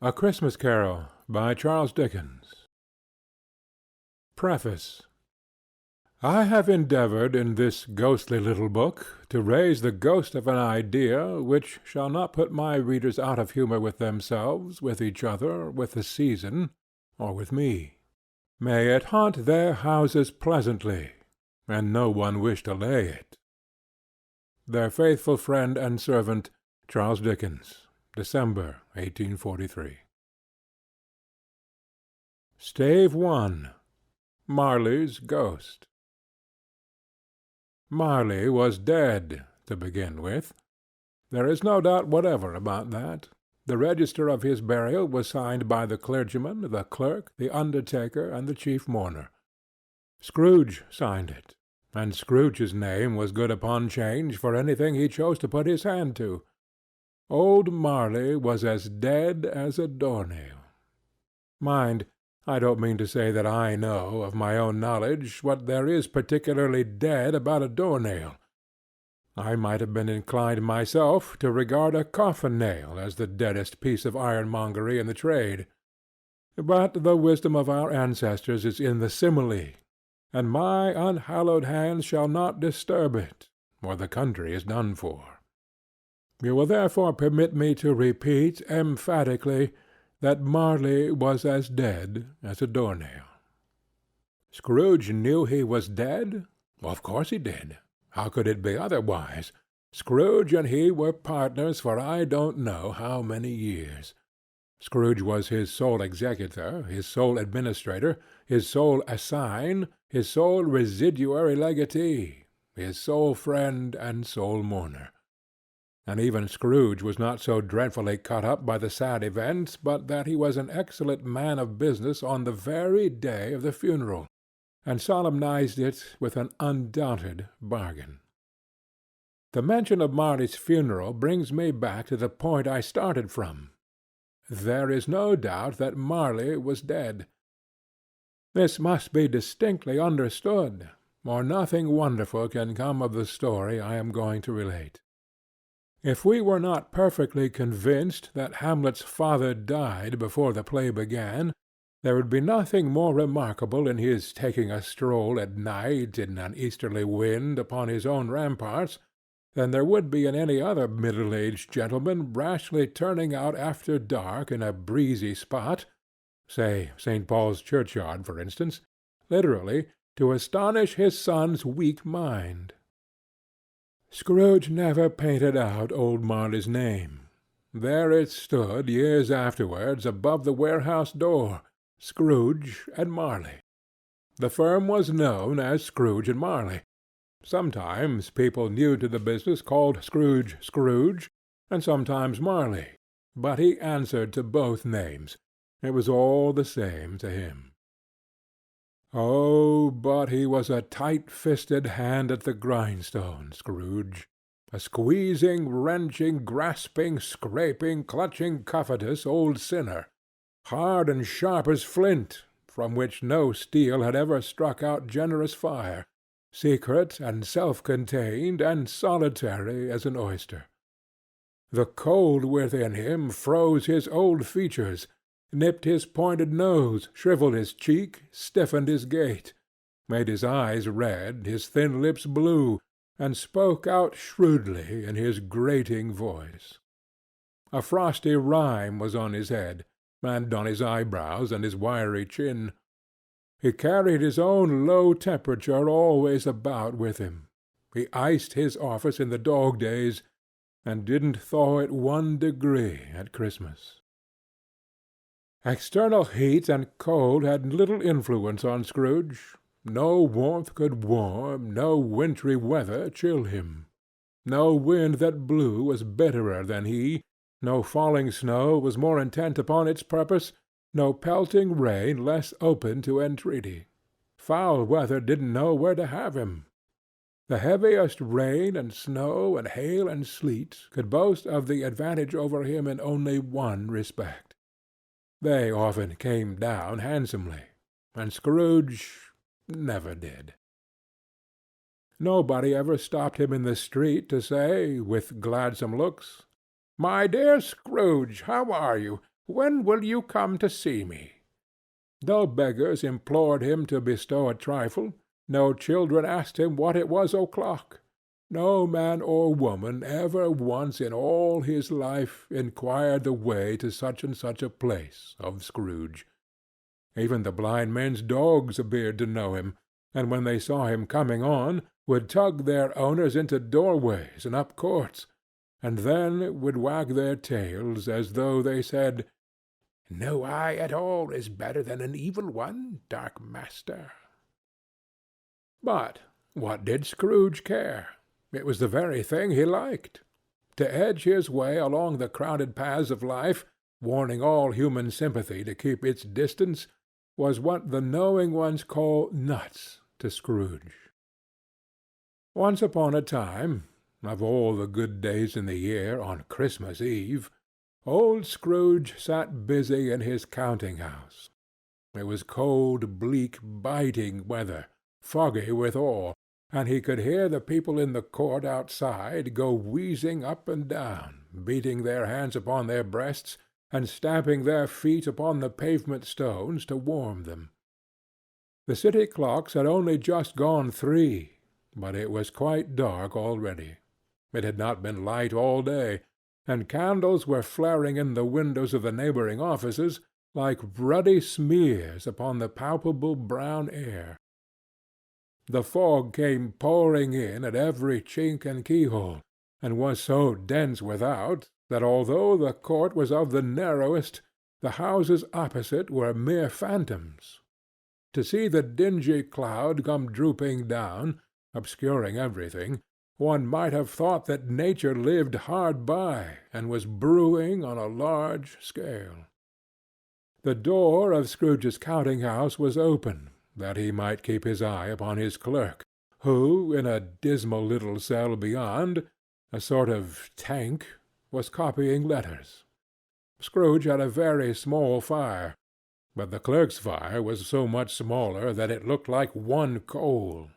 A Christmas Carol by Charles Dickens. Preface. I have endeavored in this ghostly little book to raise the ghost of an idea which shall not put my readers out of humour with themselves, with each other, with the season, or with me. May it haunt their houses pleasantly, and no one wish to lay it. Their faithful friend and servant, Charles Dickens. December, 1843. Stave 1. Marley's Ghost. Marley was dead, to begin with. There is no doubt whatever about that. The register of his burial was signed by the clergyman, the clerk, the undertaker, and the chief mourner. Scrooge signed it, and Scrooge's name was good upon change for anything he chose to put his hand to. Old Marley was as dead as a doornail. Mind, I don't mean to say that I know, of my own knowledge, what there is particularly dead about a doornail. I might have been inclined myself to regard a coffin-nail as the deadest piece of ironmongery in the trade. But the wisdom of our ancestors is in the simile, and my unhallowed hands shall not disturb it, or the country is done for. You will therefore permit me to repeat emphatically that Marley was as dead as a doornail. Scrooge knew he was dead? Of course he did. How could it be otherwise? Scrooge and he were partners for I don't know how many years. Scrooge was his sole executor, his sole administrator, his sole assign, his sole residuary legatee, his sole friend and sole mourner. And even Scrooge was not so dreadfully cut up by the sad event but that he was an excellent man of business on the very day of the funeral, and solemnized it with an undoubted bargain. The mention of Marley's funeral brings me back to the point I started from. There is no doubt that Marley was dead. This must be distinctly understood, or nothing wonderful can come of the story I am going to relate. If we were not perfectly convinced that Hamlet's father died before the play began, there would be nothing more remarkable in his taking a stroll at night in an easterly wind upon his own ramparts than there would be in any other middle-aged gentleman rashly turning out after dark in a breezy spot, say St. Paul's churchyard, for instance, literally to astonish his son's weak mind. Scrooge never painted out old Marley's name. There it stood years afterwards above the warehouse door, Scrooge and Marley. The firm was known as Scrooge and Marley. Sometimes people new to the business called Scrooge Scrooge, and sometimes Marley, but he answered to both names. It was all the same to him. Oh, but he was a tight-fisted hand at the grindstone, Scrooge. A squeezing, wrenching, grasping, scraping, clutching, covetous old sinner, hard and sharp as flint, from which no steel had ever struck out generous fire, secret and self-contained and solitary as an oyster. The cold within him froze his old features, nipped his pointed nose, shrivelled his cheek, stiffened his gait, made his eyes red, his thin lips blue, and spoke out shrewdly in his grating voice. A frosty rime was on his head, and on his eyebrows and his wiry chin. He carried his own low temperature always about with him. He iced his office in the dog-days, and didn't thaw it 1 degree at Christmas. External heat and cold had little influence on Scrooge. No warmth could warm, no wintry weather chill him. No wind that blew was bitterer than he, no falling snow was more intent upon its purpose, no pelting rain less open to entreaty. Foul weather didn't know where to have him. The heaviest rain and snow and hail and sleet could boast of the advantage over him in only one respect. They often came down handsomely, and Scrooge never did. Nobody ever stopped him in the street to say, with gladsome looks, "My dear Scrooge, how are you? When will you come to see me?" No beggars implored him to bestow a trifle, no children asked him what it was o'clock. No man or woman ever once in all his life inquired the way to such and such a place of Scrooge. Even the blind men's dogs appeared to know him, and when they saw him coming on, would tug their owners into doorways and up courts, and then would wag their tails as though they said, "No eye at all is better than an evil one, dark master." But what did Scrooge care? It was the very thing he liked. To edge his way along the crowded paths of life, warning all human sympathy to keep its distance, was what the knowing ones call nuts to Scrooge. Once upon a time, of all the good days in the year, on Christmas Eve, old Scrooge sat busy in his counting-house. It was cold, bleak, biting weather, foggy withal, and he could hear the people in the court outside go wheezing up and down, beating their hands upon their breasts, and stamping their feet upon the pavement stones to warm them. The city clocks had only just gone 3, but it was quite dark already. It had not been light all day, and candles were flaring in the windows of the neighboring offices like ruddy smears upon the palpable brown air. The fog came pouring in at every chink and keyhole, and was so dense without that although the court was of the narrowest, the houses opposite were mere phantoms. To see the dingy cloud come drooping down, obscuring everything, one might have thought that nature lived hard by and was brewing on a large scale. The door of Scrooge's counting-house was open, that he might keep his eye upon his clerk, who, in a dismal little cell beyond, a sort of tank, was copying letters. Scrooge had a very small fire, but the clerk's fire was so much smaller that it looked like one coal.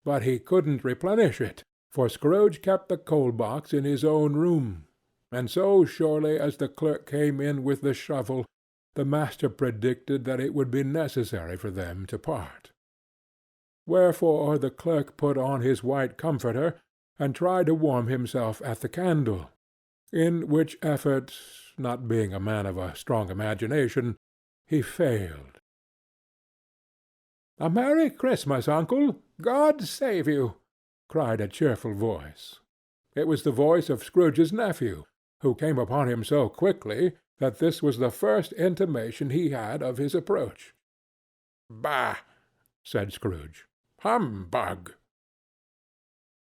But he couldn't replenish it, for Scrooge kept the coal-box in his own room, and so surely as the clerk came in with the shovel, the master predicted that it would be necessary for them to part. Wherefore the clerk put on his white comforter, and tried to warm himself at the candle, in which effort, not being a man of a strong imagination, he failed. "A Merry Christmas, uncle! God save you!" cried a cheerful voice. It was the voice of Scrooge's nephew, who came upon him so quickly that this was the first intimation he had of his approach. "Bah!" said Scrooge. "Humbug!"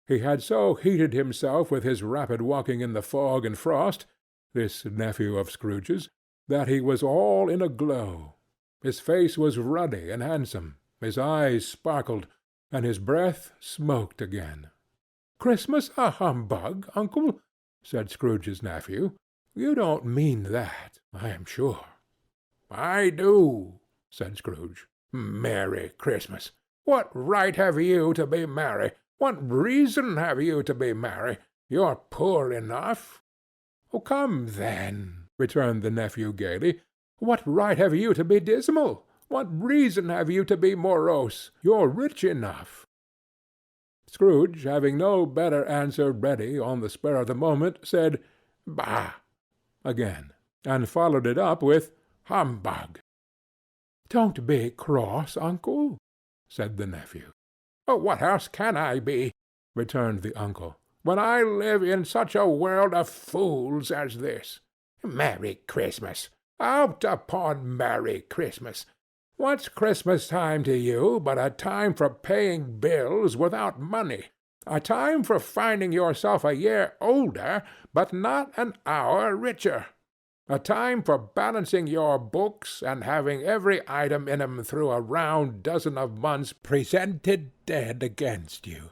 He had so heated himself with his rapid walking in the fog and frost, this nephew of Scrooge's, that he was all in a glow. His face was ruddy and handsome, his eyes sparkled, and his breath smoked again. "Christmas a humbug, uncle?" said Scrooge's nephew. "You don't mean that, I am sure." "I do," said Scrooge. "Merry Christmas! What right have you to be merry? What reason have you to be merry? You're poor enough." "Oh, come, then," returned the nephew gaily. "What right have you to be dismal? What reason have you to be morose? You're rich enough." Scrooge, having no better answer ready on the spur of the moment, said, "Bah!" again, and followed it up with "Humbug!" "Don't be cross, uncle," said the nephew. "Oh, what else can I be?" returned the uncle, "when I live in such a world of fools as this? Merry Christmas! Out upon Merry Christmas! What's Christmas time to you but a time for paying bills without money, a time for finding yourself a year older but not an hour richer, a time for balancing your books and having every item in 'em through a round dozen of months presented dead against you?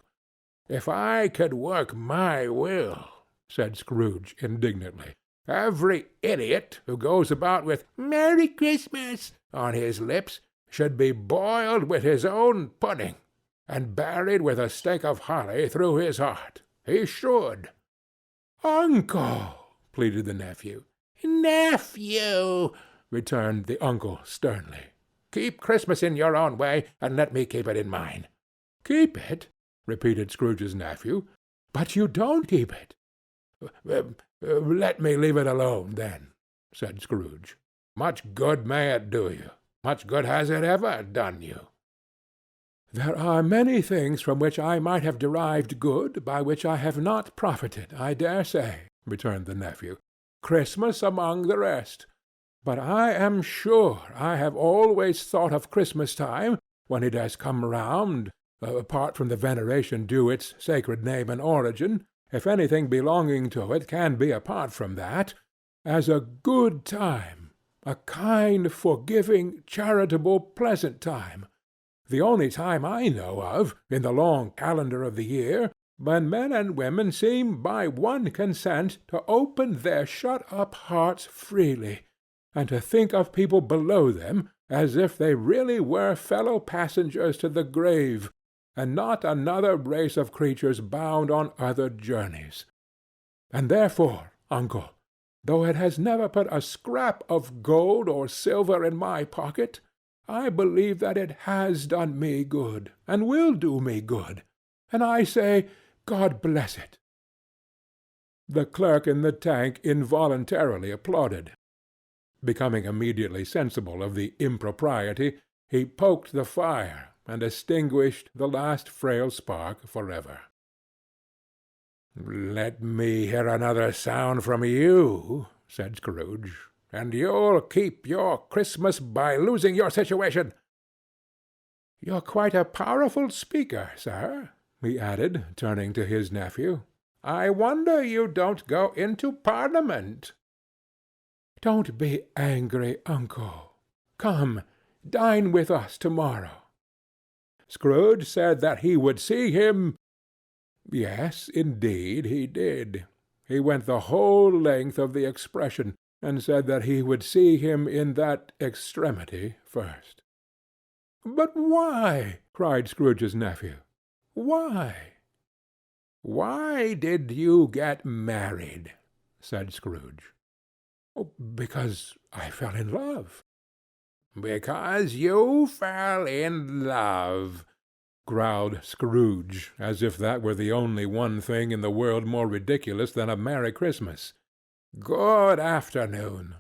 If I could work my will," said Scrooge indignantly, "every idiot who goes about with 'Merry Christmas' on his lips should be boiled with his own pudding, and buried with a stake of holly through his heart. He should." "Uncle!" pleaded the nephew. "Nephew," returned the uncle sternly, "keep Christmas in your own way, and let me keep it in mine." "Keep it?" repeated Scrooge's nephew. "But you don't keep it." "Let me leave it alone, then," said Scrooge. "Much good may it do you. Much good has it ever done you." "There are many things from which I might have derived good, by which I have not profited, I dare say," returned the nephew. "Christmas among the rest. But I am sure I have always thought of Christmas time, when it has come round, apart from the veneration due its sacred name and origin, if anything belonging to it can be apart from that, as a good time, a kind, forgiving, charitable, pleasant time, the only time I know of, in the long calendar of the year, when men and women seem by one consent to open their shut-up hearts freely, and to think of people below them as if they really were fellow-passengers to the grave, and not another race of creatures bound on other journeys. And therefore, uncle, though it has never put a scrap of gold or silver in my pocket, I believe that it has done me good, and will do me good, and I say, God bless it." The clerk in the tank involuntarily applauded. Becoming immediately sensible of the impropriety, he poked the fire, and extinguished the last frail spark forever. "Let me hear another sound from you," said Scrooge, "and you'll keep your Christmas by losing your situation. You're quite a powerful speaker, sir," he added, turning to his nephew. "I wonder you don't go into Parliament." "Don't be angry, uncle. Come, dine with us to-morrow." Scrooge said that he would see him. Yes, indeed, he did. He went the whole length of the expression, and said that he would see him in that extremity first. "But why?" cried Scrooge's nephew. "Why?" "Why did you get married?" said Scrooge. "Because I fell in love." "Because you fell in love," growled Scrooge, as if that were the only one thing in the world more ridiculous than a Merry Christmas. "Good afternoon."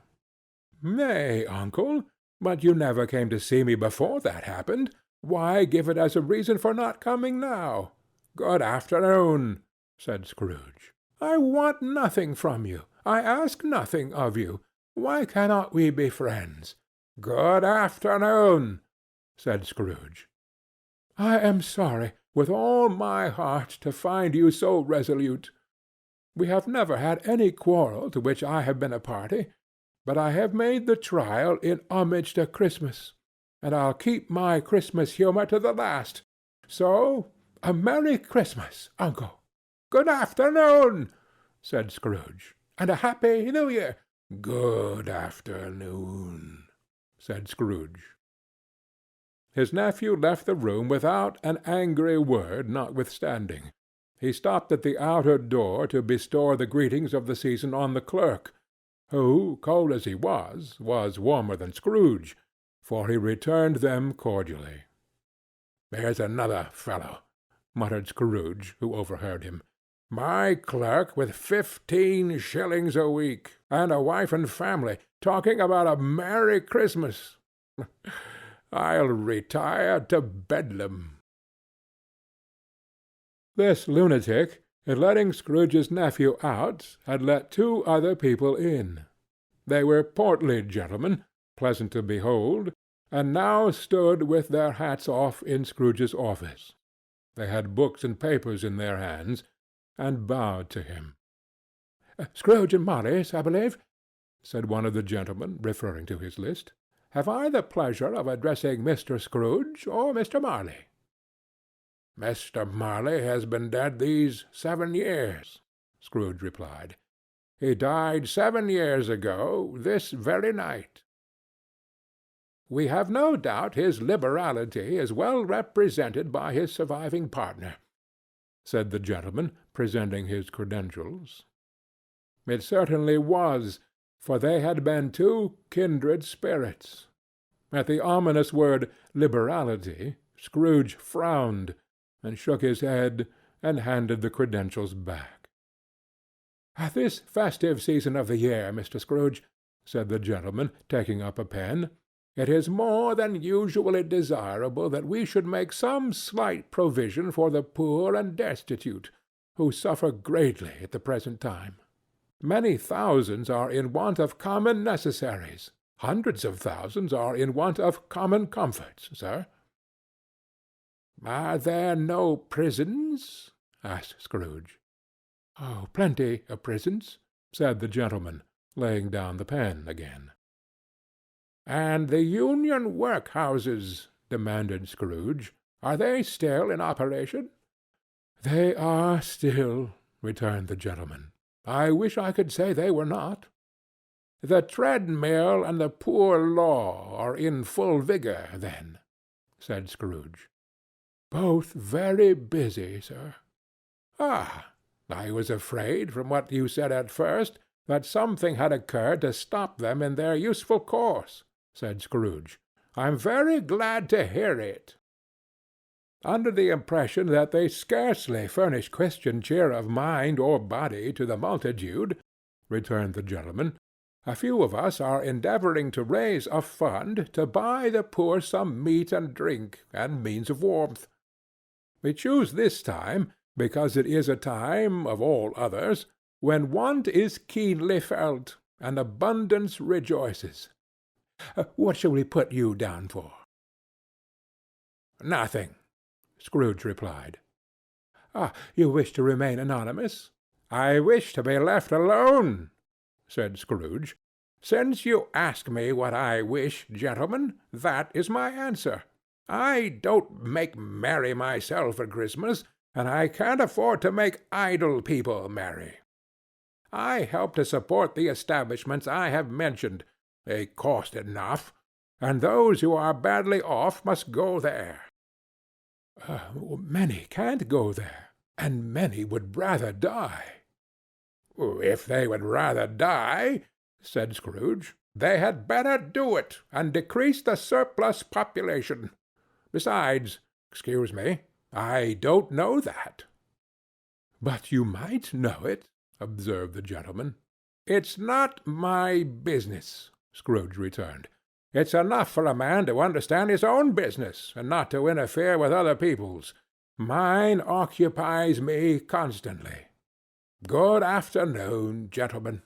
"Nay, uncle, but you never came to see me before that happened. Why give it as a reason for not coming now?" "Good afternoon," said Scrooge. "I want nothing from you. I ask nothing of you. Why cannot we be friends?" "Good afternoon," said Scrooge. "I am sorry, with all my heart, to find you so resolute. We have never had any quarrel to which I have been a party, but I have made the trial in homage to Christmas, and I'll keep my Christmas humour to the last. So, a Merry Christmas, uncle." "Good afternoon," said Scrooge. "And a Happy New Year." "Good afternoon," said Scrooge. His nephew left the room without an angry word notwithstanding. He stopped at the outer door to bestow the greetings of the season on the clerk, who, cold as he was warmer than Scrooge, for he returned them cordially. "Here's another fellow," muttered Scrooge, who overheard him. "My clerk with 15 shillings a week, and a wife and family, talking about a Merry Christmas. I'll retire to Bedlam." This lunatic, in letting Scrooge's nephew out, had let two other people in. They were portly gentlemen, pleasant to behold, and now stood with their hats off in Scrooge's office. They had books and papers in their hands, and bowed to him. "Scrooge and Marley's, I believe," said one of the gentlemen, referring to his list. "Have I the pleasure of addressing Mr. Scrooge or Mr. Marley?" "Mr. Marley has been dead these 7 years," Scrooge replied. "He died 7 years ago, this very night." "We have no doubt his liberality is well represented by his surviving partner," said the gentleman, presenting his credentials. It certainly was, for they had been two kindred spirits. At the ominous word liberality, Scrooge frowned, and shook his head, and handed the credentials back. "At this festive season of the year, Mr. Scrooge," said the gentleman, taking up a pen, "it is more than usually desirable that we should make some slight provision for the poor and destitute, who suffer greatly at the present time. Many thousands are in want of common necessaries. Hundreds of thousands are in want of common comforts, sir." "Are there no prisons?" asked Scrooge. "Oh, plenty of prisons," said the gentleman, laying down the pen again. "And the Union workhouses," demanded Scrooge, "are they still in operation?" "They are still," returned the gentleman. "I wish I could say they were not." "The treadmill and the poor law are in full vigor, then?" said Scrooge. "Both very busy, sir." "Ah! I was afraid, from what you said at first, that something had occurred to stop them in their useful course," said Scrooge. "I'm very glad to hear it." "Under the impression that they scarcely furnish Christian cheer of mind or body to the multitude," returned the gentleman, "a few of us are endeavoring to raise a fund to buy the poor some meat and drink, and means of warmth. We choose this time because it is a time, of all others, when want is keenly felt, and abundance rejoices. What shall we put you down for?" "Nothing," Scrooge replied. "Ah, you wish to remain anonymous?" "I wish to be left alone," said Scrooge. "Since you ask me what I wish, gentlemen, that is my answer. I don't make merry myself at Christmas, and I can't afford to make idle people merry. I help to support the establishments I have mentioned. They cost enough, and those who are badly off must go there." "Many can't go there, and many would rather die." "If they would rather die," said Scrooge, "they had better do it, and decrease the surplus population. Besides, excuse me, I don't know that." "But you might know it," observed the gentleman. "It's not my business," Scrooge returned. "It's enough for a man to understand his own business, and not to interfere with other people's. Mine occupies me constantly. Good afternoon, gentlemen."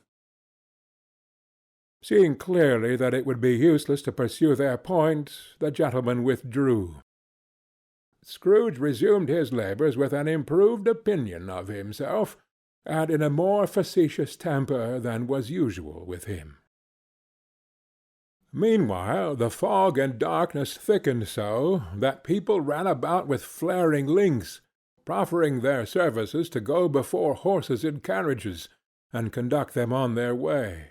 Seeing clearly that it would be useless to pursue their point, the gentleman withdrew. Scrooge resumed his labours with an improved opinion of himself, and in a more facetious temper than was usual with him. Meanwhile the fog and darkness thickened so that people ran about with flaring links, proffering their services to go before horses in carriages, and conduct them on their way.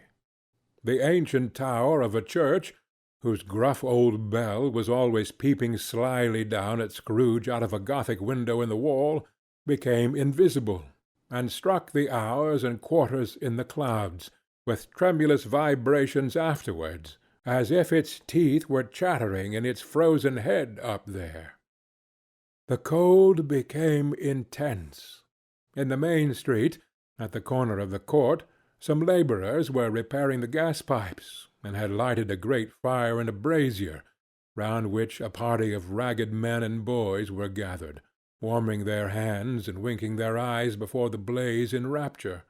The ancient tower of a church, whose gruff old bell was always peeping slyly down at Scrooge out of a Gothic window in the wall, became invisible, and struck the hours and quarters in the clouds, with tremulous vibrations afterwards, as if its teeth were chattering in its frozen head up there. The cold became intense. In the main street, at the corner of the court, some labourers were repairing the gas-pipes, and had lighted a great fire in a brazier, round which a party of ragged men and boys were gathered, warming their hands and winking their eyes before the blaze in rapture.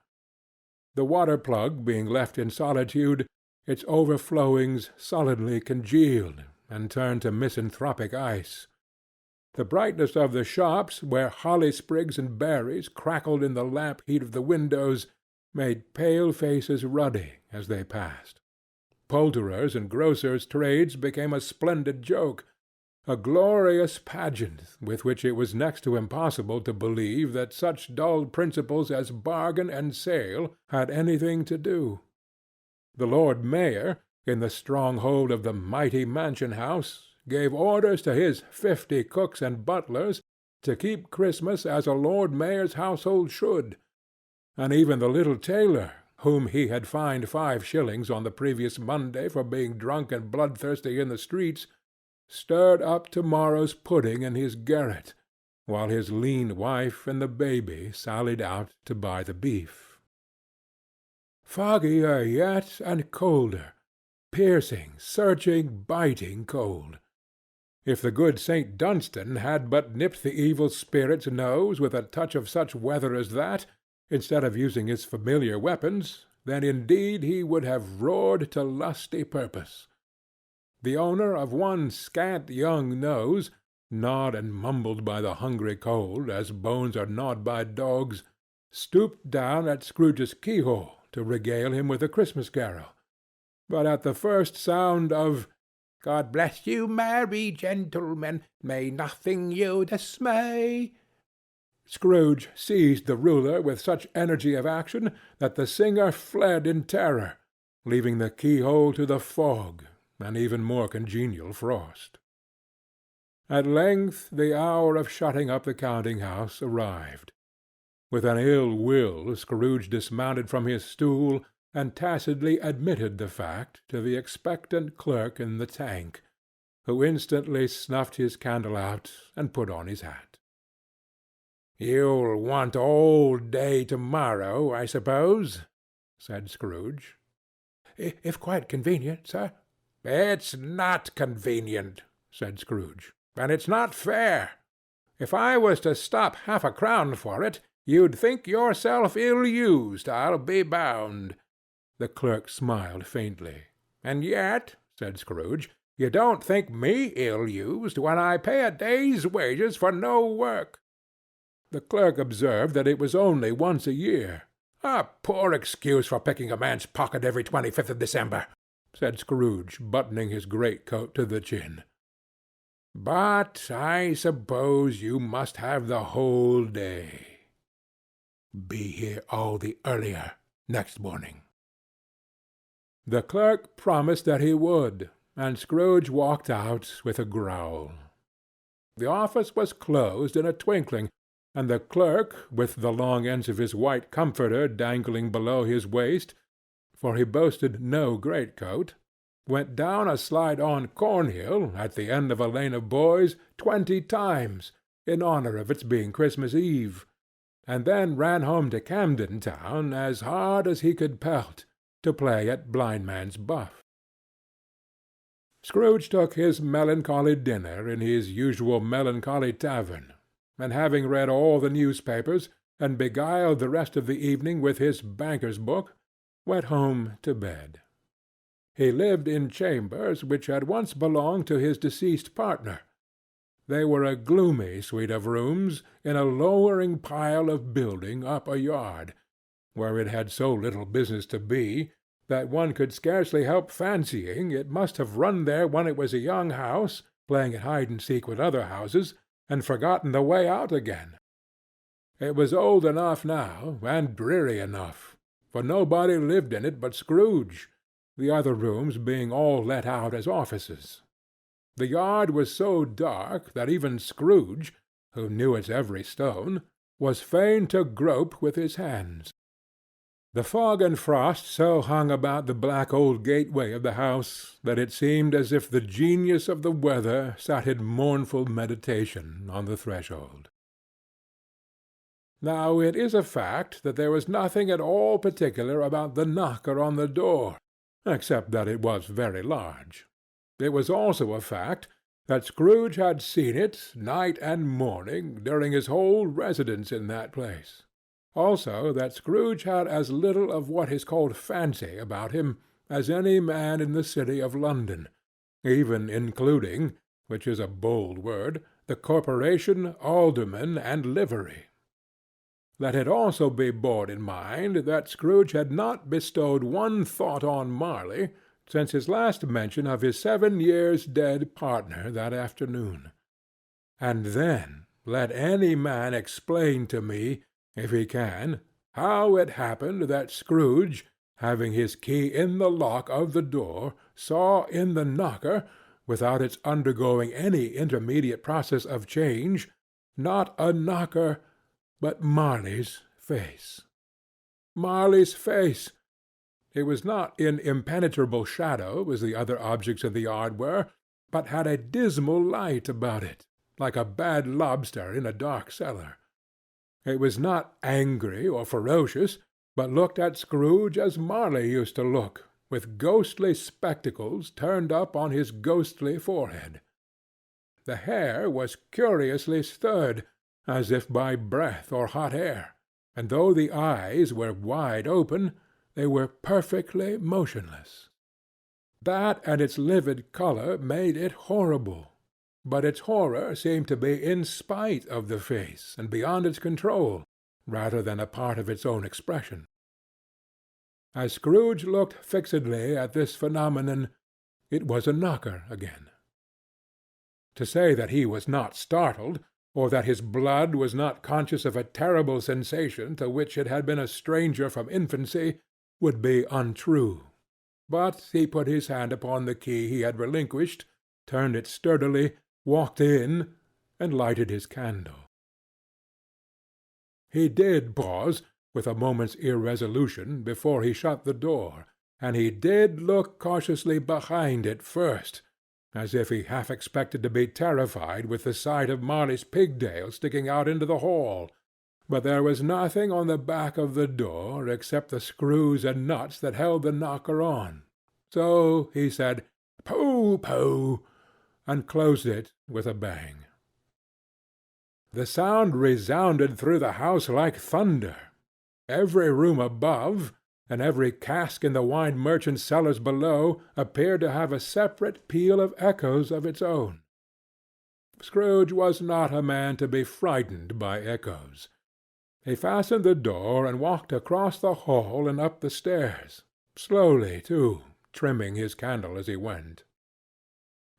The water-plug being left in solitude, its overflowings sullenly congealed and turned to misanthropic ice. The brightness of the shops, where holly sprigs and berries crackled in the lamp heat of the windows, made pale faces ruddy as they passed. Poulterers' and grocers' trades became a splendid joke, a glorious pageant with which it was next to impossible to believe that such dull principles as bargain and sale had anything to do. The Lord Mayor, in the stronghold of the mighty mansion-house, gave orders to his 50 cooks and butlers to keep Christmas as a Lord Mayor's household should, and even the little tailor, whom he had fined 5 shillings on the previous Monday for being drunk and bloodthirsty in the streets, stirred up tomorrow's pudding in his garret, while his lean wife and the baby sallied out to buy the beef. Foggier yet and colder, piercing, searching, biting cold. If the good St. Dunstan had but nipped the evil spirit's nose with a touch of such weather as that, instead of using his familiar weapons, then indeed he would have roared to lusty purpose. The owner of one scant young nose, gnawed and mumbled by the hungry cold as bones are gnawed by dogs, stooped down at Scrooge's keyhole to regale him with a Christmas carol. But at the first sound of "God bless you, merry gentlemen, may nothing you dismay," Scrooge seized the ruler with such energy of action that the singer fled in terror, leaving the keyhole to the fog, an even more congenial frost. At length the hour of shutting up the counting-house arrived. With an ill will Scrooge dismounted from his stool, and tacitly admitted the fact to the expectant clerk in the tank, who instantly snuffed his candle out and put on his hat. "You'll want all day to-morrow, I suppose?" said Scrooge. "If quite convenient, sir." "It's not convenient," said Scrooge, "and it's not fair. If I was to stop 1/2-crown for it, you'd think yourself ill-used, I'll be bound." The clerk smiled faintly. "And yet," said Scrooge, "you don't think me ill-used when I pay a day's wages for no work." The clerk observed that it was only once a year. "A poor excuse for picking a man's pocket every 25th of December," said Scrooge, buttoning his great-coat to the chin. "But I suppose you must have the whole day. Be here all the earlier next morning." The clerk promised that he would, and Scrooge walked out with a growl. The office was closed in a twinkling, and the clerk, with the long ends of his white comforter dangling below his waist, for he boasted no greatcoat, went down a slide-on Cornhill at the end of a lane of boys 20 times, in honor of its being Christmas Eve, and then ran home to Camden Town as hard as he could pelt, to play at blindman's buff. Scrooge took his melancholy dinner in his usual melancholy tavern, and having read all the newspapers, and beguiled the rest of the evening with his banker's book, went home to bed. He lived in chambers which had once belonged to his deceased partner. They were a gloomy suite of rooms in a lowering pile of building up a yard, where it had so little business to be, that one could scarcely help fancying it must have run there when it was a young house, playing at hide-and-seek with other houses, and forgotten the way out again. It was old enough now, and dreary enough, for nobody lived in it but Scrooge, the other rooms being all let out as offices. The yard was so dark that even Scrooge, who knew its every stone, was fain to grope with his hands. The fog and frost so hung about the black old gateway of the house that it seemed as if the genius of the weather sat in mournful meditation on the threshold. Now it is a fact that there was nothing at all particular about the knocker on the door, except that it was very large. It was also a fact that Scrooge had seen it night and morning during his whole residence in that place. Also that Scrooge had as little of what is called fancy about him as any man in the city of London, even including, which is a bold word, the corporation, aldermen, and livery. Let it also be borne in mind that Scrooge had not bestowed one thought on Marley since his last mention of his 7 years dead partner that afternoon. And then let any man explain to me, if he can, how it happened that Scrooge, having his key in the lock of the door, saw in the knocker, without its undergoing any intermediate process of change, not a knocker, but Marley's face. Marley's face, It was not in impenetrable shadow, as the other objects in the yard were, but had a dismal light about it, like a bad lobster in a dark cellar. It was not angry or ferocious, but looked at Scrooge as Marley used to look, with ghostly spectacles turned up on his ghostly forehead. The hair was curiously stirred, as if by breath or hot air, and though the eyes were wide open, they were perfectly motionless. That and its livid colour made it horrible, but its horror seemed to be in spite of the face and beyond its control, rather than a part of its own expression. As Scrooge looked fixedly at this phenomenon, it was a knocker again. To say that he was not startled, or that his blood was not conscious of a terrible sensation to which it had been a stranger from infancy, would be untrue. But he put his hand upon the key he had relinquished, turned it sturdily, walked in, and lighted his candle. He did pause, with a moment's irresolution, before he shut the door, and he did look cautiously behind it first, as if he half expected to be terrified with the sight of Marley's pigtail sticking out into the hall. But there was nothing on the back of the door except the screws and nuts that held the knocker on. So he said, "Pooh, pooh," and closed it with a bang. The sound resounded through the house like thunder. Every room above, and every cask in the wine merchant's cellars below, appeared to have a separate peal of echoes of its own. Scrooge was not a man to be frightened by echoes. He fastened the door and walked across the hall and up the stairs, slowly too, trimming his candle as he went.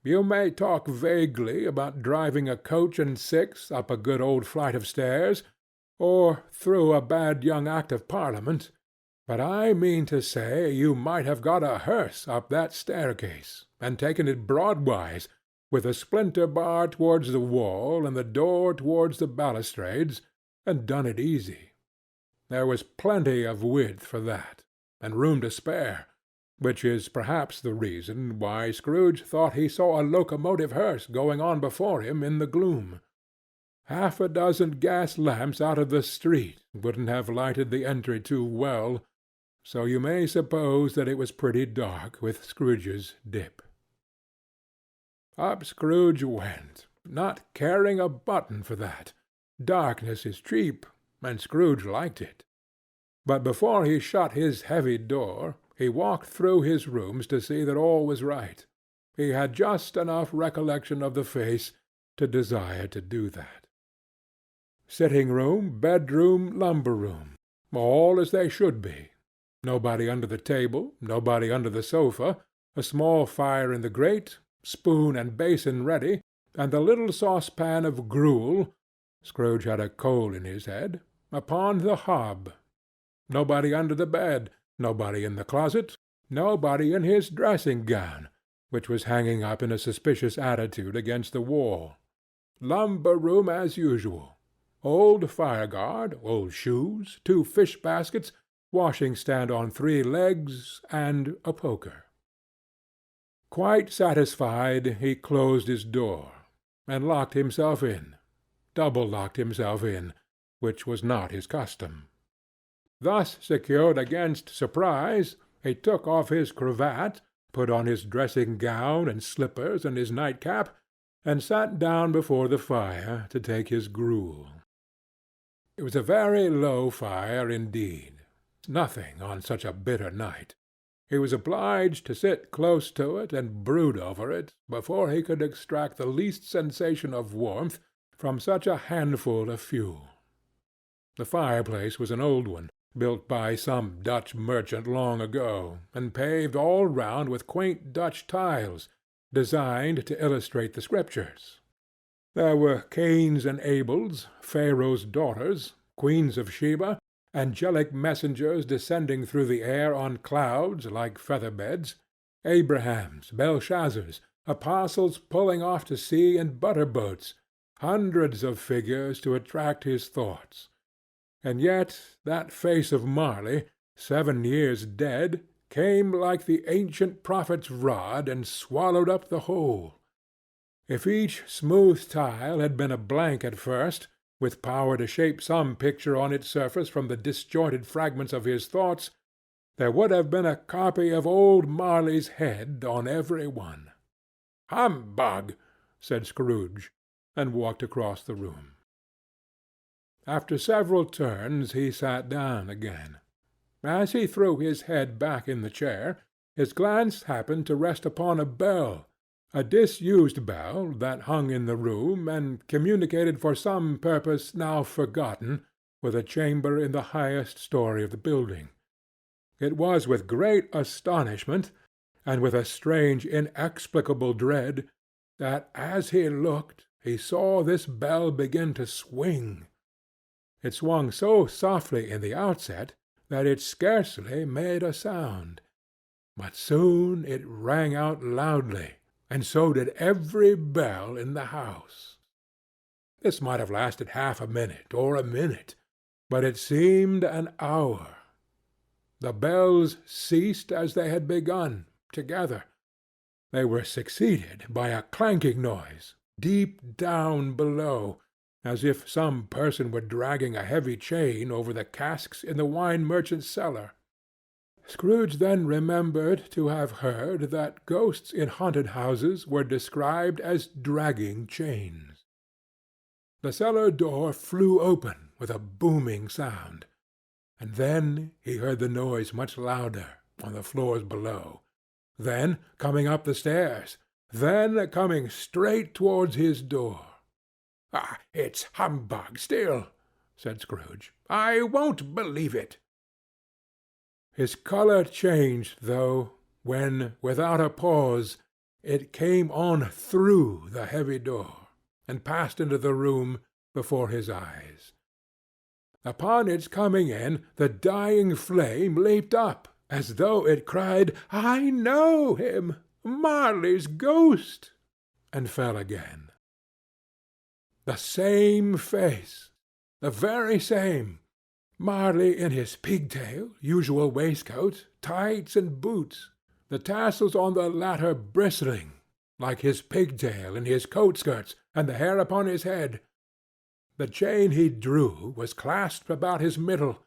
You may talk vaguely about driving a coach and six up a good old flight of stairs, or through a bad young Act of Parliament, but I mean to say you might have got a hearse up that staircase, and taken it broadwise, with a splinter bar towards the wall and the door towards the balustrades, and done it easy. There was plenty of width for that, and room to spare, which is perhaps the reason why Scrooge thought he saw a locomotive hearse going on before him in the gloom. Half a dozen gas lamps out of the street wouldn't have lighted the entry too well, so you may suppose that it was pretty dark with Scrooge's dip. Up Scrooge went, not caring a button for that. Darkness is cheap, and Scrooge liked it. But before he shut his heavy door, he walked through his rooms to see that all was right. He had just enough recollection of the face to desire to do that. Sitting-room, bedroom, lumber-room, all as they should be. Nobody under the table, nobody under the sofa, a small fire in the grate, spoon and basin ready, and the little saucepan of gruel (Scrooge had a coal in his head) upon the hob. Nobody under the bed, nobody in the closet, nobody in his dressing-gown, which was hanging up in a suspicious attitude against the wall. Lumber-room as usual. Old fire-guard, old shoes, 2 fish-baskets, washing-stand on 3 legs, and a poker. Quite satisfied, he closed his door, and locked himself in, double-locked himself in, which was not his custom. Thus secured against surprise, he took off his cravat, put on his dressing-gown and slippers and his nightcap, and sat down before the fire to take his gruel. It was a very low fire indeed, nothing on such a bitter night. He was obliged to sit close to it and brood over it before he could extract the least sensation of warmth from such a handful of fuel. The fireplace was an old one, built by some Dutch merchant long ago, and paved all round with quaint Dutch tiles, designed to illustrate the Scriptures. There were Cains and Abels, Pharaoh's daughters, queens of Sheba, angelic messengers descending through the air on clouds like feather-beds, Abrahams, Belshazzars, apostles pulling off to sea in butter-boats, hundreds of figures to attract his thoughts. And yet that face of Marley, 7 years dead, came like the ancient prophet's rod and swallowed up the whole. If each smooth tile had been a blank at first, with power to shape some picture on its surface from the disjointed fragments of his thoughts, there would have been a copy of old Marley's head on every one. "Humbug!" said Scrooge, and walked across the room. After several turns he sat down again. As he threw his head back in the chair, his glance happened to rest upon a bell, a disused bell that hung in the room and communicated for some purpose now forgotten with a chamber in the highest story of the building. It was with great astonishment, and with a strange inexplicable dread, that as he looked he saw this bell begin to swing. It swung so softly in the outset that it scarcely made a sound, but soon it rang out loudly, and so did every bell in the house. This might have lasted half a minute or a minute, but it seemed an hour. The bells ceased as they had begun, together. They were succeeded by a clanking noise, deep down below, as if some person were dragging a heavy chain over the casks in the wine merchant's cellar. Scrooge then remembered to have heard that ghosts in haunted houses were described as dragging chains. The cellar door flew open with a booming sound, and then he heard the noise much louder on the floors below, then coming up the stairs, then coming straight towards his door. "Ah, it's humbug still," said Scrooge. "I won't believe it." His colour changed, though, when, without a pause, it came on through the heavy door, and passed into the room before his eyes. Upon its coming in, the dying flame leaped up, as though it cried, "I know him! Marley's ghost!" and fell again. The same face, the very same. Marley in his pigtail, usual waistcoat, tights and boots, the tassels on the latter bristling, like his pigtail in his coat-skirts, and the hair upon his head. The chain he drew was clasped about his middle.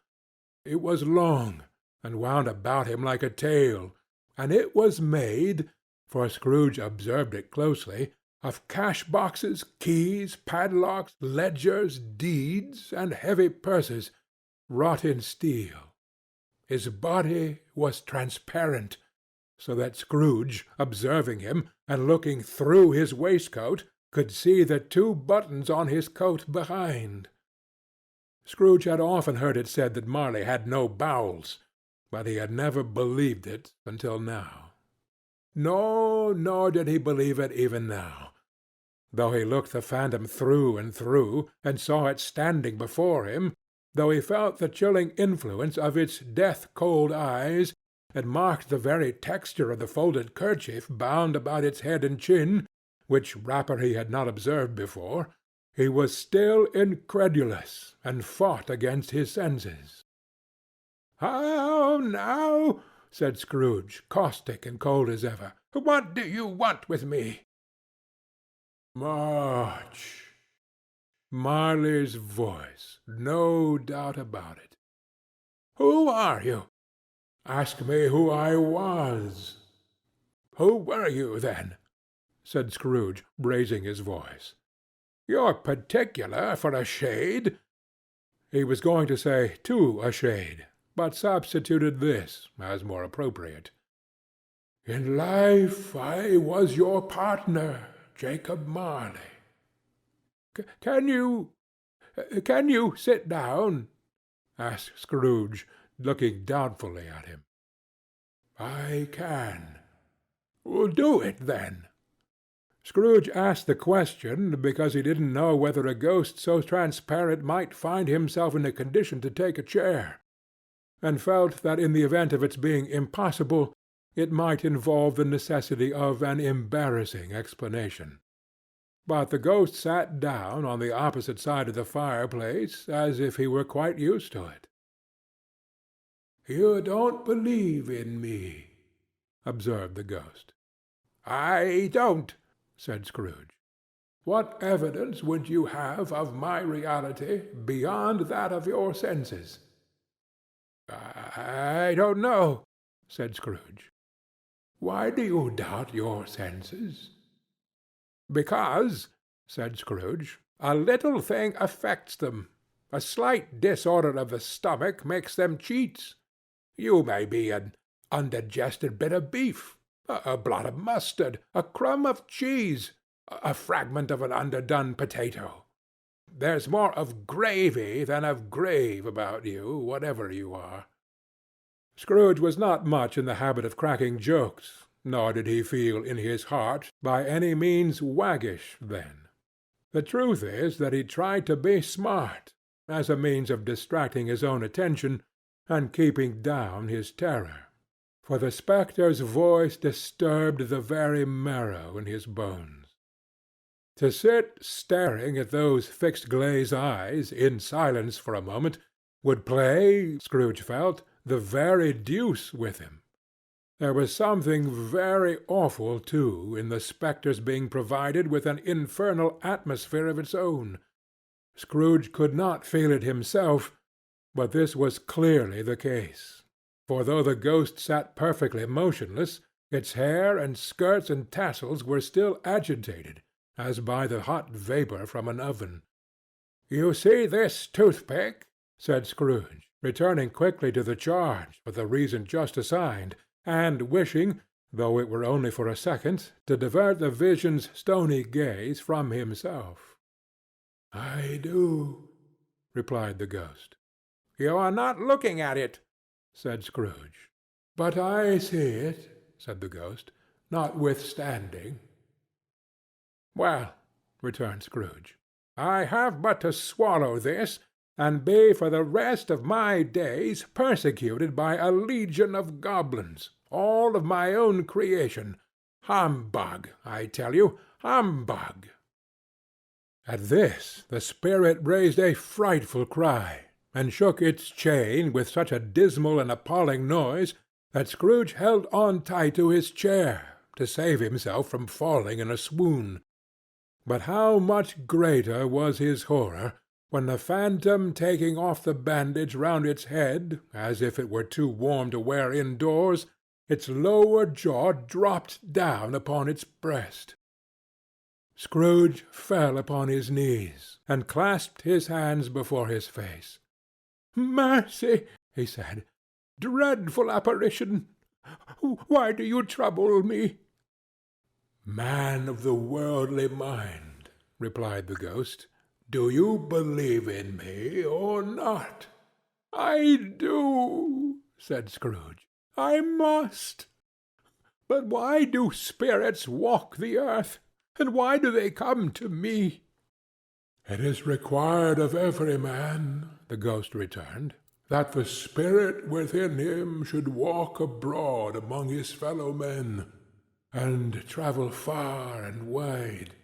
It was long, and wound about him like a tail, and it was made, for Scrooge observed it closely, of cash-boxes, keys, padlocks, ledgers, deeds, and heavy purses, wrought in steel. His body was transparent, so that Scrooge, observing him, and looking through his waistcoat, could see the 2 buttons on his coat behind. Scrooge had often heard it said that Marley had no bowels, but he had never believed it until now. Nor did he believe it even now, though he looked the phantom through and through, and saw it standing before him, though he felt the chilling influence of its death-cold eyes, and marked the very texture of the folded kerchief bound about its head and chin, which wrapper he had not observed before, he was still incredulous, and fought against his senses. "How now?" said Scrooge, caustic and cold as ever. "What do you want with me?" "Much." Marley's voice, no doubt about it. "Who are you?" "Ask me who I was." "Who were you, then?" said Scrooge, raising his voice. "You're particular for a shade." He was going to say "to a shade," but substituted this as more appropriate. "In life I was your partner, Jacob Marley." Can you sit down?" asked Scrooge, looking doubtfully at him. "I can." "Do it, then." Scrooge asked the question because he didn't know whether a ghost so transparent might find himself in a condition to take a chair, and felt that in the event of its being impossible, it might involve the necessity of an embarrassing explanation. But the ghost sat down on the opposite side of the fireplace, as if he were quite used to it. "You don't believe in me," observed the ghost. "I don't," said Scrooge. "What evidence would you have of my reality beyond that of your senses?" "I don't know," said Scrooge. "Why do you doubt your senses?" "Because," said Scrooge, "a little thing affects them. A slight disorder of the stomach makes them cheats. You may be an undigested bit of beef, a blot of mustard, a crumb of cheese, a fragment of an underdone potato. There's more of gravy than of grave about you, whatever you are." Scrooge was not much in the habit of cracking jokes, nor did he feel in his heart by any means waggish then. The truth is that he tried to be smart, as a means of distracting his own attention and keeping down his terror, for the spectre's voice disturbed the very marrow in his bones. To sit staring at those fixed glazed eyes in silence for a moment would play, Scrooge felt, the very deuce with him. There was something very awful, too, in the spectre's being provided with an infernal atmosphere of its own. Scrooge could not feel it himself, but this was clearly the case, for though the ghost sat perfectly motionless, its hair and skirts and tassels were still agitated, as by the hot vapour from an oven. "You see this toothpick?" said Scrooge, returning quickly to the charge for the reason just assigned, and wishing, though it were only for a second, to divert the vision's stony gaze from himself. "I do," replied the ghost. "You are not looking at it," said Scrooge. "But I see it," said the ghost, "notwithstanding." "Well," returned Scrooge, "I have but to swallow this, and be for the rest of my days persecuted by a legion of goblins, all of my own creation. Humbug, I tell you, humbug!" At this the spirit raised a frightful cry, and shook its chain with such a dismal and appalling noise that Scrooge held on tight to his chair to save himself from falling in a swoon. But how much greater was his horror when the phantom, taking off the bandage round its head, as if it were too warm to wear indoors, its lower jaw dropped down upon its breast. Scrooge fell upon his knees, and clasped his hands before his face. "Mercy!" he said. "Dreadful apparition! Why do you trouble me?" "Man of the worldly mind," replied the ghost, "do you believe in me or not?" "I do," said Scrooge. "I must. But why do spirits walk the earth? And why do they come to me?" "It is required of every man," the ghost returned, "that the spirit within him should walk abroad among his fellow men, and travel far and wide.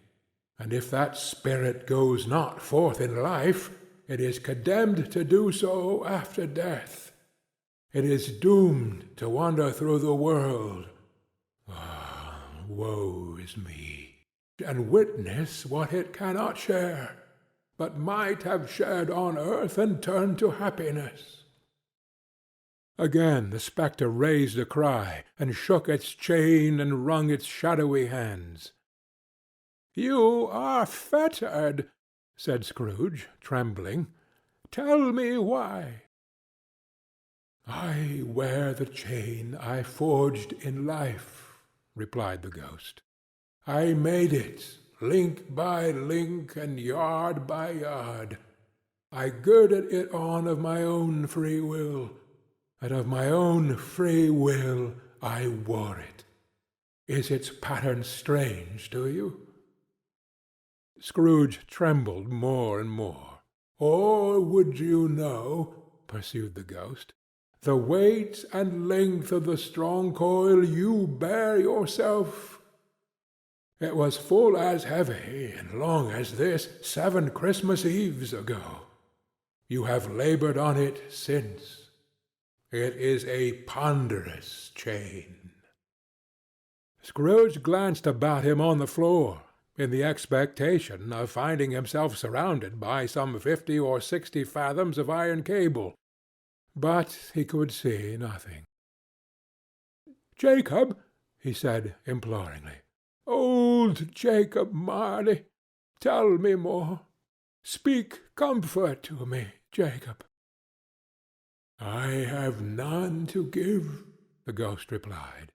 And if that spirit goes not forth in life, it is condemned to do so after death. It is doomed to wander through the world. Woe is me! And witness what it cannot share, but might have shared on earth and turned to happiness." Again the spectre raised a cry, and shook its chain, and wrung its shadowy hands. "You are fettered," said Scrooge, trembling. "Tell me why." "I wear the chain I forged in life," replied the ghost. "I made it, link by link and yard by yard. I girded it on of my own free will, and of my own free will I wore it. Is its pattern strange to you?" Scrooge trembled more and more. "Or would you know," pursued the ghost, "the weight and length of the strong coil you bear yourself? It was full as heavy and long as this 7 Christmas Eves ago. You have labored on it since. It is a ponderous chain." Scrooge glanced about him on the floor, in the expectation of finding himself surrounded by some 50 or 60 fathoms of iron cable, but he could see nothing. "Jacob," he said, imploringly, "old Jacob Marley, tell me more. Speak comfort to me, Jacob." "I have none to give," the ghost replied.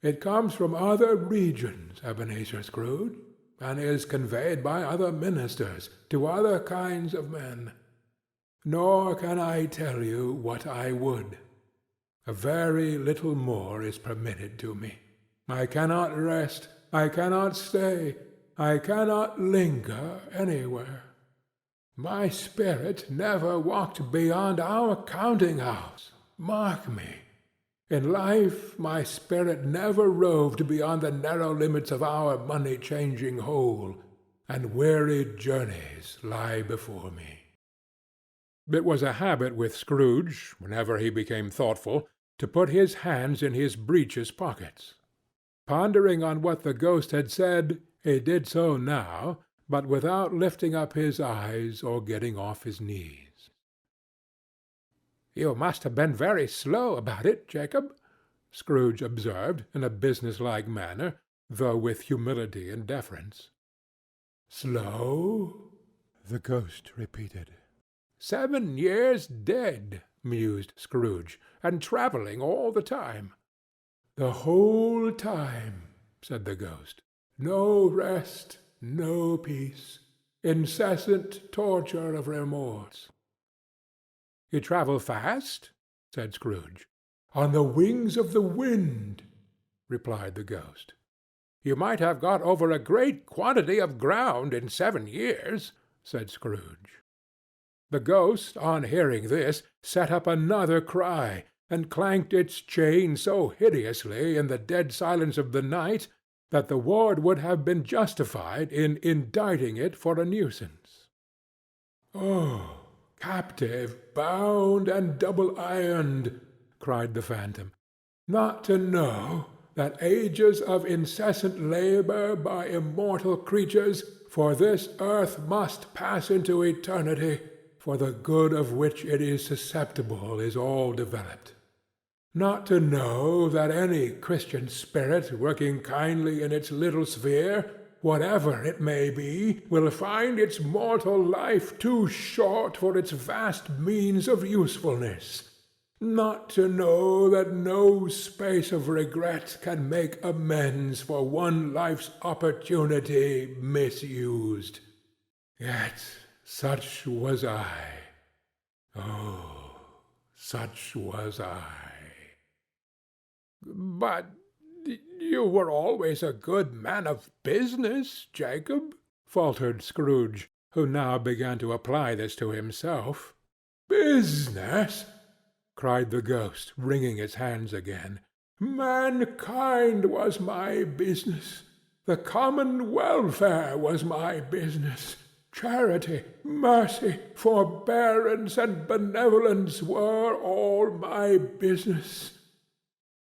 "It comes from other regions, Ebenezer Scrooge, and is conveyed by other ministers to other kinds of men. Nor can I tell you what I would. A very little more is permitted to me. I cannot rest, I cannot stay, I cannot linger anywhere. My spirit never walked beyond our counting-house. Mark me. In life my spirit never roved beyond the narrow limits of our money-changing hole, and weary journeys lie before me." It was a habit with Scrooge, whenever he became thoughtful, to put his hands in his breeches pockets. Pondering on what the ghost had said, he did so now, but without lifting up his eyes or getting off his knees. "You must have been very slow about it, Jacob," Scrooge observed, in a business-like manner, though with humility and deference. "Slow?" the ghost repeated. "7 years dead," mused Scrooge, "and travelling all the time." "The whole time," said the ghost. "No rest, no peace, incessant torture of remorse." "You travel fast?" said Scrooge. "On the wings of the wind," replied the ghost. "You might have got over a great quantity of ground in 7 years," said Scrooge. The ghost, on hearing this, set up another cry, and clanked its chain so hideously in the dead silence of the night that the ward would have been justified in indicting it for a nuisance. "Oh, captive, bound, and double-ironed," cried the phantom, "not to know that ages of incessant labor by immortal creatures for this earth must pass into eternity, for the good of which it is susceptible is all developed. Not to know that any Christian spirit working kindly in its little sphere, whatever it may be, will find its mortal life too short for its vast means of usefulness. Not to know that no space of regret can make amends for one life's opportunity misused. Yet such was I. Oh, such was I." "But you were always a good man of business, Jacob," faltered Scrooge, who now began to apply this to himself. "Business!" cried the ghost, wringing its hands again. "Mankind was my business. The common welfare was my business. Charity, mercy, forbearance, and benevolence were all my business.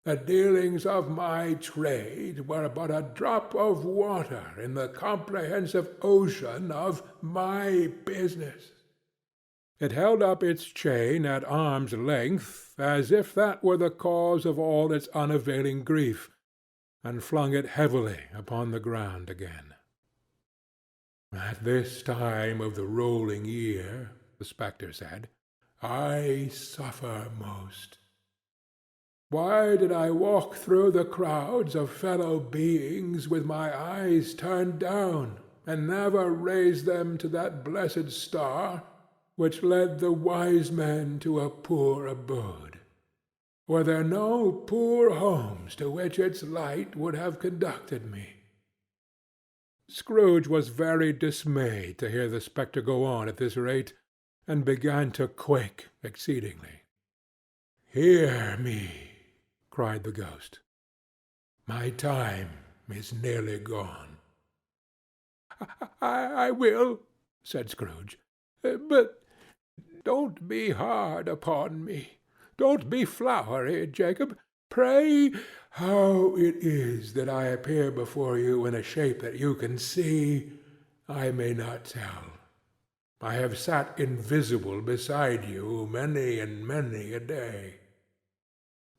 The dealings of my trade were but a drop of water in the comprehensive ocean of my business." It held up its chain at arm's length, as if that were the cause of all its unavailing grief, and flung it heavily upon the ground again. "At this time of the rolling year," the spectre said, "I suffer most. Why did I walk through the crowds of fellow beings with my eyes turned down, and never raise them to that blessed star which led the wise men to a poor abode? Were there no poor homes to which its light would have conducted me?" Scrooge was very dismayed to hear the spectre go on at this rate, and began to quake exceedingly. "Hear me," cried the ghost. "My time is nearly gone." I will," said Scrooge. "But don't be hard upon me. Don't be flowery, Jacob. Pray, how it is that I appear before you in a shape that you can see, I may not tell. I have sat invisible beside you many and many a day."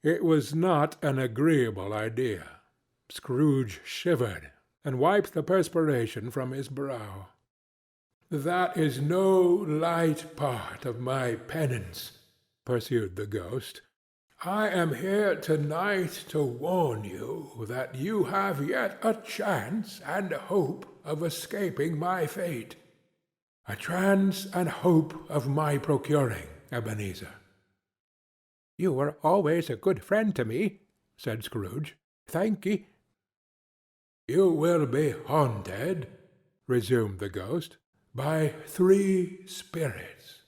It was not an agreeable idea. Scrooge shivered, and wiped the perspiration from his brow. "That is no light part of my penance," pursued the ghost. "I am here to-night to warn you that you have yet a chance and hope of escaping my fate. A chance and hope of my procuring, Ebenezer." "You were always a good friend to me," said Scrooge. "Thank ye." "You will be haunted," resumed the ghost, "by 3 spirits."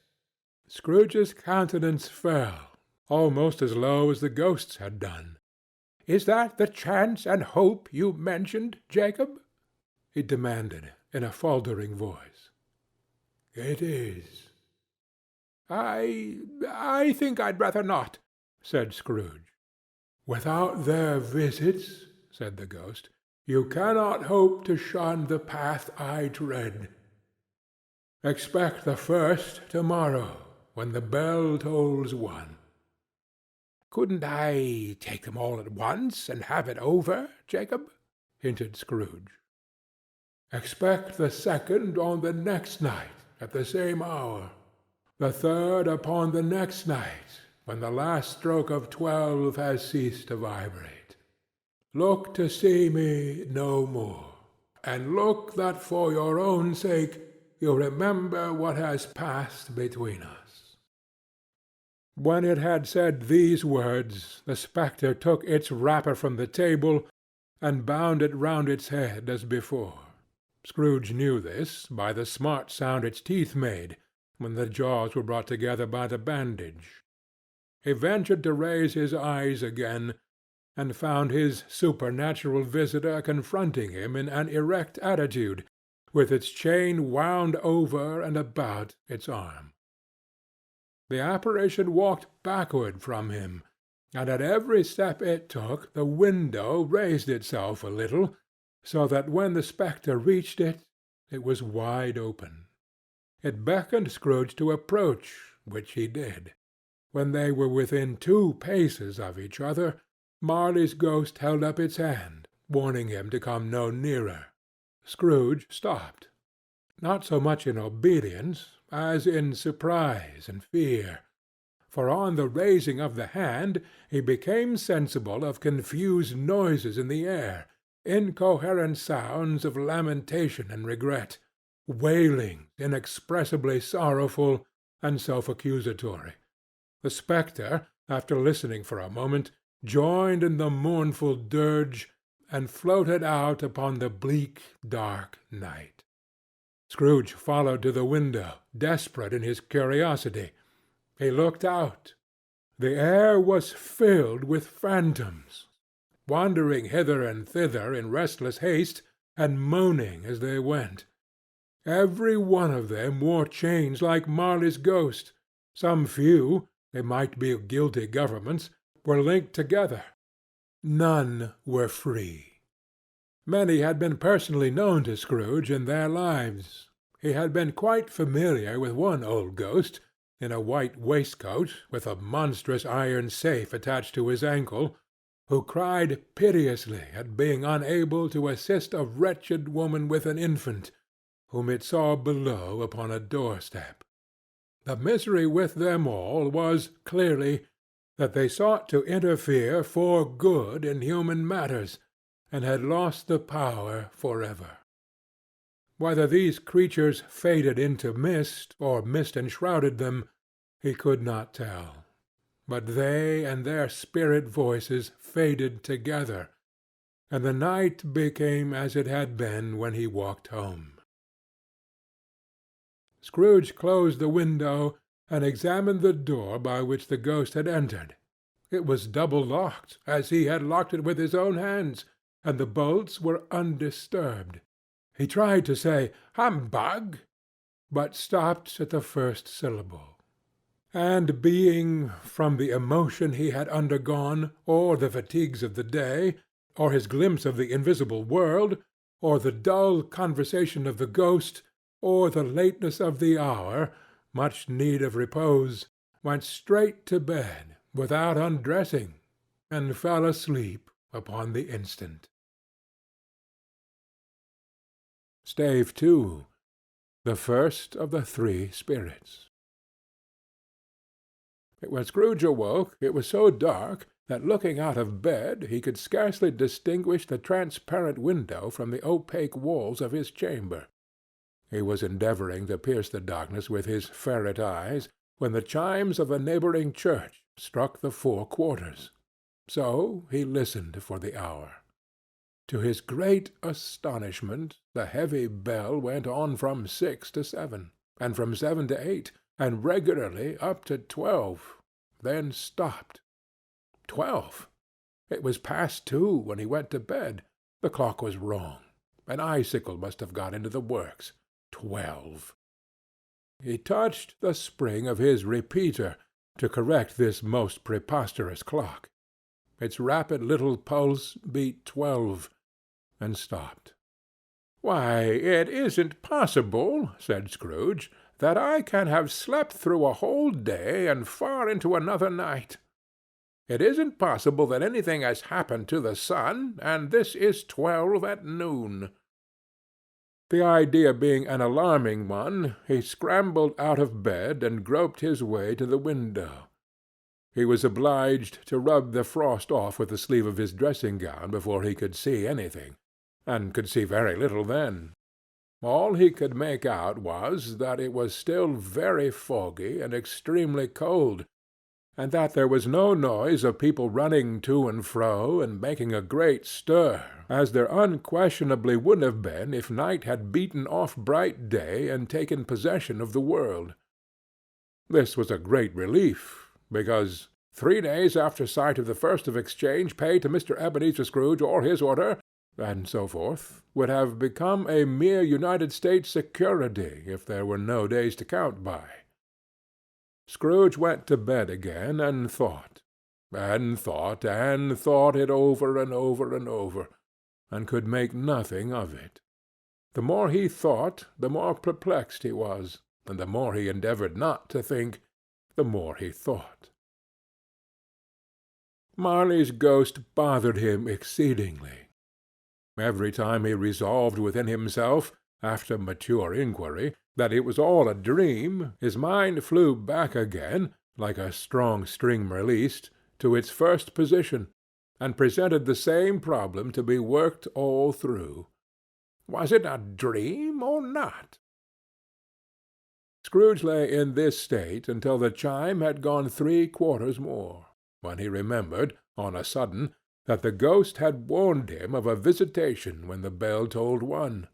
Scrooge's countenance fell, almost as low as the ghost's had done. "Is that the chance and hope you mentioned, Jacob?" he demanded, in a faltering voice. "It is." I think I'd rather not," said Scrooge. "Without their visits," said the ghost, "you cannot hope to shun the path I tread. Expect the first to-morrow, when the bell tolls 1. "Couldn't I take them all at once, and have it over, Jacob?" hinted Scrooge. "Expect the second on the next night, at the same hour. The third upon the next night, when the last stroke of 12 has ceased to vibrate. Look to see me no more, and look that for your own sake you remember what has passed between us." When it had said these words, the spectre took its wrapper from the table, and bound it round its head as before. Scrooge knew this, by the smart sound its teeth made, when the jaws were brought together by the bandage. He ventured to raise his eyes again, and found his supernatural visitor confronting him in an erect attitude, with its chain wound over and about its arm. The apparition walked backward from him, and at every step it took the window raised itself a little, so that when the spectre reached it, it was wide open. It beckoned Scrooge to approach, which he did. When they were within 2 paces of each other, Marley's ghost held up its hand, warning him to come no nearer. Scrooge stopped, not so much in obedience as in surprise and fear, for on the raising of the hand he became sensible of confused noises in the air, incoherent sounds of lamentation and regret, wailing inexpressibly sorrowful and self-accusatory. The spectre, after listening for a moment, joined in the mournful dirge, and floated out upon the bleak, dark night. Scrooge followed to the window, desperate in his curiosity. He looked out. The air was filled with phantoms, wandering hither and thither in restless haste, and moaning as they went. Every one of them wore chains like Marley's ghost. Some few, they might be guilty governments, were linked together. None were free. Many had been personally known to Scrooge in their lives. He had been quite familiar with one old ghost, in a white waistcoat, with a monstrous iron safe attached to his ankle, who cried piteously at being unable to assist a wretched woman with an infant, whom it saw below upon a doorstep. The misery with them all was, clearly, that they sought to interfere for good in human matters, and had lost the power forever. Whether these creatures faded into mist, or mist enshrouded them, he could not tell. But they and their spirit voices faded together, and the night became as it had been when he walked home. Scrooge closed the window, and examined the door by which the ghost had entered. It was double-locked, as he had locked it with his own hands, and the bolts were undisturbed. He tried to say "Humbug," but stopped at the first syllable. and being, from the emotion he had undergone, or the fatigues of the day, or his glimpse of the invisible world, or the dull conversation of the ghost, or the lateness of the hour, much need of repose, went straight to bed without undressing, and fell asleep upon the instant. Stave 2. The first of the three spirits. When Scrooge awoke, it was so dark that, looking out of bed, he could scarcely distinguish the transparent window from the opaque walls of his chamber. He was endeavouring to pierce the darkness with his ferret eyes, when the chimes of a neighbouring church struck the 4 quarters. So he listened for the hour. To his great astonishment, the heavy bell went on from 6 to 7, and from 7 to 8, and regularly up to 12, then stopped. 12! It was past 2 when he went to bed. The clock was wrong. An icicle must have got into the works. 12. He touched the spring of his repeater to correct this most preposterous clock. Its rapid little pulse beat 12, and stopped. "Why, it isn't possible," said Scrooge, "that I can have slept through a whole day and far into another night. It isn't possible that anything has happened to the sun, and this is 12 at noon." The idea being an alarming one, he scrambled out of bed and groped his way to the window. He was obliged to rub the frost off with the sleeve of his dressing-gown before he could see anything, and could see very little then. All he could make out was that it was still very foggy and extremely cold, and that there was no noise of people running to and fro and making a great stir, as there unquestionably would have been if night had beaten off bright day and taken possession of the world. This was a great relief, because 3 days after sight of the first of exchange paid to Mr. Ebenezer Scrooge or his order, and so forth, would have become a mere United States security if there were no days to count by. Scrooge went to bed again and thought, and thought, and thought it over and over and over, and could make nothing of it. The more he thought, the more perplexed he was, and the more he endeavoured not to think, the more he thought. Marley's ghost bothered him exceedingly. Every time he resolved within himself, after mature inquiry, that it was all a dream, his mind flew back again, like a strong string released, to its first position, and presented the same problem to be worked all through. Was it a dream or not? Scrooge lay in this state until the chime had gone 3 quarters more, when he remembered, on a sudden, that the ghost had warned him of a visitation when the bell tolled 1.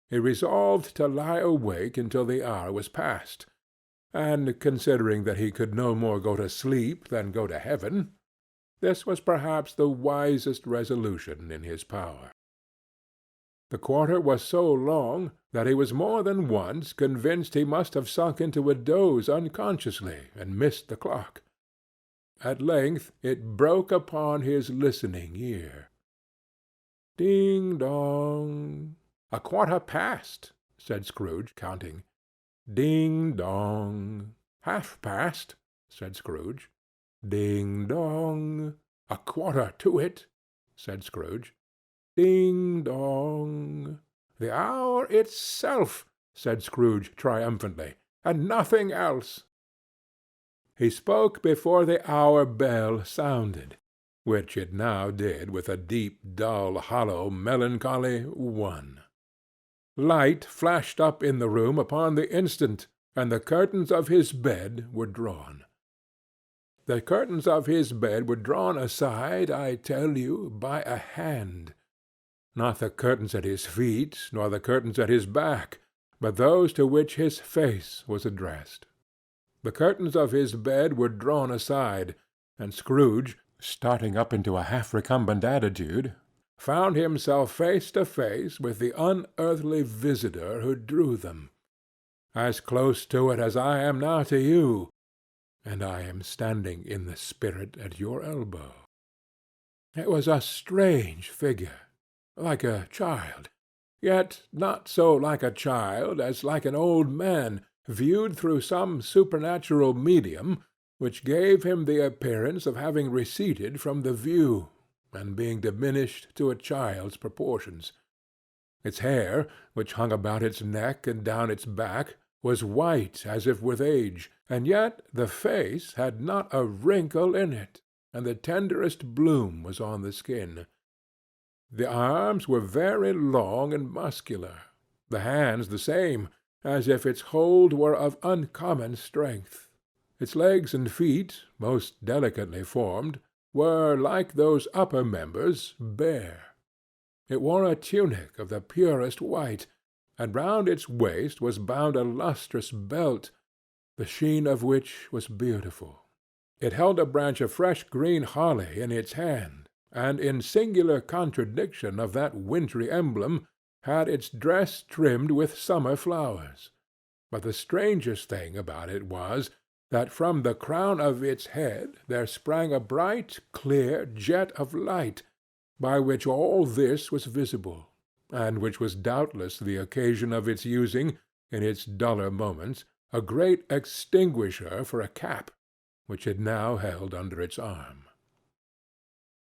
He resolved to lie awake until the hour was past, and, considering that he could no more go to sleep than go to heaven, this was perhaps the wisest resolution in his power. The quarter was so long that he was more than once convinced he must have sunk into a doze unconsciously and missed the clock. At length it broke upon his listening ear. Ding-dong! 1/4 past, said Scrooge, counting. Ding-dong! 1/2 past, said Scrooge. Ding-dong! 1/4 to it, said Scrooge. Ding-dong! The hour itself, said Scrooge triumphantly, and nothing else. He spoke before the hour bell sounded, which it now did with a deep, dull, hollow, melancholy 1. Light flashed up in the room upon the instant, and the curtains of his bed were drawn. The curtains of his bed were drawn aside, I tell you, by a hand. Not the curtains at his feet, nor the curtains at his back, but those to which his face was addressed. The curtains of his bed were drawn aside, and Scrooge, starting up into a half-recumbent attitude, found himself face to face with the unearthly visitor who drew them. As close to it as I am now to you, and I am standing in the spirit at your elbow. It was a strange figure, like a child, yet not so like a child as like an old man viewed through some supernatural medium which gave him the appearance of having receded from the view, and being diminished to a child's proportions. Its hair, which hung about its neck and down its back, was white as if with age, and yet the face had not a wrinkle in it, and the tenderest bloom was on the skin. The arms were very long and muscular, the hands the same, as if its hold were of uncommon strength. Its legs and feet, most delicately formed, were, like those upper members, bare. It wore a tunic of the purest white, and round its waist was bound a lustrous belt, the sheen of which was beautiful. It held a branch of fresh green holly in its hand, and in singular contradiction of that wintry emblem, had its dress trimmed with summer flowers. But the strangest thing about it was, that from the crown of its head there sprang a bright, clear jet of light, by which all this was visible, and which was doubtless the occasion of its using, in its duller moments, a great extinguisher for a cap, which it now held under its arm.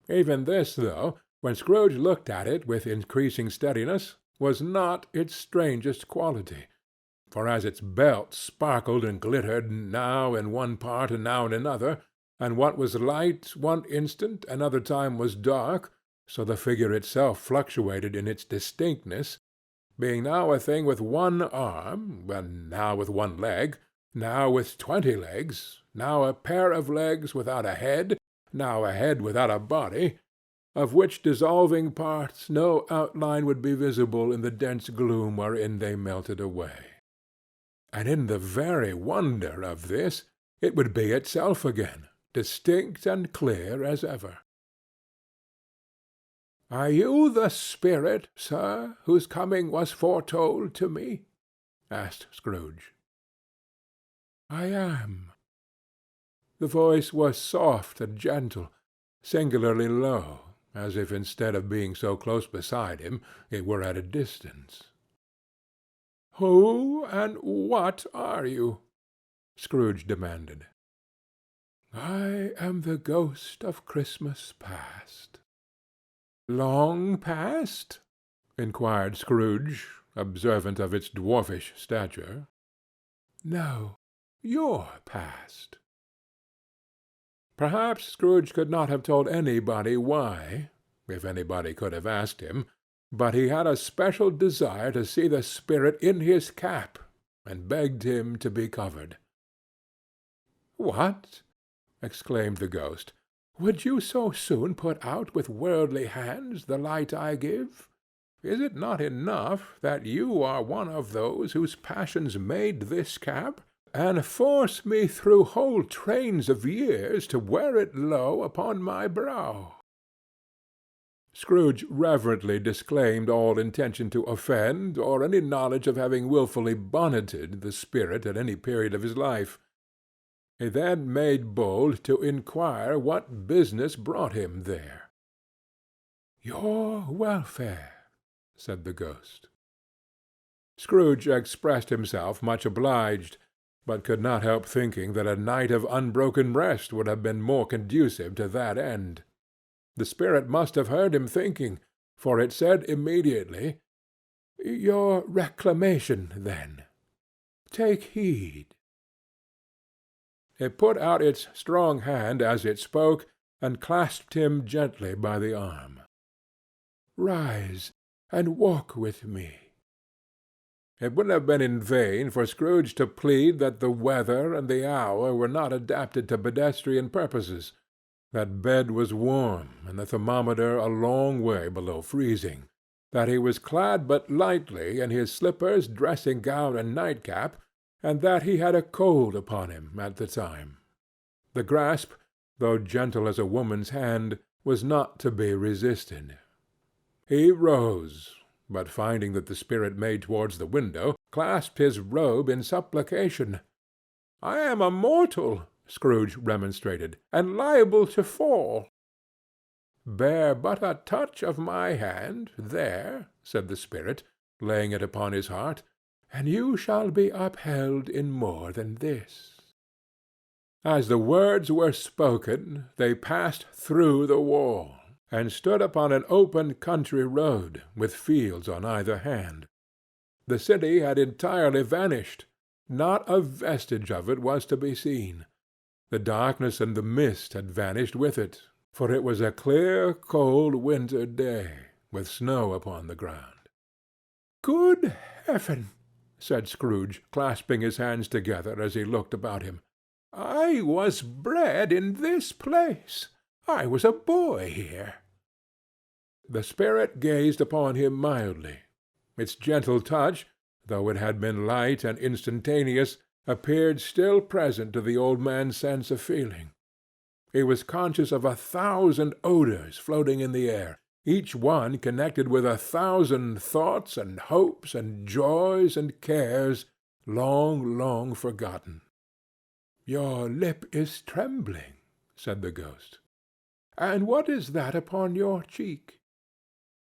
Even this, though, when Scrooge looked at it with increasing steadiness, was not its strangest quality, for as its belt sparkled and glittered now in one part and now in another, and what was light one instant another time was dark, so the figure itself fluctuated in its distinctness, being now a thing with one arm, and now with one leg, now with 20 legs, now a pair of legs without a head, now a head without a body, of which dissolving parts no outline would be visible in the dense gloom wherein they melted away. And in the very wonder of this, it would be itself again, distinct and clear as ever. "Are you the spirit, sir, whose coming was foretold to me?" asked Scrooge. "I am." The voice was soft and gentle, singularly low, as if instead of being so close beside him, it were at a distance. "Who and what are you?" Scrooge demanded. "I am the ghost of Christmas past." "Long past?" inquired Scrooge, observant of its dwarfish stature. "No, your past." Perhaps Scrooge could not have told anybody why, if anybody could have asked him, but he had a special desire to see the spirit in his cap, and begged him to be covered. "What!" exclaimed the ghost. "Would you so soon put out with worldly hands the light I give? Is it not enough that you are one of those whose passions made this cap, and force me through whole trains of years to wear it low upon my brow?" Scrooge reverently disclaimed all intention to offend, or any knowledge of having wilfully bonneted the spirit at any period of his life. He then made bold to inquire what business brought him there. "Your welfare," said the ghost. Scrooge expressed himself much obliged, but could not help thinking that a night of unbroken rest would have been more conducive to that end. The spirit must have heard him thinking, for it said immediately, "Your reclamation, then. Take heed." It put out its strong hand as it spoke, and clasped him gently by the arm. "Rise, and walk with me." It would have been in vain for Scrooge to plead that the weather and the hour were not adapted to pedestrian purposes, that bed was warm, and the thermometer a long way below freezing, that he was clad but lightly in his slippers, dressing-gown, and nightcap, and that he had a cold upon him at the time. The grasp, though gentle as a woman's hand, was not to be resisted. He rose, but finding that the spirit made towards the window, clasped his robe in supplication. "I am a mortal," Scrooge remonstrated, "and liable to fall." "Bear but a touch of my hand, there," said the spirit, laying it upon his heart, "and you shall be upheld in more than this." As the words were spoken, they passed through the wall, and stood upon an open country road, with fields on either hand. The city had entirely vanished. Not a vestige of it was to be seen. The darkness and the mist had vanished with it, for it was a clear, cold winter day, with snow upon the ground. "Good heaven!" said Scrooge, clasping his hands together as he looked about him. "I was bred in this place. I was a boy here." The spirit gazed upon him mildly. Its gentle touch, though it had been light and instantaneous, appeared still present to the old man's sense of feeling. He was conscious of 1,000 odors floating in the air, each one connected with 1,000 thoughts and hopes and joys and cares long, long forgotten. "Your lip is trembling," said the ghost. "And what is that upon your cheek?"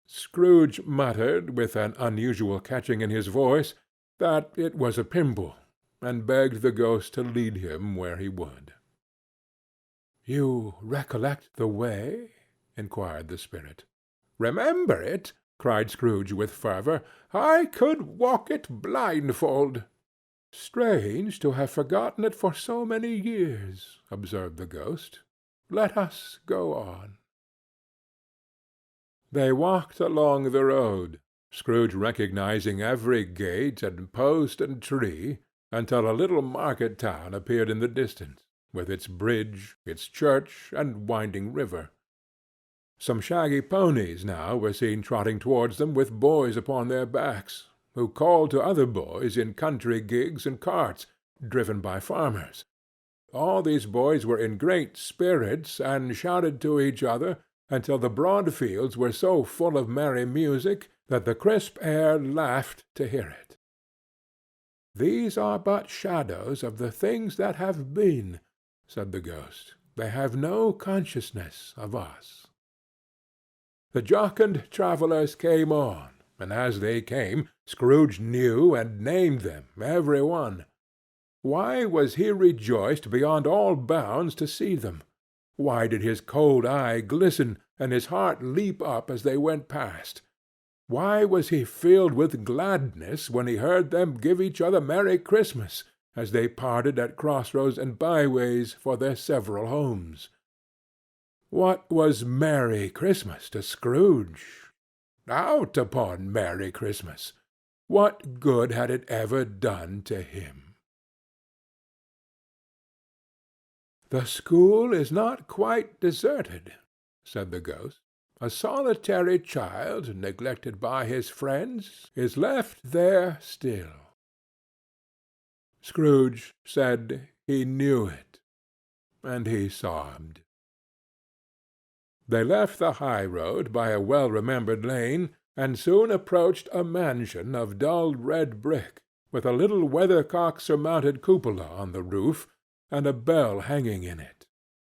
Scrooge muttered, with an unusual catching in his voice, that it was a pimple, and begged the ghost to lead him where he would. "You recollect the way?" inquired the spirit. "Remember it!" cried Scrooge with fervor. "I could walk it blindfold." "Strange to have forgotten it for so many years," observed the ghost. "Let us go on." They walked along the road, Scrooge recognizing every gate and post and tree, until a little market town appeared in the distance, with its bridge, its church, and winding river. Some shaggy ponies now were seen trotting towards them with boys upon their backs, who called to other boys in country gigs and carts, driven by farmers. All these boys were in great spirits, and shouted to each other, until the broad fields were so full of merry music that the crisp air laughed to hear it. "These are but shadows of the things that have been," said the ghost. "They have no consciousness of us." The jocund travellers came on, and as they came, Scrooge knew and named them, every one. Why was he rejoiced beyond all bounds to see them? Why did his cold eye glisten, and his heart leap up as they went past? Why was he filled with gladness when he heard them give each other Merry Christmas, as they parted at crossroads and byways for their several homes? What was Merry Christmas to Scrooge? Out upon Merry Christmas! What good had it ever done to him? "The school is not quite deserted," said the ghost. "A solitary child, neglected by his friends, is left there still." Scrooge said he knew it, and he sobbed. They left the high road by a well-remembered lane, and soon approached a mansion of dull red brick, with a little weathercock-surmounted cupola on the roof, and a bell hanging in it.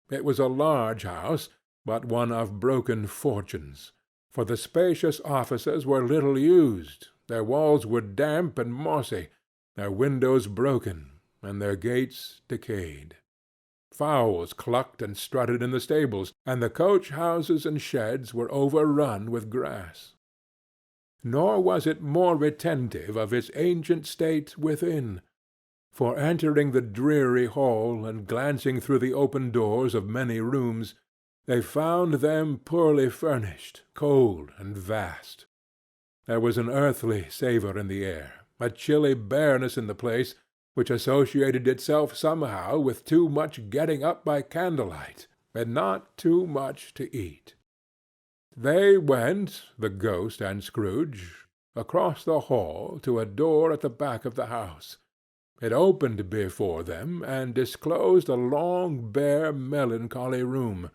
It was a large house, but one of broken fortunes, for the spacious offices were little used, their walls were damp and mossy, their windows broken, and their gates decayed. Fowls clucked and strutted in the stables, and the coach-houses and sheds were overrun with grass. Nor was it more retentive of its ancient state within, for entering the dreary hall and glancing through the open doors of many rooms, they found them poorly furnished, cold, and vast. There was an earthly savour in the air, a chilly bareness in the place, which associated itself somehow with too much getting up by candlelight, and not too much to eat. They went, the ghost and Scrooge, across the hall to a door at the back of the house. It opened before them, and disclosed a long, bare, melancholy room,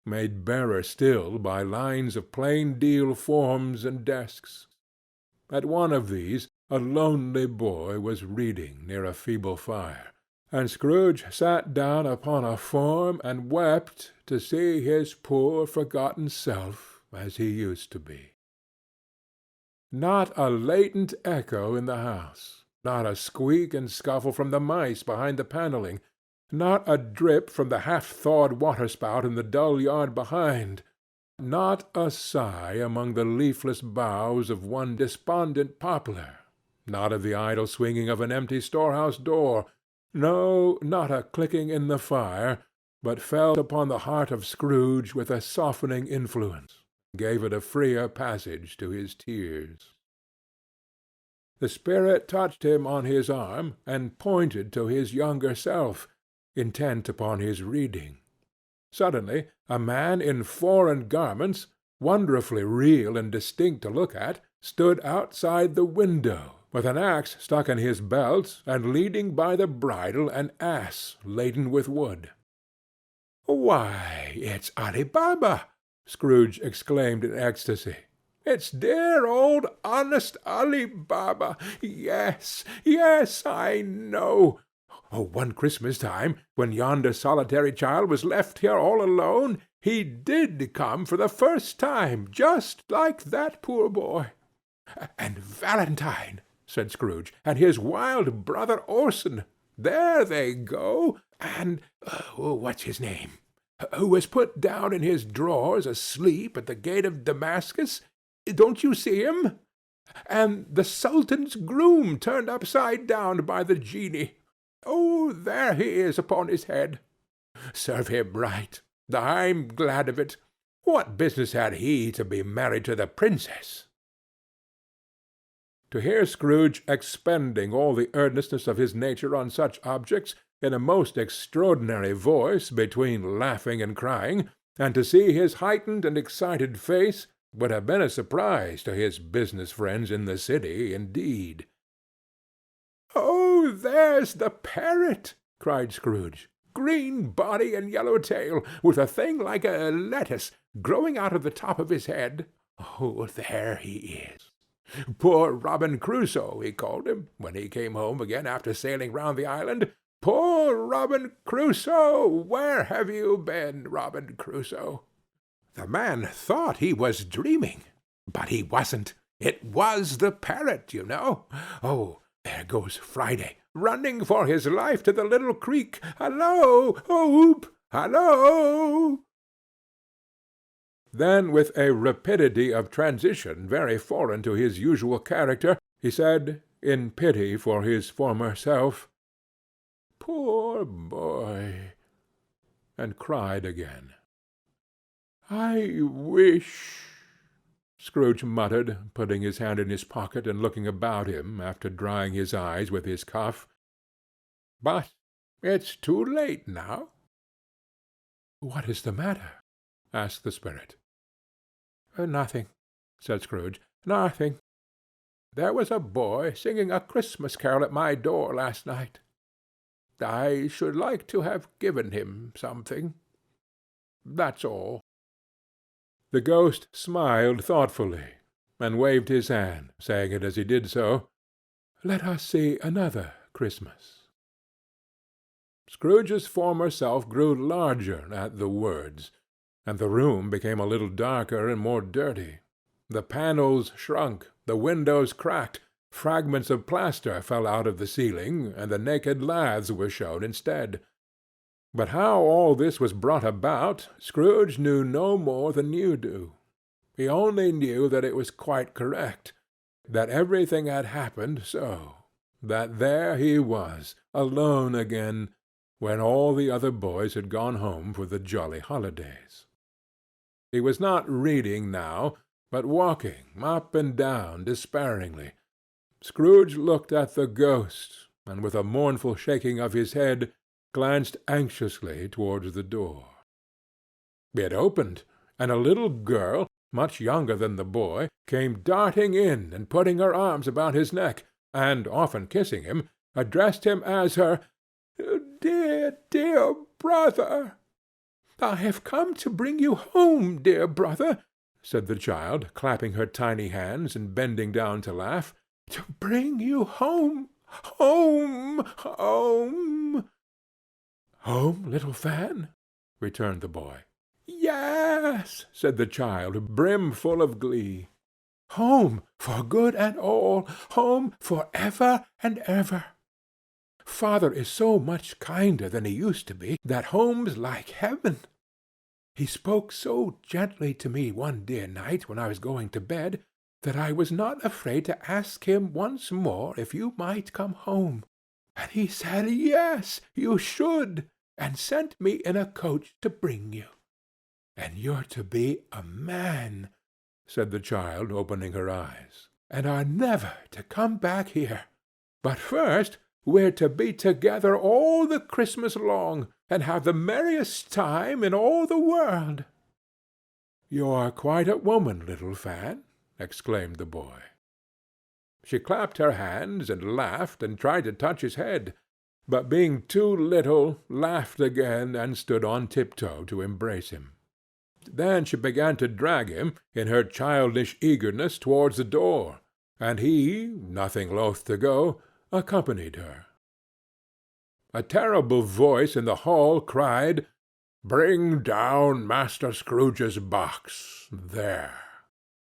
made barer still by lines of plain deal forms and desks. At one of these a lonely boy was reading near a feeble fire, and Scrooge sat down upon a form and wept to see his poor forgotten self as he used to be. Not a latent echo in the house, not a squeak and scuffle from the mice behind the panelling, not a drip from the half-thawed waterspout in the dull yard behind, not a sigh among the leafless boughs of one despondent poplar, not of the idle swinging of an empty storehouse door, no, not a clicking in the fire, but fell upon the heart of Scrooge with a softening influence, gave it a freer passage to his tears. The spirit touched him on his arm, and pointed to his younger self, intent upon his reading. Suddenly a man in foreign garments, wonderfully real and distinct to look at, stood outside the window, with an axe stuck in his belt, and leading by the bridle an ass laden with wood. "Why, it's Ali Baba!" Scrooge exclaimed in ecstasy. "It's dear old honest Ali Baba! Yes, yes, I know. Oh, one Christmas time, when yonder solitary child was left here all alone, he did come for the first time, just like that poor boy. And Valentine," said Scrooge, "and his wild brother Orson, there they go, and what's his name? Who was put down in his drawers asleep at the gate of Damascus. Don't you see him? And the Sultan's groom turned upside down by the genie. Oh, there he is upon his head. Serve him right. I'm glad of it. What business had he to be married to the princess?" To hear Scrooge expending all the earnestness of his nature on such objects, in a most extraordinary voice between laughing and crying, and to see his heightened and excited face, would have been a surprise to his business friends in the city, indeed. "Oh, there's the parrot!" cried Scrooge. "Green body and yellow tail, with a thing like a lettuce growing out of the top of his head. Oh, there he is. Poor Robin Crusoe, he called him, when he came home again after sailing round the island. Poor Robin Crusoe! Where have you been, Robin Crusoe?" The man thought he was dreaming, but he wasn't. It was the parrot, you know. Oh, there goes Friday, running for his life to the little creek. Hallo! Hoop! Hallo! Then, with a rapidity of transition very foreign to his usual character, he said, in pity for his former self, "Poor boy!" and cried again. "I wish," Scrooge muttered, putting his hand in his pocket and looking about him after drying his eyes with his cuff. "But it's too late now." "What is the matter?" asked the spirit. "Nothing," said Scrooge. "Nothing. There was a boy singing a Christmas carol at my door last night. I should like to have given him something. That's all." The ghost smiled thoughtfully, and waved his hand, saying it as he did so, "Let us see another Christmas." Scrooge's former self grew larger at the words, and the room became a little darker and more dirty. The panels shrunk, the windows cracked, fragments of plaster fell out of the ceiling, and the naked laths were shown instead. But how all this was brought about, Scrooge knew no more than you do. He only knew that it was quite correct, that everything had happened so, that there he was, alone again, when all the other boys had gone home for the jolly holidays. He was not reading now, but walking up and down despairingly. Scrooge looked at the ghost, and with a mournful shaking of his head, glanced anxiously towards the door. It opened, and a little girl, much younger than the boy, came darting in and putting her arms about his neck, and, often kissing him, addressed him as her "Dear, dear brother." "I have come to bring you home, dear brother," said the child, clapping her tiny hands and bending down to laugh. "To bring you home, home, home." "Home, little Fan?" returned the boy. "Yes," said the child, brimful of glee. "Home for good and all, home for ever and ever. Father is so much kinder than he used to be that home's like heaven. He spoke so gently to me one dear night when I was going to bed that I was not afraid to ask him once more if you might come home. And he said, 'Yes, you should,' and sent me in a coach to bring you. And you're to be a man," said the child, opening her eyes, "and are never to come back here. But first we're to be together all the Christmas long, and have the merriest time in all the world." "You're quite a woman, little Fan," exclaimed the boy. She clapped her hands, and laughed, and tried to touch his head, but being too little, laughed again, and stood on tiptoe to embrace him. Then she began to drag him, in her childish eagerness, towards the door, and he, nothing loth to go, accompanied her. A terrible voice in the hall cried, "Bring down Master Scrooge's box. There!"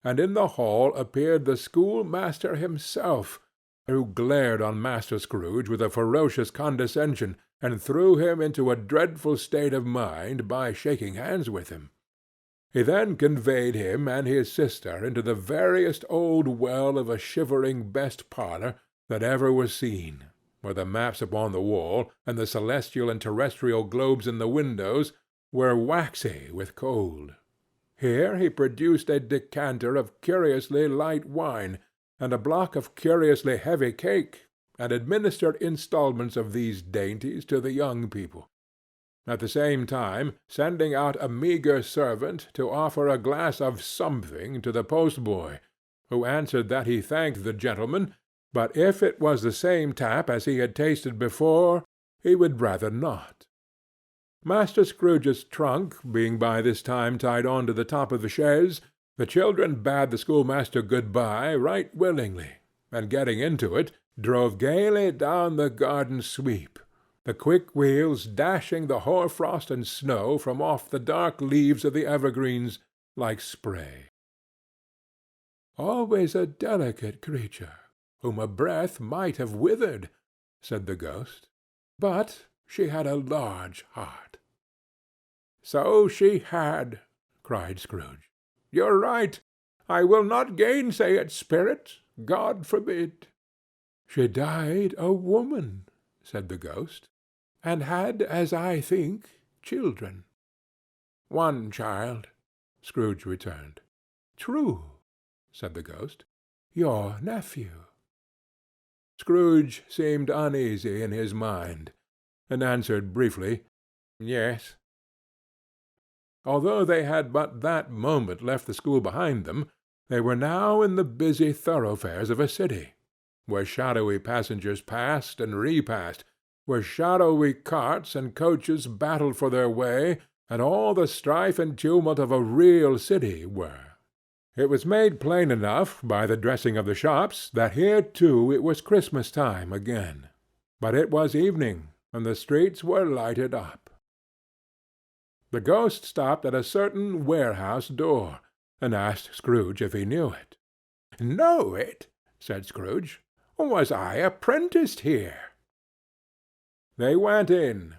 And in the hall appeared the schoolmaster himself, who glared on Master Scrooge with a ferocious condescension, and threw him into a dreadful state of mind by shaking hands with him. He then conveyed him and his sister into the veriest old well of a shivering best parlour that ever was seen, where the maps upon the wall, and the celestial and terrestrial globes in the windows, were waxy with cold. Here he produced a decanter of curiously light wine, and a block of curiously heavy cake, and administered instalments of these dainties to the young people, at the same time sending out a meagre servant to offer a glass of something to the postboy, who answered that he thanked the gentleman, but if it was the same tap as he had tasted before, he would rather not. Master Scrooge's trunk being by this time tied on to the top of the chaise, the children bade the schoolmaster good-bye right willingly, and getting into it, drove gaily down the garden sweep, the quick wheels dashing the hoar-frost and snow from off the dark leaves of the evergreens like spray. "Always a delicate creature, whom a breath might have withered," said the ghost, "but she had a large heart." "So she had," cried Scrooge. "You're right. I will not gainsay it, Spirit. God forbid." "She died a woman," said the ghost, "and had, as I think, children." "One child," Scrooge returned. "True," said the ghost. "Your nephew." Scrooge seemed uneasy in his mind, and answered briefly, "Yes." Although they had but that moment left the school behind them, they were now in the busy thoroughfares of a city, where shadowy passengers passed and repassed, where shadowy carts and coaches battled for their way, and all the strife and tumult of a real city were. It was made plain enough by the dressing of the shops that here too it was Christmas time again, but it was evening, and the streets were lighted up. The ghost stopped at a certain warehouse door, and asked Scrooge if he knew it. "Know it?" said Scrooge. "Was I apprenticed here?" They went in.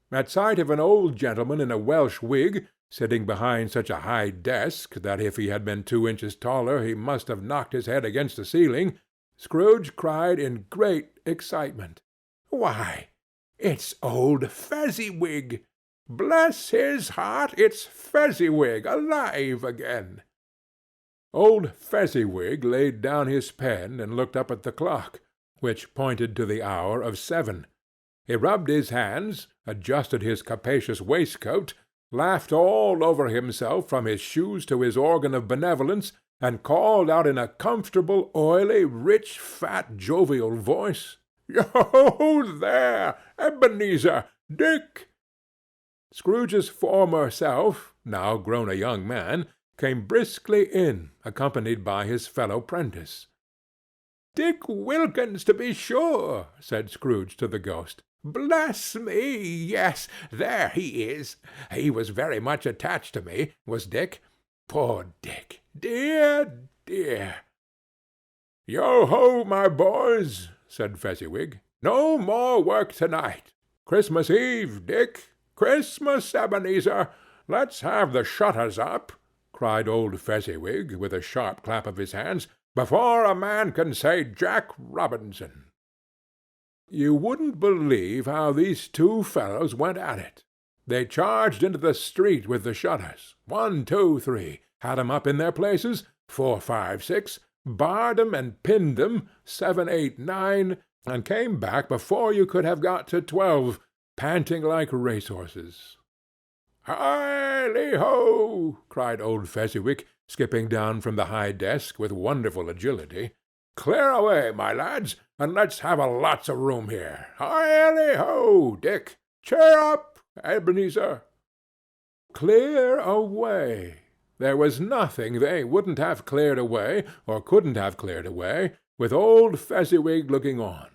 At sight of an old gentleman in a Welsh wig, sitting behind such a high desk that if he had been 2 inches taller he must have knocked his head against the ceiling, Scrooge cried in great excitement, "Why, it's old Fezziwig! Bless his heart, it's Fezziwig alive again!" Old Fezziwig laid down his pen and looked up at the clock, which pointed to the hour of 7. He rubbed his hands, adjusted his capacious waistcoat, laughed all over himself from his shoes to his organ of benevolence, and called out in a comfortable, oily, rich, fat, jovial voice, "Yo there, Ebenezer! Dick!" Scrooge's former self, now grown a young man, came briskly in, accompanied by his fellow-prentice. "Dick Wilkins, to be sure," said Scrooge to the ghost. Bless me, yes, there he is. He was very much attached to me, was Dick. Poor Dick! Dear, dear!" "Yo-ho, my boys!" said Fezziwig. "No more work to-night. Christmas Eve, Dick. Christmas, Ebenezer. Let's have the shutters up," cried old Fezziwig, with a sharp clap of his hands, "before a man can say Jack Robinson." You wouldn't believe how these two fellows went at it. They charged into the street with the shutters. 1, 2, 3, had 'em up in their places. 4, 5, 6, barred 'em and pinned 'em. 7, 8, 9, and came back before you could have got to 12, panting like racehorses. "Hi-le-ho!" cried old Fezziwig, skipping down from the high desk with wonderful agility. "Clear away, my lads, and let's have a lots of room here. Hi-le-ho, Dick! Cheer up, Ebenezer!" Clear away! There was nothing they wouldn't have cleared away, or couldn't have cleared away, with old Fezziwig looking on.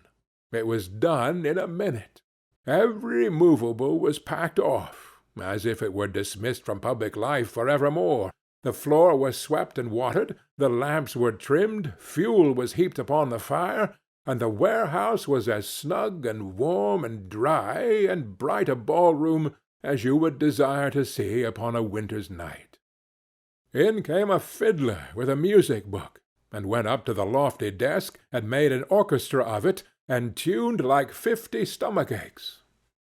It was done in a minute. Every movable was packed off, as if it were dismissed from public life for evermore. The floor was swept and watered, the lamps were trimmed, fuel was heaped upon the fire, and the warehouse was as snug and warm and dry and bright a ball-room as you would desire to see upon a winter's night. In came a fiddler with a music-book, and went up to the lofty desk, and made an orchestra of it, and tuned like 50 stomach-aches.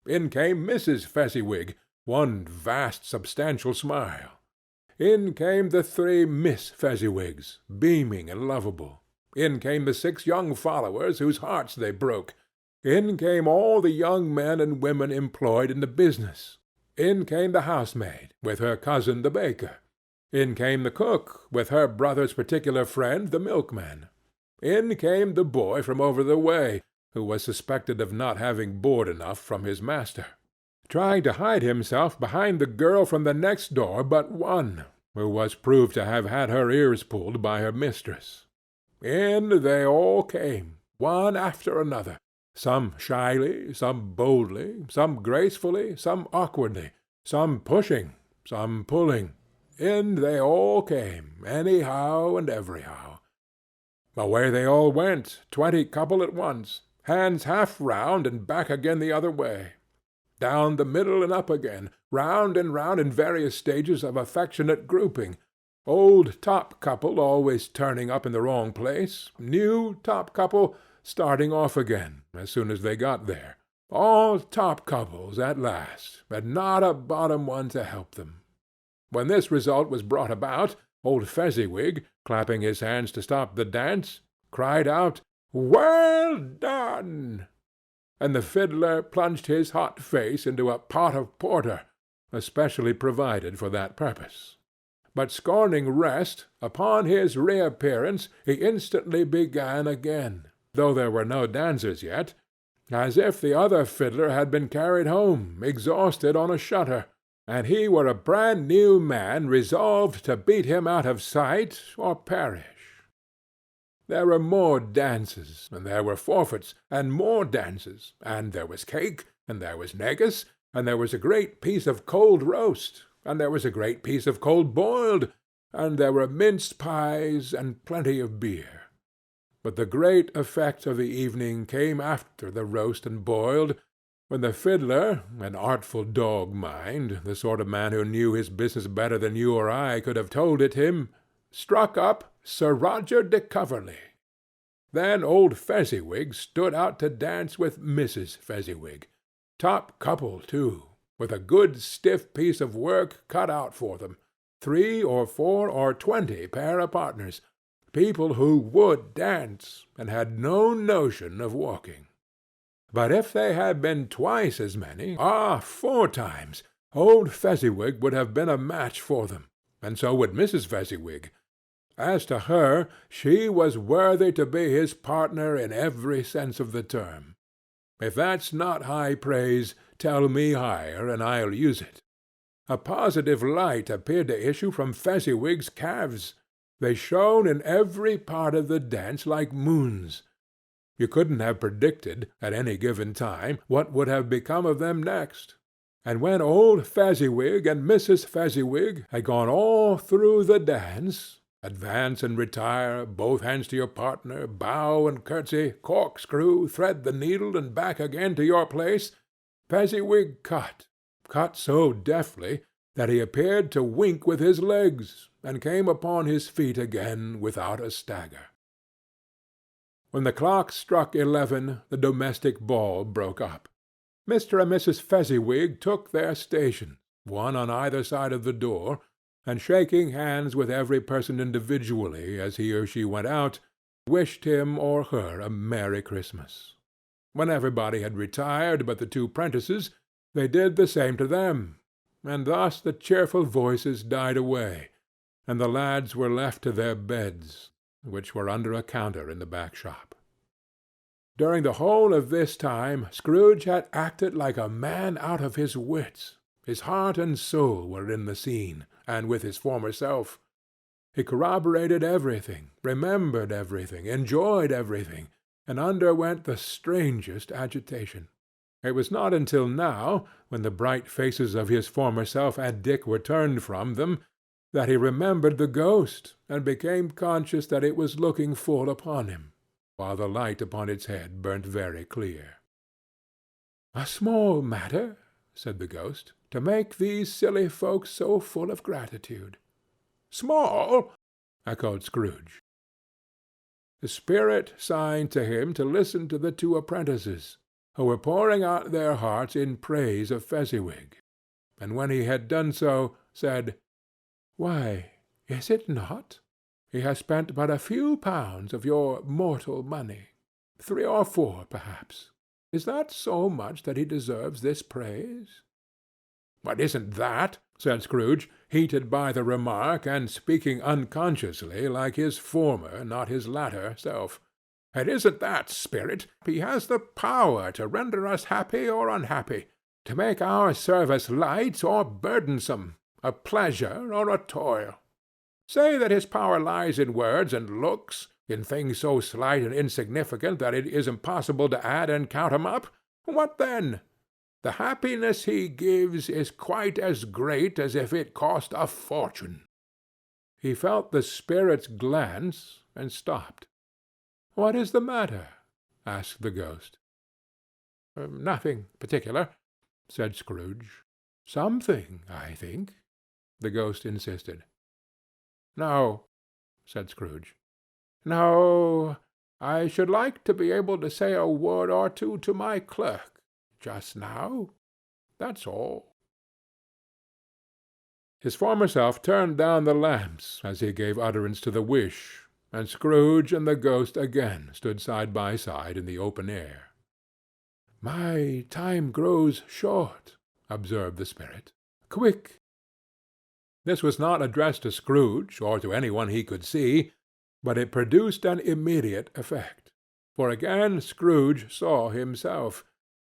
In came Mrs. Fezziwig, one vast substantial smile. In came the 3 Miss Fezziwigs, beaming and lovable. In came the 6 young followers whose hearts they broke. In came all the young men and women employed in the business. In came the housemaid, with her cousin the baker. In came the cook, with her brother's particular friend the milkman. In came the boy from over the way, who was suspected of not having board enough from his master, trying to hide himself behind the girl from the next door but one, who was proved to have had her ears pulled by her mistress. In they all came, one after another, some shyly, some boldly, some gracefully, some awkwardly, some pushing, some pulling. In they all came, anyhow and everyhow. Away they all went, 20 couple at once, hands half round and back again the other way, down the middle and up again, round and round in various stages of affectionate grouping, old top couple always turning up in the wrong place, new top couple starting off again as soon as they got there, all top couples at last, and not a bottom one to help them. When this result was brought about, old Fezziwig, clapping his hands to stop the dance, cried out, "Well done!" and the fiddler plunged his hot face into a pot of porter, especially provided for that purpose. But scorning rest, upon his reappearance he instantly began again, though there were no dancers yet, as if the other fiddler had been carried home, exhausted, on a shutter, and he were a brand-new man resolved to beat him out of sight or perish. There were more dances, and there were forfeits, and more dances, and there was cake, and there was negus, and there was a great piece of cold roast, and there was a great piece of cold boiled, and there were minced pies, and plenty of beer. But the great effect of the evening came after the roast and boiled, when the fiddler, an artful dog mind, the sort of man who knew his business better than you or I could have told it him, struck up Sir Roger de Coverley. Then old Fezziwig stood out to dance with Mrs. Fezziwig, top couple too, with a good stiff piece of work cut out for them, 3 or 4 or 20 pair of partners, people who would dance, and had no notion of walking. But if they had been twice as many, 4 times, old Fezziwig would have been a match for them, and so would Mrs. Fezziwig. As to her, she was worthy to be his partner in every sense of the term. If that's not high praise, tell me higher, and I'll use it. A positive light appeared to issue from Fezziwig's calves. They shone in every part of the dance like moons. You couldn't have predicted, at any given time, what would have become of them next. And when old Fezziwig and Mrs. Fezziwig had gone all through the dance, advance and retire, both hands to your partner, bow and curtsy, corkscrew, thread the needle, and back again to your place, Fezziwig cut so deftly that he appeared to wink with his legs, and came upon his feet again without a stagger. When the clock struck 11, the domestic ball broke up. Mr. and Mrs. Fezziwig took their station, one on either side of the door, and shaking hands with every person individually as he or she went out, wished him or her a Merry Christmas. When everybody had retired but the two prentices, they did the same to them, and thus the cheerful voices died away, and the lads were left to their beds, which were under a counter in the back shop. During the whole of this time Scrooge had acted like a man out of his wits. His heart and soul were in the scene, and with his former self. He corroborated everything, remembered everything, enjoyed everything, and underwent the strangest agitation. It was not until now, when the bright faces of his former self and Dick were turned from them, that he remembered the ghost, and became conscious that it was looking full upon him, while the light upon its head burnt very clear. "A small matter," said the ghost, "to make these silly folks so full of gratitude." "Small!" echoed Scrooge. The spirit signed to him to listen to the two apprentices, who were pouring out their hearts in praise of Fezziwig, and when he had done so, said, "Why, is it not? He has spent but a few pounds of your mortal money. 3 or 4, perhaps. Is that so much that he deserves this praise?" "But isn't that," said Scrooge, heated by the remark, and speaking unconsciously like his former, not his latter, self, "and isn't that, spirit, he has the power to render us happy or unhappy, to make our service light or burdensome, a pleasure or a toil? Say that his power lies in words and looks, in things so slight and insignificant that it is impossible to add and count 'em up. What then? The happiness he gives is quite as great as if it cost a fortune." He felt the spirit's glance, and stopped. "What is the matter?" asked the ghost. "Nothing particular," said Scrooge. "Something, I think," the ghost insisted. "No," said Scrooge. "No, I should like to be able to say a word or two to my clerk just now. That's all." His former self turned down the lamps as he gave utterance to the wish, and Scrooge and the ghost again stood side by side in the open air. "My time grows short," observed the spirit. "Quick!" This was not addressed to Scrooge, or to any one he could see, but it produced an immediate effect. For again Scrooge saw himself.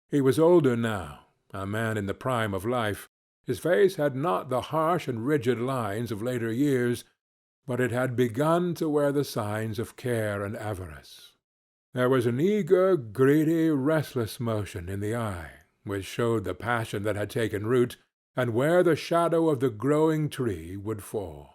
He was older now, a man in the prime of life. His face had not the harsh and rigid lines of later years, but it had begun to wear the signs of care and avarice. There was an eager, greedy, restless motion in the eye, which showed the passion that had taken root, and where the shadow of the growing tree would fall.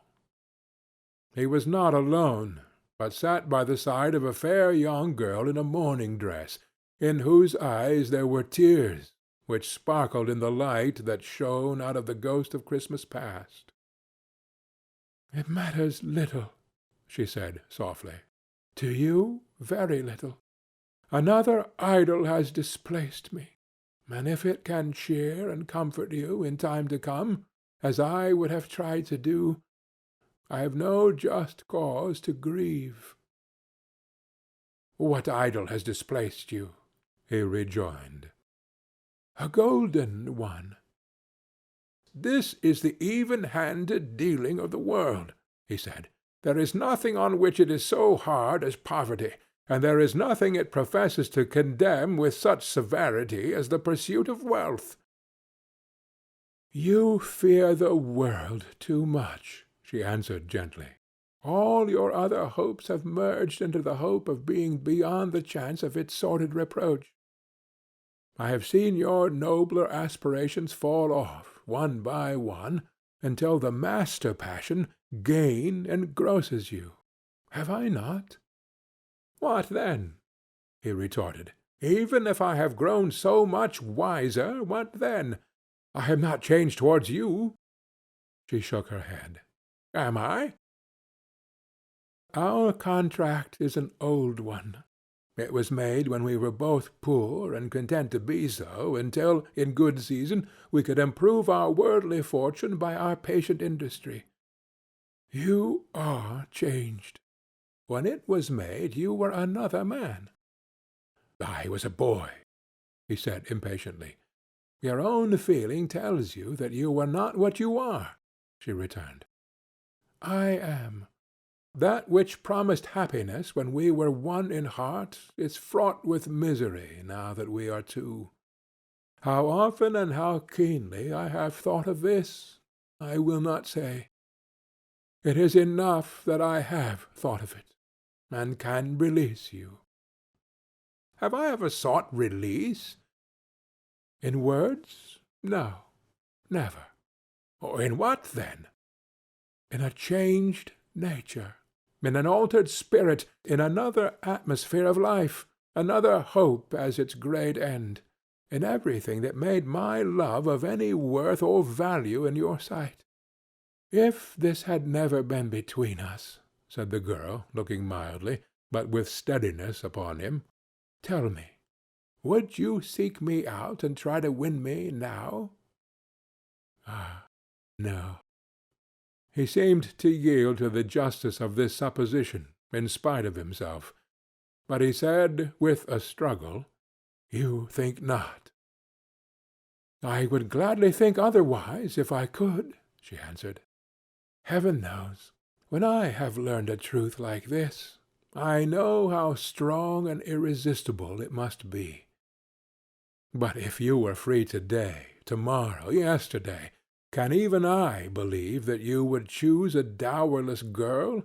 He was not alone, but sat by the side of a fair young girl in a mourning dress, in whose eyes there were tears, which sparkled in the light that shone out of the ghost of Christmas past. "It matters little," she said softly. "To you, very little. Another idol has displaced me, and if it can cheer and comfort you in time to come, as I would have tried to do, I have no just cause to grieve." "What idol has displaced you?" he rejoined. "A golden one." "This is the even-handed dealing of the world," he said. "There is nothing on which it is so hard as poverty, and there is nothing it professes to condemn with such severity as the pursuit of wealth." "You fear the world too much," she answered gently. All your other hopes have merged into the hope of being beyond the chance of its sordid reproach. I have seen your nobler aspirations fall off, one by one, until the master passion, gain, engrosses you. Have I not? What then? He retorted. Even if I have grown so much wiser, what then? I am not changed towards you. She shook her head. Am I? Our contract is an old one. It was made when we were both poor and content to be so, until, in good season, we could improve our worldly fortune by our patient industry. You are changed. When it was made, you were another man. I was a boy, he said impatiently. Your own feeling tells you that you were not what you are, she returned. I am. That which promised happiness when we were one in heart is fraught with misery now that we are two. How often and how keenly I have thought of this, I will not say. It is enough that I have thought of it, and can release you. Have I ever sought release? In words? No, never. Or in what, then? In a changed nature, in an altered spirit, in another atmosphere of life, another hope as its great end, in everything that made my love of any worth or value in your sight. If this had never been between us, said the girl, looking mildly, but with steadiness upon him, tell me, would you seek me out and try to win me now? Ah, no. He seemed to yield to the justice of this supposition, in spite of himself. But he said, with a struggle, You think not. I would gladly think otherwise, if I could, she answered. Heaven knows, when I have learned a truth like this, I know how strong and irresistible it must be. But if you were free today, tomorrow, yesterday, can even I believe that you would choose a dowerless girl,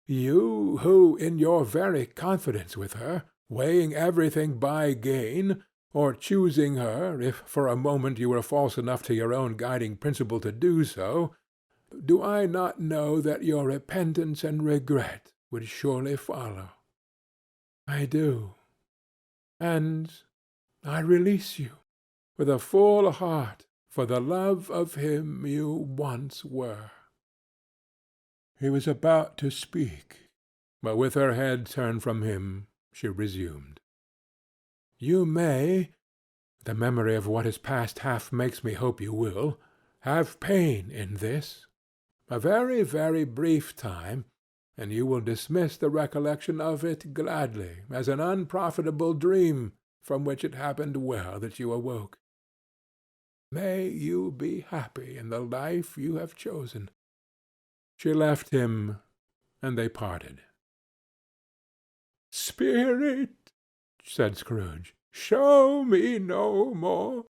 you who, in your very confidence with her, weighing everything by gain, or choosing her, if for a moment you were false enough to your own guiding principle to do so, do I not know that your repentance and regret would surely follow? I do. And I release you, with a full heart, for the love of him you once were. He was about to speak, but with her head turned from him, she resumed. You may, the memory of what is past half makes me hope you will, have pain in this. A very, very brief time, and you will dismiss the recollection of it gladly as an unprofitable dream from which it happened well that you awoke. May you be happy in the life you have chosen. She left him, and they parted. Spirit, said Scrooge, show me no more.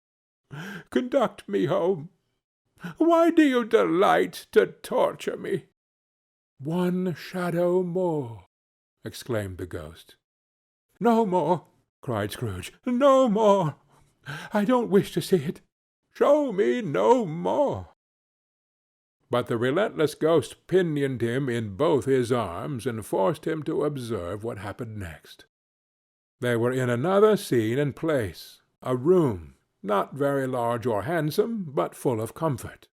Conduct me home. Why do you delight to torture me? One shadow more, exclaimed the ghost. No more, cried Scrooge. No more. I don't wish to see it. Show me no more. But the relentless ghost pinioned him in both his arms and forced him to observe what happened next. They were in another scene and place, a room, not very large or handsome, but full of comfort.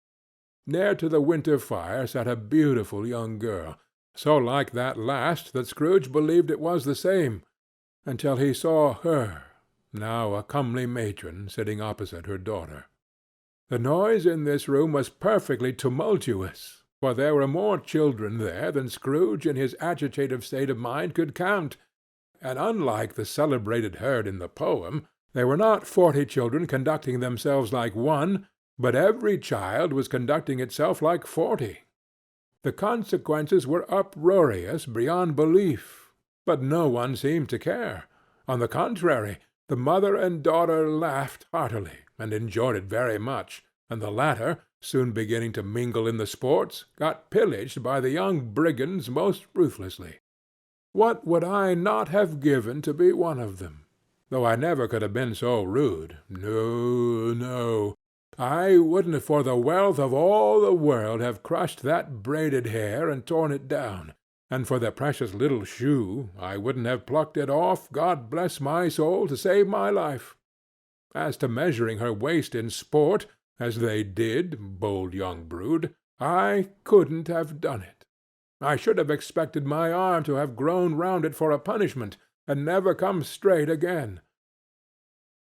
Near to the winter fire sat a beautiful young girl, so like that last that Scrooge believed it was the same, until he saw her, now a comely matron, sitting opposite her daughter. The noise in this room was perfectly tumultuous, for there were more children there than Scrooge in his agitative state of mind could count, and unlike the celebrated herd in the poem, there were not 40 children conducting themselves like one, but every child was conducting itself like 40. The consequences were uproarious beyond belief, but no one seemed to care. On the contrary, the mother and daughter laughed heartily, and enjoyed it very much, and the latter, soon beginning to mingle in the sports, got pillaged by the young brigands most ruthlessly. What would I not have given to be one of them? Though I never could have been so rude. No, no. I wouldn't for the wealth of all the world have crushed that braided hair and torn it down, and for the precious little shoe I wouldn't have plucked it off, God bless my soul, to save my life. As to measuring her waist in sport, as they did, bold young brood, I couldn't have done it. I should have expected my arm to have grown round it for a punishment, and never come straight again.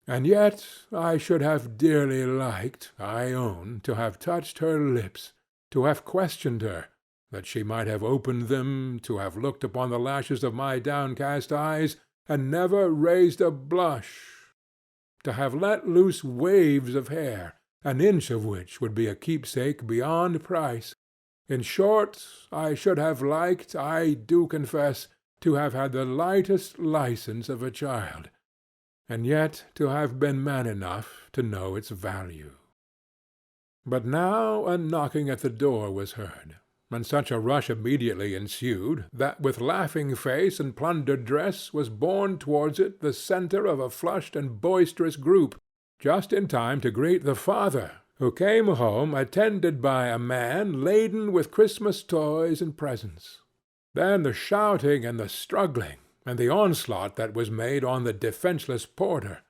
And yet I should have dearly liked, I own, to have touched her lips, to have questioned her, that she might have opened them, to have looked upon the lashes of my downcast eyes, and never raised a blush, to have let loose waves of hair, an inch of which would be a keepsake beyond price. In short, I should have liked, I do confess, to have had the lightest license of a child, and yet to have been man enough to know its value. But now a knocking at the door was heard, and such a rush immediately ensued that with laughing face and plundered dress was borne towards it the centre of a flushed and boisterous group, just in time to greet the father, who came home attended by a man laden with Christmas toys and presents. Then the shouting and the struggling, and the onslaught that was made on the defenceless porter,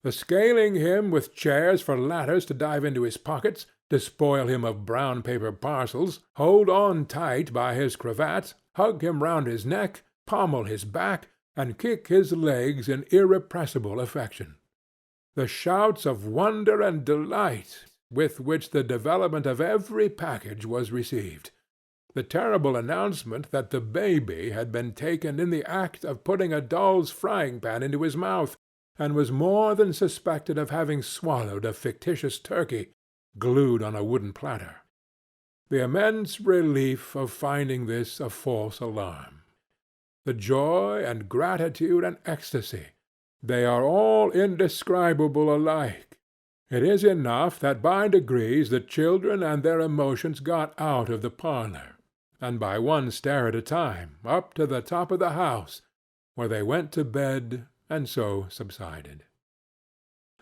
the scaling him with chairs for ladders to dive into his pockets, despoil him of brown paper parcels, hold on tight by his cravat, hug him round his neck, pommel his back, and kick his legs in irrepressible affection. The shouts of wonder and delight with which the development of every package was received, the terrible announcement that the baby had been taken in the act of putting a doll's frying-pan into his mouth, and was more than suspected of having swallowed a fictitious turkey, glued on a wooden platter. The immense relief of finding this a false alarm. The joy and gratitude and ecstasy, they are all indescribable alike. It is enough that by degrees the children and their emotions got out of the parlor, and by one stair at a time, up to the top of the house, where they went to bed and so subsided.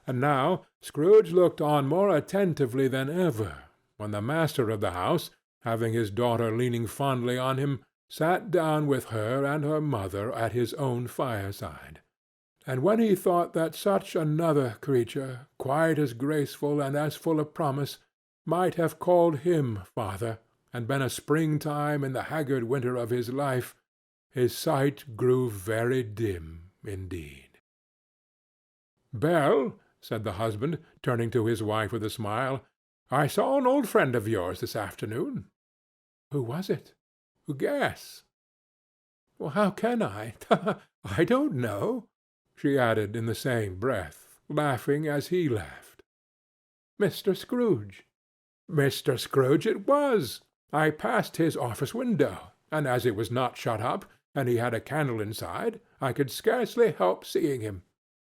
And now Scrooge looked on more attentively than ever, when the master of the house, having his daughter leaning fondly on him, sat down with her and her mother at his own fireside. And when he thought that such another creature, quite as graceful and as full of promise, might have called him father, and been a springtime in the haggard winter of his life, his sight grew very dim indeed. "Belle," said the husband, turning to his wife with a smile, "I saw an old friend of yours this afternoon." "Who was it?" "Guess." "Well, how can I? I don't know," she added in the same breath, laughing as he laughed. "Mr. Scrooge." "Mr. Scrooge it was. I passed his office window, and as it was not shut up, and he had a candle inside, I could scarcely help seeing him.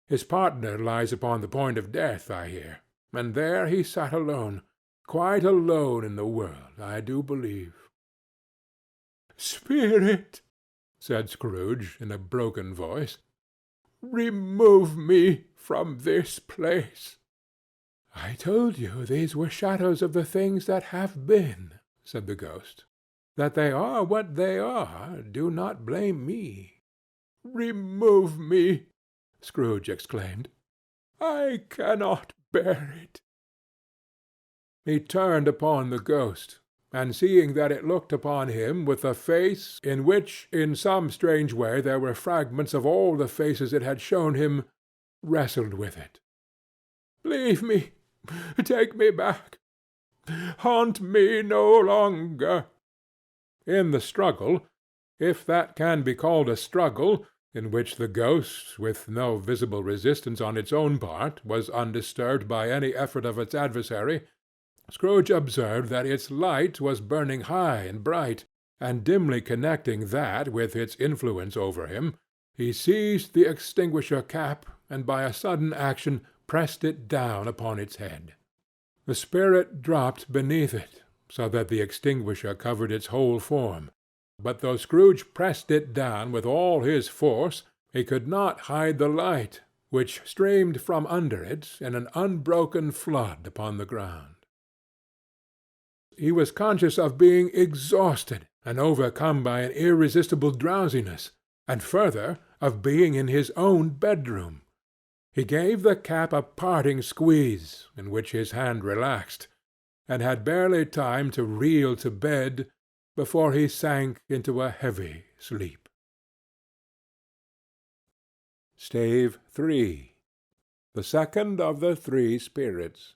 His partner lies upon the point of death, I hear, and there he sat alone, quite alone in the world, I do believe." "Spirit," said Scrooge in a broken voice, "remove me from this place." "I told you these were shadows of the things that have been," said the ghost. "That they are what they are, do not blame me." "Remove me!" Scrooge exclaimed. "I cannot bear it." He turned upon the ghost, and seeing that it looked upon him with a face in which in some strange way there were fragments of all the faces it had shown him, wrestled with it. "Leave me! Take me back! Haunt me no longer!" In the struggle, if that can be called a struggle, in which the ghost, with no visible resistance on its own part, was undisturbed by any effort of its adversary, Scrooge observed that its light was burning high and bright, and dimly connecting that with its influence over him, he seized the extinguisher cap, and by a sudden action pressed it down upon its head. The spirit dropped beneath it, so that the extinguisher covered its whole form, but though Scrooge pressed it down with all his force, he could not hide the light, which streamed from under it in an unbroken flood upon the ground. He was conscious of being exhausted and overcome by an irresistible drowsiness, and further, of being in his own bedroom. He gave the cap a parting squeeze, in which his hand relaxed, and had barely time to reel to bed before he sank into a heavy sleep. Stave 3. The second of the three spirits.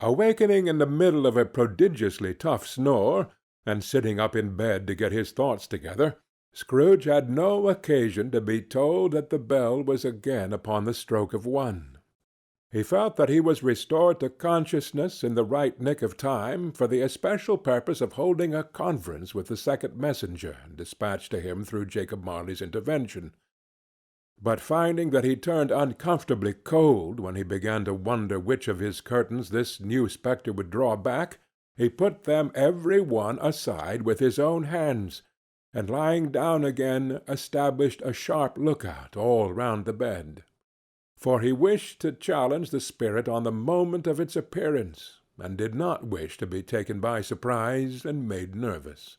Awakening in the middle of a prodigiously tough snore, and sitting up in bed to get his thoughts together, Scrooge had no occasion to be told that the bell was again upon the stroke of 1. He felt that he was restored to consciousness in the right nick of time for the especial purpose of holding a conference with the second messenger dispatched to him through Jacob Marley's intervention. But finding that he turned uncomfortably cold when he began to wonder which of his curtains this new spectre would draw back, he put them every one aside with his own hands, and lying down again established a sharp lookout all round the bed. For he wished to challenge the spirit on the moment of its appearance, and did not wish to be taken by surprise and made nervous.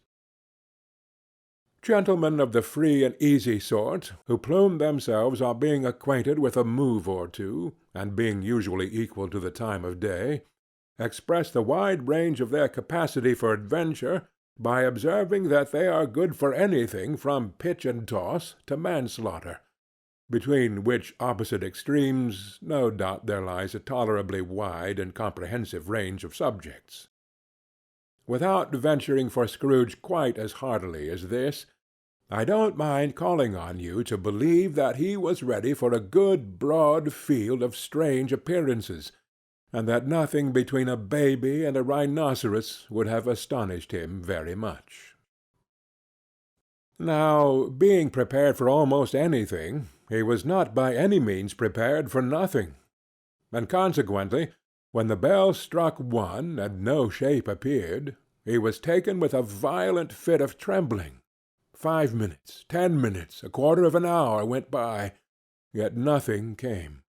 Gentlemen of the free and easy sort, who plumed themselves on being acquainted with a move or two, and being usually equal to the time of day, express the wide range of their capacity for adventure by observing that they are good for anything from pitch and toss to manslaughter, between which opposite extremes no doubt there lies a tolerably wide and comprehensive range of subjects. Without venturing for Scrooge quite as heartily as this, I don't mind calling on you to believe that he was ready for a good broad field of strange appearances, and that nothing between a baby and a rhinoceros would have astonished him very much. Now, being prepared for almost anything, he was not by any means prepared for nothing, and consequently, when the bell struck 1 and no shape appeared, he was taken with a violent fit of trembling. 5 minutes, 10 minutes, a quarter of an hour went by, yet nothing came.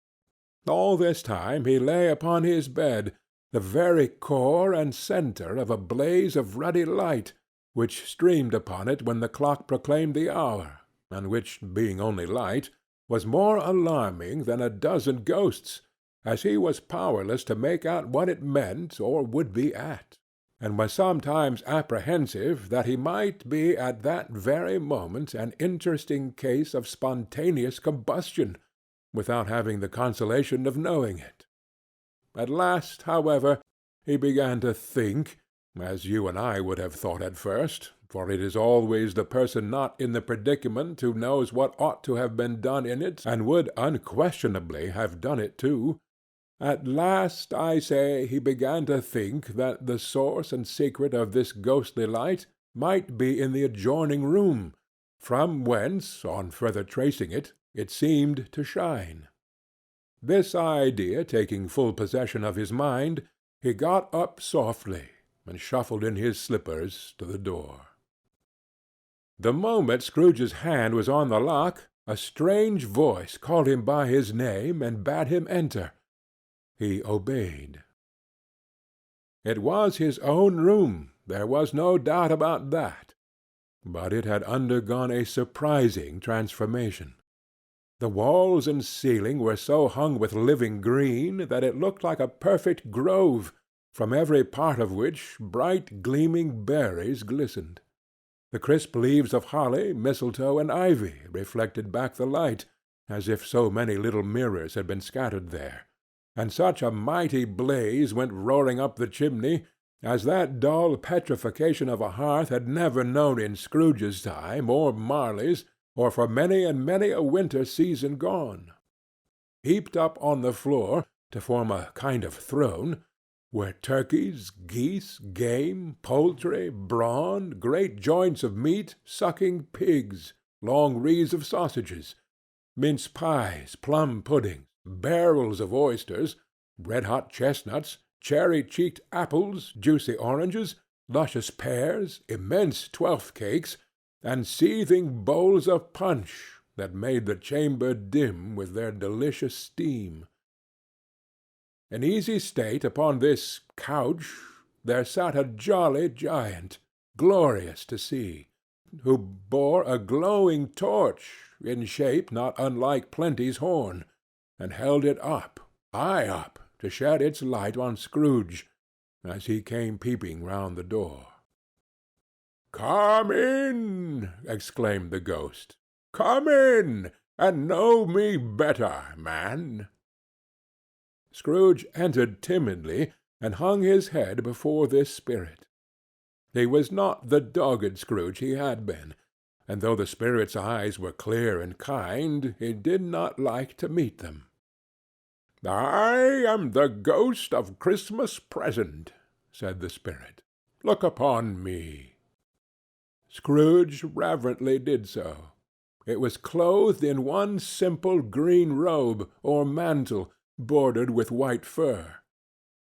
All this time he lay upon his bed, the very core and centre of a blaze of ruddy light, which streamed upon it when the clock proclaimed the hour, and which, being only light, was more alarming than a dozen ghosts, as he was powerless to make out what it meant or would be at, and was sometimes apprehensive that he might be at that very moment an interesting case of spontaneous combustion, without having the consolation of knowing it. At last, however, he began to think, as you and I would have thought at first, for it is always the person not in the predicament who knows what ought to have been done in it, and would unquestionably have done it too. At last, I say, he began to think that the source and secret of this ghostly light might be in the adjoining room, from whence, on further tracing it, it seemed to shine. This idea taking full possession of his mind, he got up softly, and shuffled in his slippers to the door. The moment Scrooge's hand was on the lock, a strange voice called him by his name and bade him enter. He obeyed. It was his own room, there was no doubt about that, but it had undergone a surprising transformation. The walls and ceiling were so hung with living green that it looked like a perfect grove, from every part of which bright gleaming berries glistened. The crisp leaves of holly, mistletoe, and ivy reflected back the light, as if so many little mirrors had been scattered there, and such a mighty blaze went roaring up the chimney as that dull petrification of a hearth had never known in Scrooge's time, or Marley's, or for many and many a winter season gone. Heaped up on the floor, to form a kind of throne, were turkeys, geese, game, poultry, brawn, great joints of meat, sucking pigs, long wreaths of sausages, mince pies, plum puddings, barrels of oysters, red-hot chestnuts, cherry-cheeked apples, juicy oranges, luscious pears, immense twelfth cakes, and seething bowls of punch that made the chamber dim with their delicious steam. In easy state upon this couch there sat a jolly giant, glorious to see, who bore a glowing torch, in shape not unlike Plenty's horn, and held it up, high up, to shed its light on Scrooge, as he came peeping round the door. "Come in!" exclaimed the ghost. "Come in, and know me better, man." Scrooge entered timidly, and hung his head before this spirit. He was not the dogged Scrooge he had been, and though the spirit's eyes were clear and kind, he did not like to meet them. "I am the ghost of Christmas Present," said the spirit. "Look upon me." Scrooge reverently did so. It was clothed in one simple green robe, or mantle, bordered with white fur.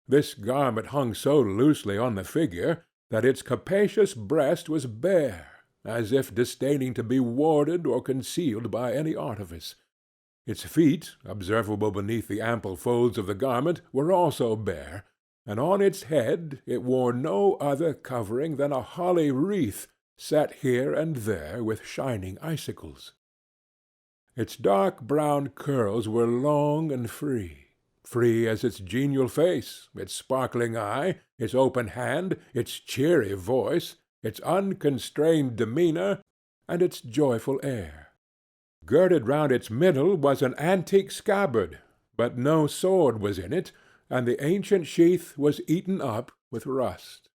This garment hung so loosely on the figure that its capacious breast was bare, as if disdaining to be warded or concealed by any artifice. Its feet, observable beneath the ample folds of the garment, were also bare, and on its head it wore no other covering than a holly wreath, set here and there with shining icicles. Its dark brown curls were long and free as its genial face, its sparkling eye, its open hand, its cheery voice, its unconstrained demeanor, and its joyful air. Girded round its middle was an antique scabbard, but no sword was in it, and the ancient sheath was eaten up with rust.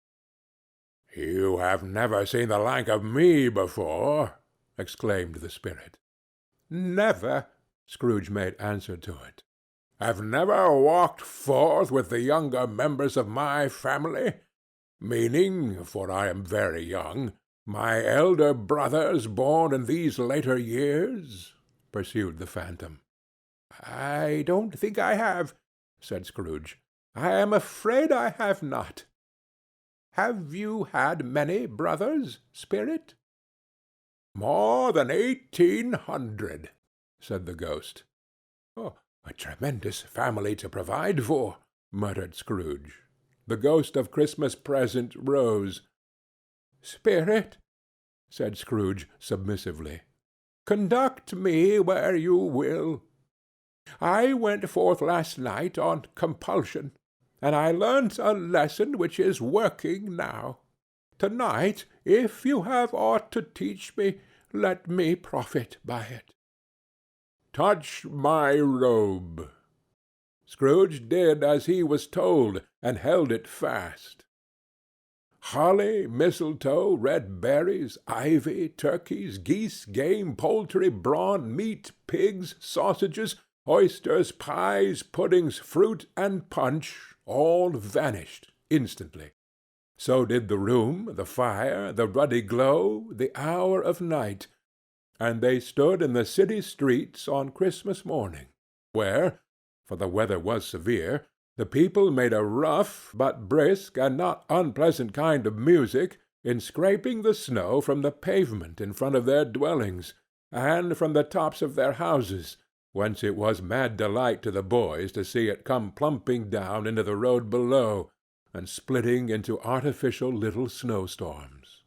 "You have never seen the like of me before," exclaimed the spirit. "Never," Scrooge made answer to it. "Have never walked forth with the younger members of my family? Meaning, for I am very young, my elder brothers born in these later years?" pursued the phantom. "I don't think I have," said Scrooge. "I am afraid I have not. Have you had many brothers, spirit?" "More than 1,800, said the ghost. "Oh, a tremendous family to provide for," muttered Scrooge. The ghost of Christmas Present rose. "Spirit," said Scrooge submissively, "conduct me where you will. I went forth last night on compulsion, and I learnt a lesson which is working now. To-night, if you have aught to teach me, let me profit by it." "Touch my robe." Scrooge did as he was told, and held it fast. Holly, mistletoe, red berries, ivy, turkeys, geese, game, poultry, brawn, meat, pigs, sausages, oysters, pies, puddings, fruit, and punch all vanished instantly. So did the room, the fire, the ruddy glow, the hour of night, and they stood in the city streets on Christmas morning, where, for the weather was severe, the people made a rough but brisk and not unpleasant kind of music in scraping the snow from the pavement in front of their dwellings, and from the tops of their houses, whence it was mad delight to the boys to see it come plumping down into the road below, and splitting into artificial little snowstorms.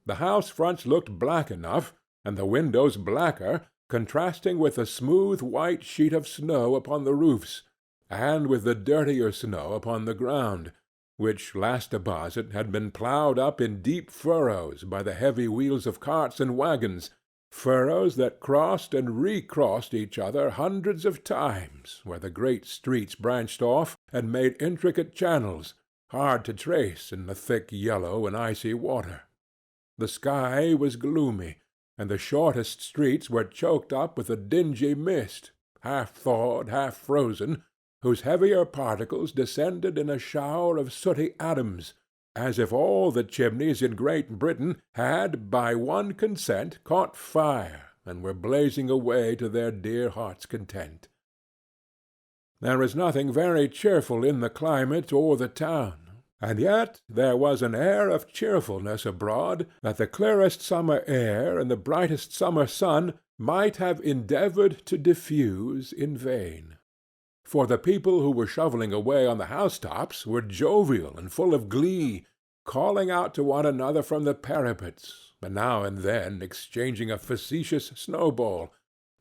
The house fronts looked black enough, and the windows blacker, contrasting with the smooth white sheet of snow upon the roofs, and with the dirtier snow upon the ground, which last deposit had been ploughed up in deep furrows by the heavy wheels of carts and wagons, furrows that crossed and recrossed each other hundreds of times, where the great streets branched off and made intricate channels, hard to trace in the thick yellow and icy water. The sky was gloomy, and the shortest streets were choked up with a dingy mist, half thawed, half frozen, whose heavier particles descended in a shower of sooty atoms, as if all the chimneys in Great Britain had by one consent caught fire and were blazing away to their dear hearts' content. There was nothing very cheerful in the climate or the town, and yet there was an air of cheerfulness abroad that the clearest summer air and the brightest summer sun might have endeavored to diffuse in vain. For the people who were shoveling away on the housetops were jovial and full of glee, calling out to one another from the parapets, and now and then exchanging a facetious snowball,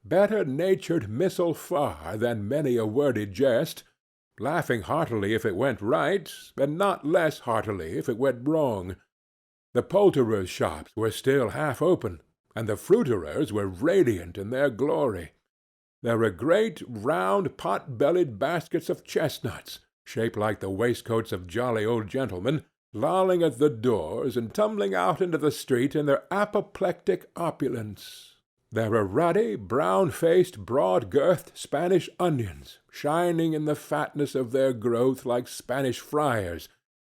better-natured missile far than many a wordy jest, laughing heartily if it went right, and not less heartily if it went wrong. The poulterers' shops were still half open, and the fruiterers were radiant in their glory. There were great, round, pot-bellied baskets of chestnuts, shaped like the waistcoats of jolly old gentlemen, lolling at the doors and tumbling out into the street in their apoplectic opulence. There were ruddy, brown-faced, broad-girthed Spanish onions, shining in the fatness of their growth like Spanish friars,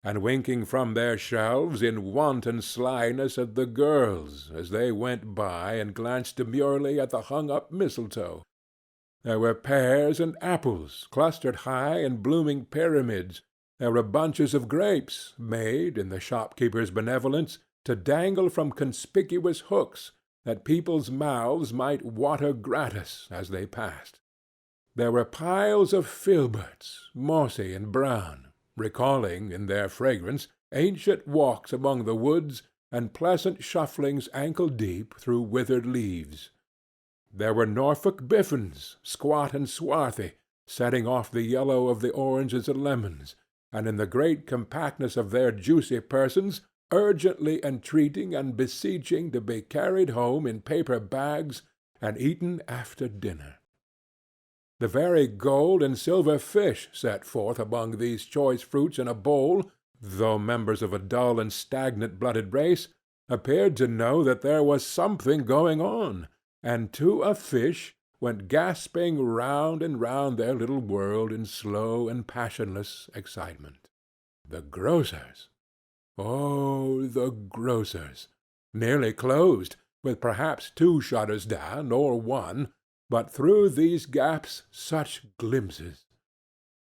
and winking from their shelves in wanton slyness at the girls as they went by and glanced demurely at the hung-up mistletoe. There were pears and apples clustered high in blooming pyramids. There were bunches of grapes, made, in the shopkeeper's benevolence, to dangle from conspicuous hooks, that people's mouths might water gratis as they passed. There were piles of filberts, mossy and brown, recalling, in their fragrance, ancient walks among the woods and pleasant shufflings ankle-deep through withered leaves. There were Norfolk biffins, squat and swarthy, setting off the yellow of the oranges and lemons, and in the great compactness of their juicy persons, urgently entreating and beseeching to be carried home in paper bags and eaten after dinner. The very gold and silver fish set forth among these choice fruits in a bowl, though members of a dull and stagnant-blooded race, appeared to know that there was something going on, and to a fish went gasping round and round their little world in slow and passionless excitement. The grocers! Oh, the grocers! Nearly closed, with perhaps 2 shutters down, or 1, but through these gaps such glimpses!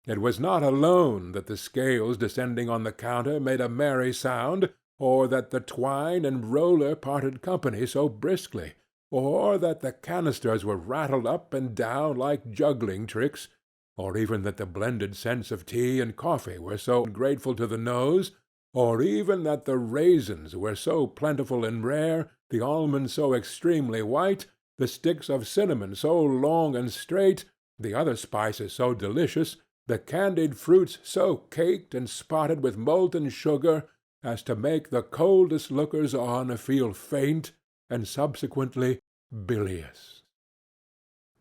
It was not alone that the scales descending on the counter made a merry sound, or that the twine and roller parted company so briskly, or that the canisters were rattled up and down like juggling tricks, or even that the blended scents of tea and coffee were so grateful to the nose, or even that the raisins were so plentiful and rare, the almonds so extremely white, the sticks of cinnamon so long and straight, the other spices so delicious, the candied fruits so caked and spotted with molten sugar as to make the coldest lookers-on feel faint and subsequently bilious.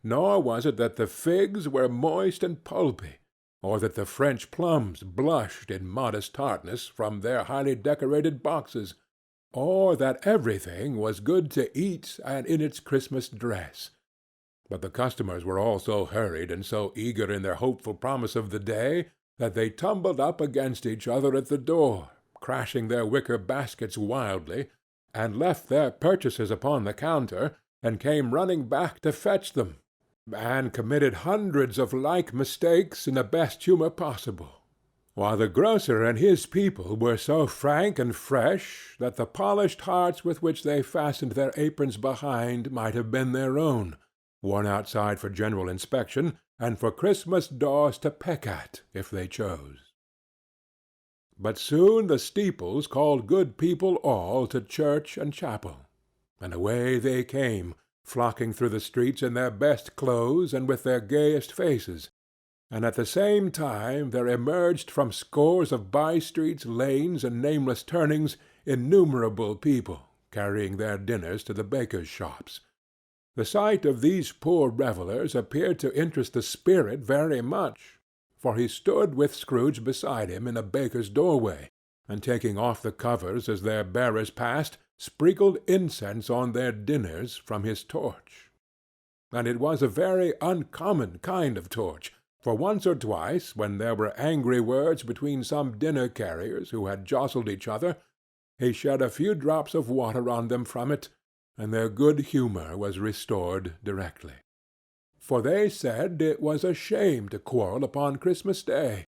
Nor was it that the figs were moist and pulpy, or that the French plums blushed in modest tartness from their highly decorated boxes, or that everything was good to eat and in its Christmas dress. But the customers were all so hurried and so eager in their hopeful promise of the day that they tumbled up against each other at the door, crashing their wicker baskets wildly, and left their purchases upon the counter, and came running back to fetch them, and committed hundreds of like mistakes in the best humour possible, while the grocer and his people were so frank and fresh that the polished hearts with which they fastened their aprons behind might have been their own, worn outside for general inspection, and for Christmas daws to peck at, if they chose. But soon the steeples called good people all to church and chapel, and away they came, flocking through the streets in their best clothes and with their gayest faces, and at the same time there emerged from scores of by-streets, lanes, and nameless turnings innumerable people, carrying their dinners to the bakers' shops. The sight of these poor revellers appeared to interest the spirit very much, for he stood with Scrooge beside him in a baker's doorway, and taking off the covers as their bearers passed, sprinkled incense on their dinners from his torch. And it was a very uncommon kind of torch, for once or twice, when there were angry words between some dinner-carriers who had jostled each other, he shed a few drops of water on them from it, and their good humour was restored directly. for they said it was a shame to quarrel upon Christmas Day.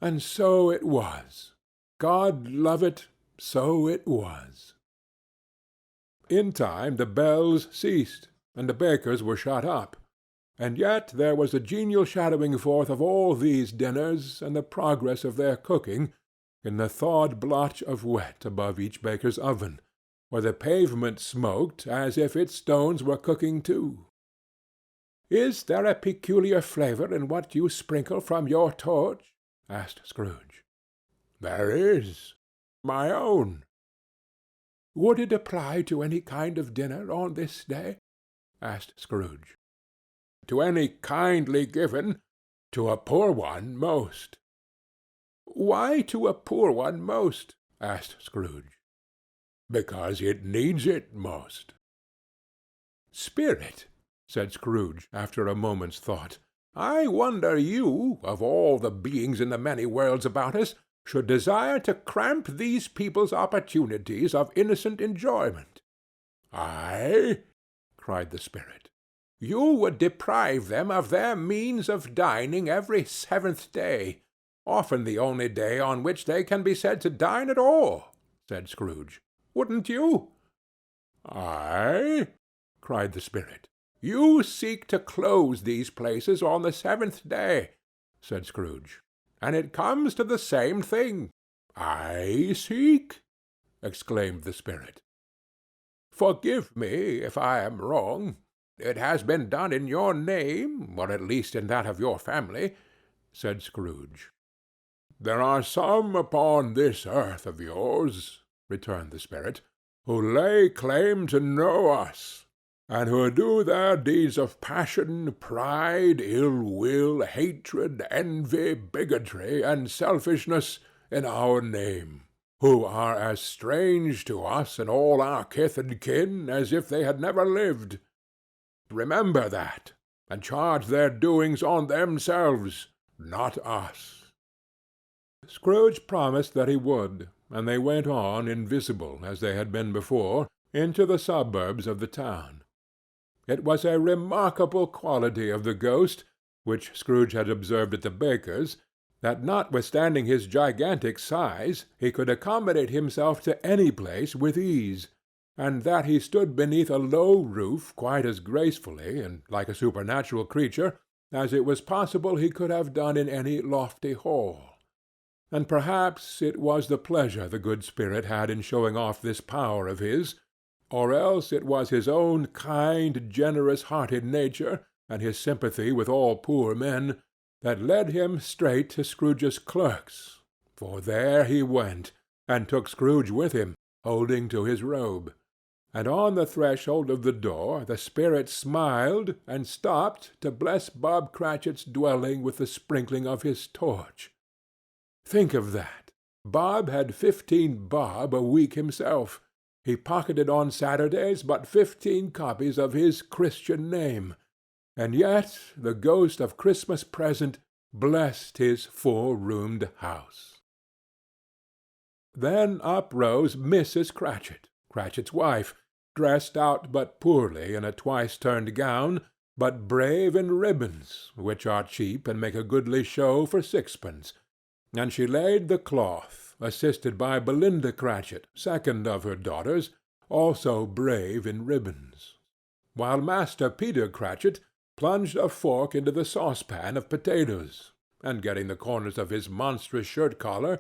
And so it was. God love it, so it was. In time the bells ceased, and the bakers were shut up, and yet there was a genial shadowing forth of all these dinners and the progress of their cooking in the thawed blotch of wet above each baker's oven, where the pavement smoked as if its stones were cooking too. "Is there a peculiar flavour in what you sprinkle from your torch?" asked Scrooge. "There is. My own." "Would it apply to any kind of dinner on this day?" asked Scrooge. "To any kindly given. To a poor one most." "Why to a poor one most?" asked Scrooge. "Because it needs it most." "Spirit," said Scrooge, after a moment's thought, "I wonder you, of all the beings in the many worlds about us, should desire to cramp these people's opportunities of innocent enjoyment." "I?" cried the spirit. "You would deprive them of their means of dining every 7th day, often the only day on which they can be said to dine at all," said Scrooge. "Wouldn't you?" "I?" cried the spirit. "You seek to close these places on the 7th day," said Scrooge, "and it comes to the same thing." "I seek?" exclaimed the spirit. "Forgive me if I am wrong. It has been done in your name, or at least in that of your family," said Scrooge. "There are some upon this earth of yours," returned the spirit, "who lay claim to know us, and who do their deeds of passion, pride, ill-will, hatred, envy, bigotry, and selfishness in our name, who are as strange to us and all our kith and kin as if they had never lived. Remember that, and charge their doings on themselves, not us." Scrooge promised that he would, and they went on, invisible as they had been before, into the suburbs of the town. It was a remarkable quality of the ghost, which Scrooge had observed at the baker's, that notwithstanding his gigantic size, he could accommodate himself to any place with ease, and that he stood beneath a low roof quite as gracefully and like a supernatural creature as it was possible he could have done in any lofty hall. And perhaps it was the pleasure the good spirit had in showing off this power of his, or else it was his own kind, generous-hearted nature, and his sympathy with all poor men, that led him straight to Scrooge's clerk's, for there he went, and took Scrooge with him, holding to his robe. And on the threshold of the door the spirit smiled, and stopped to bless Bob Cratchit's dwelling with the sprinkling of his torch. Think of that! Bob had 15 bob a week himself. He pocketed on Saturdays but 15 copies of his Christian name, and yet the ghost of Christmas Present blessed his 4-roomed house. Then up rose Mrs. Cratchit, Cratchit's wife, dressed out but poorly in a twice-turned gown, but brave in ribbons, which are cheap and make a goodly show for 6pence, and she laid the cloth, assisted by Belinda Cratchit, second of her daughters, also brave in ribbons, while Master Peter Cratchit plunged a fork into the saucepan of potatoes, and getting the corners of his monstrous shirt-collar,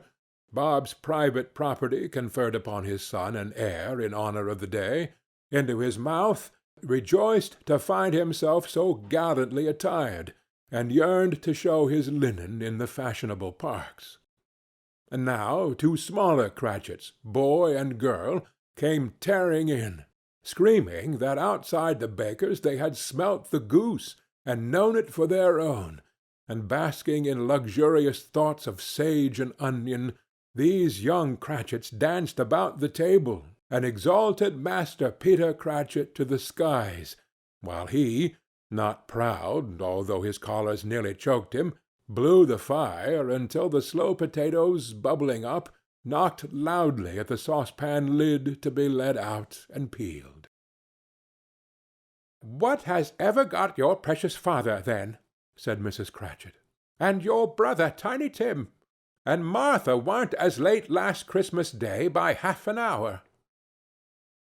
Bob's private property conferred upon his son and heir in honor of the day, into his mouth, rejoiced to find himself so gallantly attired, and yearned to show his linen in the fashionable parks. And now 2 smaller Cratchits, boy and girl, came tearing in, screaming that outside the baker's they had smelt the goose, and known it for their own, and basking in luxurious thoughts of sage and onion, these young Cratchits danced about the table, and exalted Master Peter Cratchit to the skies, while he, not proud, although his collars nearly choked him, blew the fire until the slow potatoes, bubbling up, knocked loudly at the saucepan lid to be let out and peeled. "What has ever got your precious father, then?" said Mrs. Cratchit. "And your brother, Tiny Tim? And Martha warn't as late last Christmas Day by half an hour."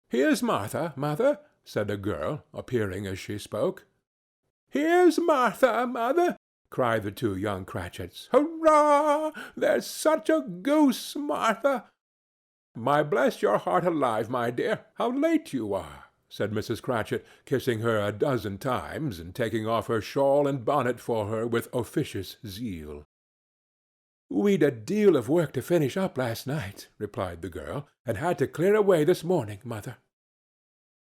"Here's Martha, mother," said a girl, appearing as she spoke. "Here's Martha, mother!" cried the two young Cratchits. "Hurrah! There's such a goose, Martha!" "My bless your heart alive, my dear, how late you are!" said Mrs. Cratchit, kissing her a dozen times, and taking off her shawl and bonnet for her with officious zeal. "We'd a deal of work to finish up last night," replied the girl, "and had to clear away this morning, mother."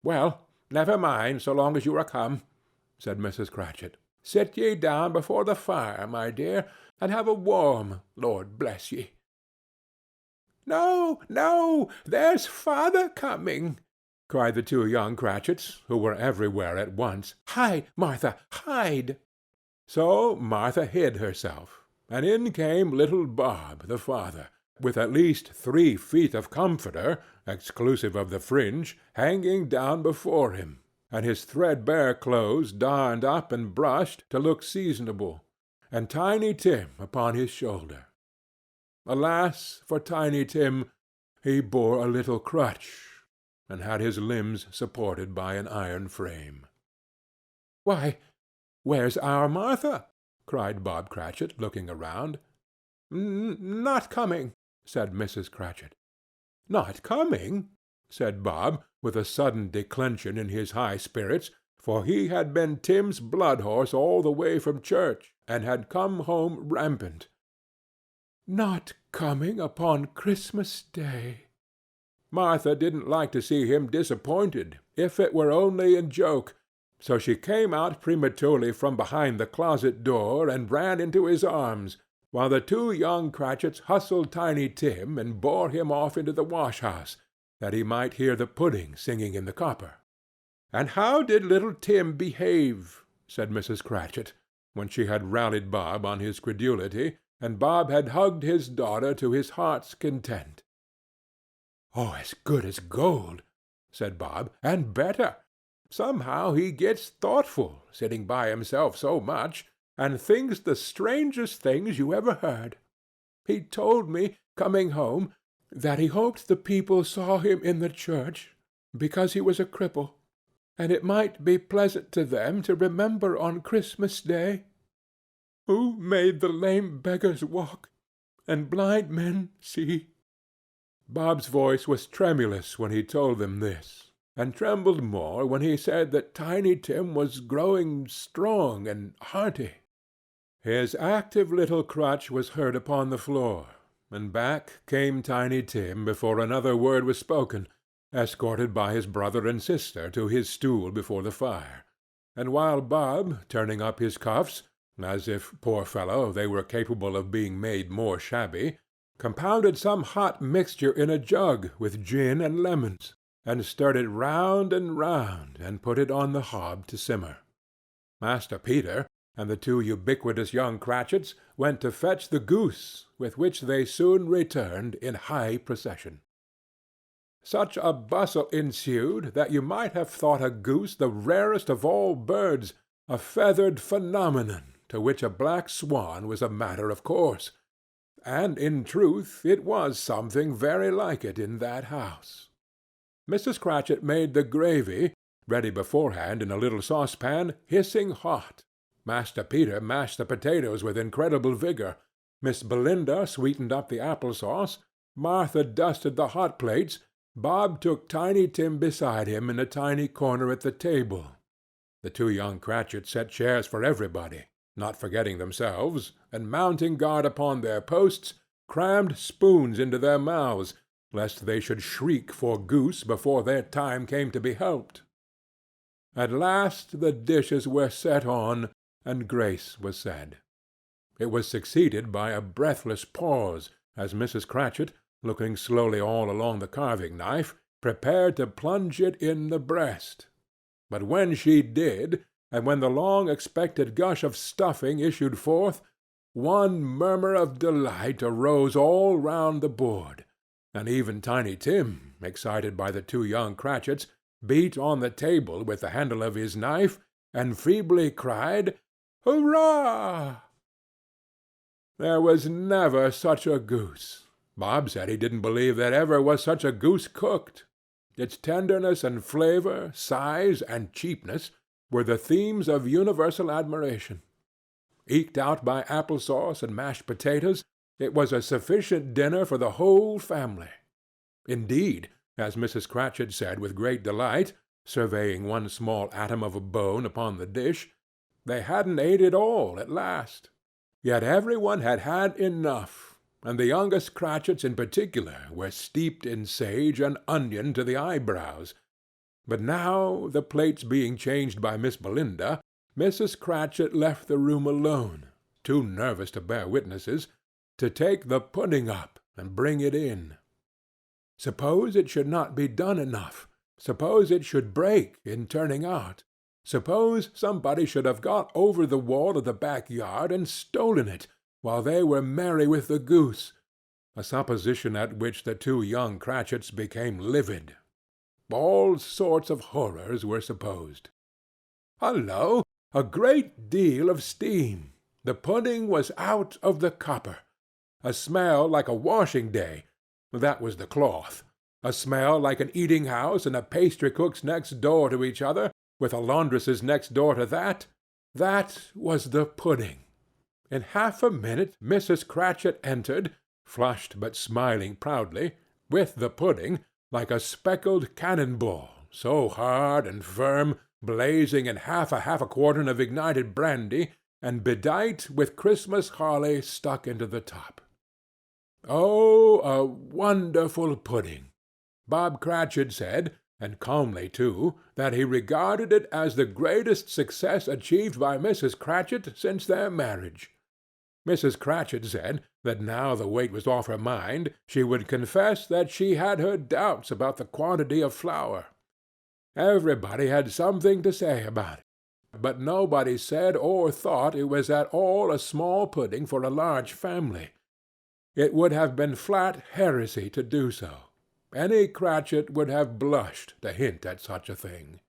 "Well, never mind, so long as you are come," said Mrs. Cratchit. "Sit ye down before the fire, my dear, and have a warm, Lord bless ye." "No, no, there's father coming," cried the two young Cratchits, who were everywhere at once. "Hide, Martha, hide!" So Martha hid herself, and in came little Bob, the father, with at least 3 feet of comforter, exclusive of the fringe, hanging down before him, and his threadbare clothes darned up and brushed to look seasonable, and Tiny Tim upon his shoulder. Alas for Tiny Tim! He bore a little crutch, and had his limbs supported by an iron frame. "Why, where's our Martha?" cried Bob Cratchit, looking around. "Not coming," said Mrs. Cratchit. "Not coming?" said Bob, with a sudden declension in his high spirits, for he had been Tim's blood-horse all the way from church, and had come home rampant. "Not coming upon Christmas Day!" Martha didn't like to see him disappointed, if it were only in joke, so she came out prematurely from behind the closet door and ran into his arms, while the two young Cratchits hustled Tiny Tim and bore him off into the wash-house, that he might hear the pudding singing in the copper. "And how did little Tim behave?" said Mrs. Cratchit, when she had rallied Bob on his credulity, and Bob had hugged his daughter to his heart's content. "Oh, as good as gold," said Bob, "and better. Somehow he gets thoughtful, sitting by himself so much, and thinks the strangest things you ever heard. He told me, coming home, that he hoped the people saw him in the church, because he was a cripple, and it might be pleasant to them to remember on Christmas Day, 'Who made the lame beggars walk, and blind men see.'" Bob's voice was tremulous when he told them this, and trembled more when he said that Tiny Tim was growing strong and hearty. His active little crutch was heard upon the floor, and back came Tiny Tim before another word was spoken, escorted by his brother and sister to his stool before the fire, and while Bob, turning up his cuffs, as if, poor fellow, they were capable of being made more shabby, compounded some hot mixture in a jug with gin and lemons, and stirred it round and put it on the hob to simmer. Master Peter and the two ubiquitous young Cratchits went to fetch the goose, with which they soon returned in high procession. Such a bustle ensued that you might have thought a goose the rarest of all birds, a feathered phenomenon, to which a black swan was a matter of course. And in truth it was something very like it in that house. Mrs. Cratchit made the gravy, ready beforehand in a little saucepan, hissing hot. Master Peter mashed the potatoes with incredible vigor. Miss Belinda sweetened up the apple-sauce. Martha dusted the hot plates. Bob took Tiny Tim beside him in a tiny corner at the table. The two young Cratchits set chairs for everybody, not forgetting themselves, and mounting guard upon their posts, crammed spoons into their mouths, lest they should shriek for goose before their time came to be helped. At last the dishes were set on, and grace was said. It was succeeded by a breathless pause, as Mrs. Cratchit, looking slowly all along the carving-knife, prepared to plunge it in the breast. But when she did, and when the long-expected gush of stuffing issued forth, one murmur of delight arose all round the board, and even Tiny Tim, excited by the two young Cratchits, beat on the table with the handle of his knife, and feebly cried, "Hurrah!" There was never such a goose. Bob said he didn't believe there ever was such a goose cooked. Its tenderness and flavour, size and cheapness, were the themes of universal admiration. Eked out by apple-sauce and mashed potatoes, it was a sufficient dinner for the whole family. Indeed, as Mrs. Cratchit said with great delight, surveying one small atom of a bone upon the dish, they hadn't ate it all at last. Yet every one had had enough, and the youngest Cratchits in particular were steeped in sage and onion to the eyebrows. But now, the plates being changed by Miss Belinda, Mrs. Cratchit left the room alone, too nervous to bear witnesses, to take the pudding up and bring it in. Suppose it should not be done enough? Suppose it should break in turning out? Suppose somebody should have got over the wall of the back-yard and stolen it, while they were merry with the goose, a supposition at which the two young Cratchits became livid. All sorts of horrors were supposed. Hullo! A great deal of steam. The pudding was out of the copper. A smell like a washing-day. That was the cloth. A smell like an eating-house and a pastry-cook's next door to each other, with a laundress's next door to that. That was the pudding. In half a minute Mrs. Cratchit entered, flushed but smiling proudly, with the pudding, like a speckled cannon-ball, so hard and firm, blazing in half a quartern of ignited brandy, and bedight with Christmas holly stuck into the top. Oh, a wonderful pudding! Bob Cratchit said, and calmly too, that he regarded it as the greatest success achieved by Mrs. Cratchit since their marriage. Mrs. Cratchit said that now the weight was off her mind, she would confess that she had her doubts about the quantity of flour. Everybody had something to say about it, but nobody said or thought it was at all a small pudding for a large family. It would have been flat heresy to do so. Any Cratchit would have blushed to hint at such a thing.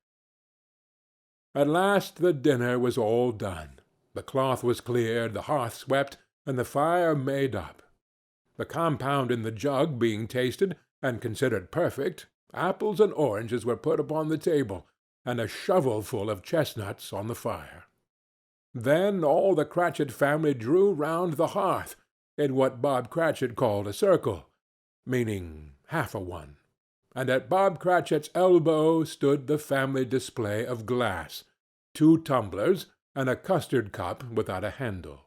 At last the dinner was all done. The cloth was cleared, the hearth swept, and the fire made up. The compound in the jug being tasted, and considered perfect, apples and oranges were put upon the table, and a shovelful of chestnuts on the fire. Then all the Cratchit family drew round the hearth, in what Bob Cratchit called a circle, meaning half a one, and at Bob Cratchit's elbow stood the family display of glass, 2 tumblers, and a custard cup without a handle.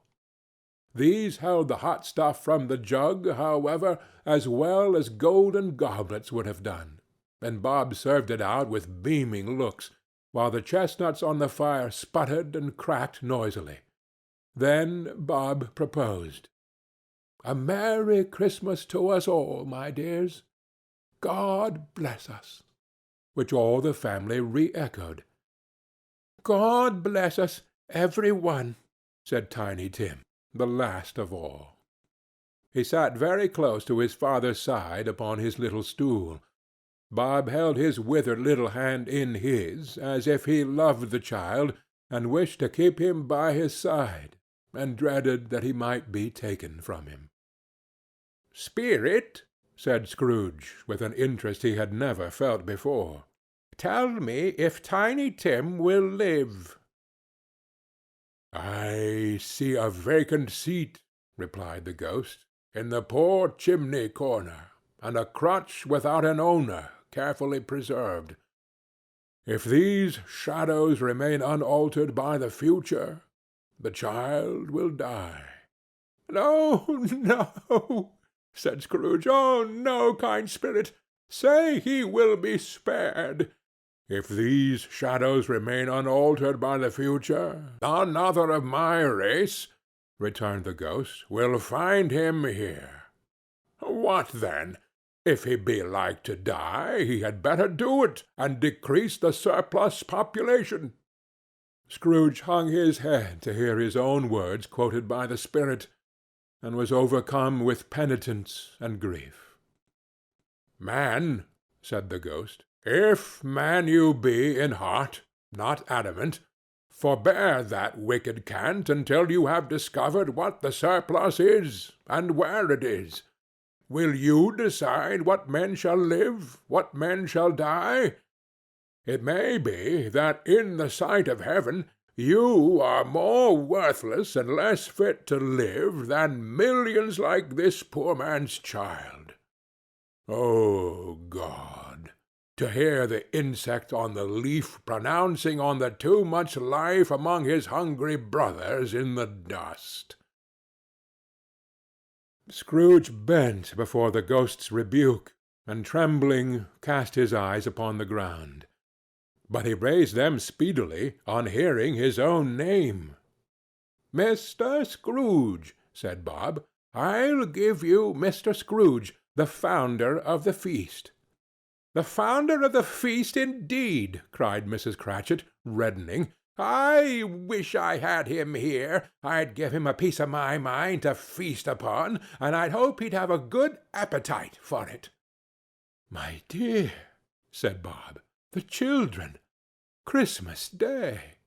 These held the hot stuff from the jug, however, as well as golden goblets would have done, and Bob served it out with beaming looks, while the chestnuts on the fire sputtered and cracked noisily. Then Bob proposed. "A Merry Christmas to us all, my dears. God bless us," which all the family re-echoed. "God bless us, every one," said Tiny Tim, the last of all. He sat very close to his father's side upon his little stool. Bob held his withered little hand in his, as if he loved the child, and wished to keep him by his side, and dreaded that he might be taken from him. "Spirit," said Scrooge, with an interest he had never felt before, "tell me if Tiny Tim will live." "I see a vacant seat," replied the ghost, "in the poor chimney-corner, and a crutch without an owner, carefully preserved. If these shadows remain unaltered by the future, the child will die." "No, no," said Scrooge. "Oh, no, kind spirit! Say he will be spared." "If these shadows remain unaltered by the future, another of my race," returned the ghost, "will find him here. What then? If he be like to die, he had better do it, and decrease the surplus population." Scrooge hung his head to hear his own words quoted by the spirit, and was overcome with penitence and grief. "Man," said the ghost, If man you be in heart, not adamant, forbear that wicked cant until you have discovered what the surplus is, and where it is. Will you decide what men shall live, what men shall die? It may be that in the sight of heaven you are more worthless and less fit to live than millions like this poor man's child. O God! To hear the insect on the leaf pronouncing on the too much life among his hungry brothers in the dust. Scrooge bent before the ghost's rebuke, and trembling cast his eyes upon the ground. But he raised them speedily on hearing his own name. "Mr. Scrooge," said Bob. "I'll give you Mr. Scrooge, the founder of the feast." "The founder of the feast, indeed!" cried Mrs. Cratchit, reddening. "I wish I had him here. I'd give him a piece of my mind to feast upon, and I'd hope he'd have a good appetite for it." "My dear," said Bob, "the children! Christmas Day!"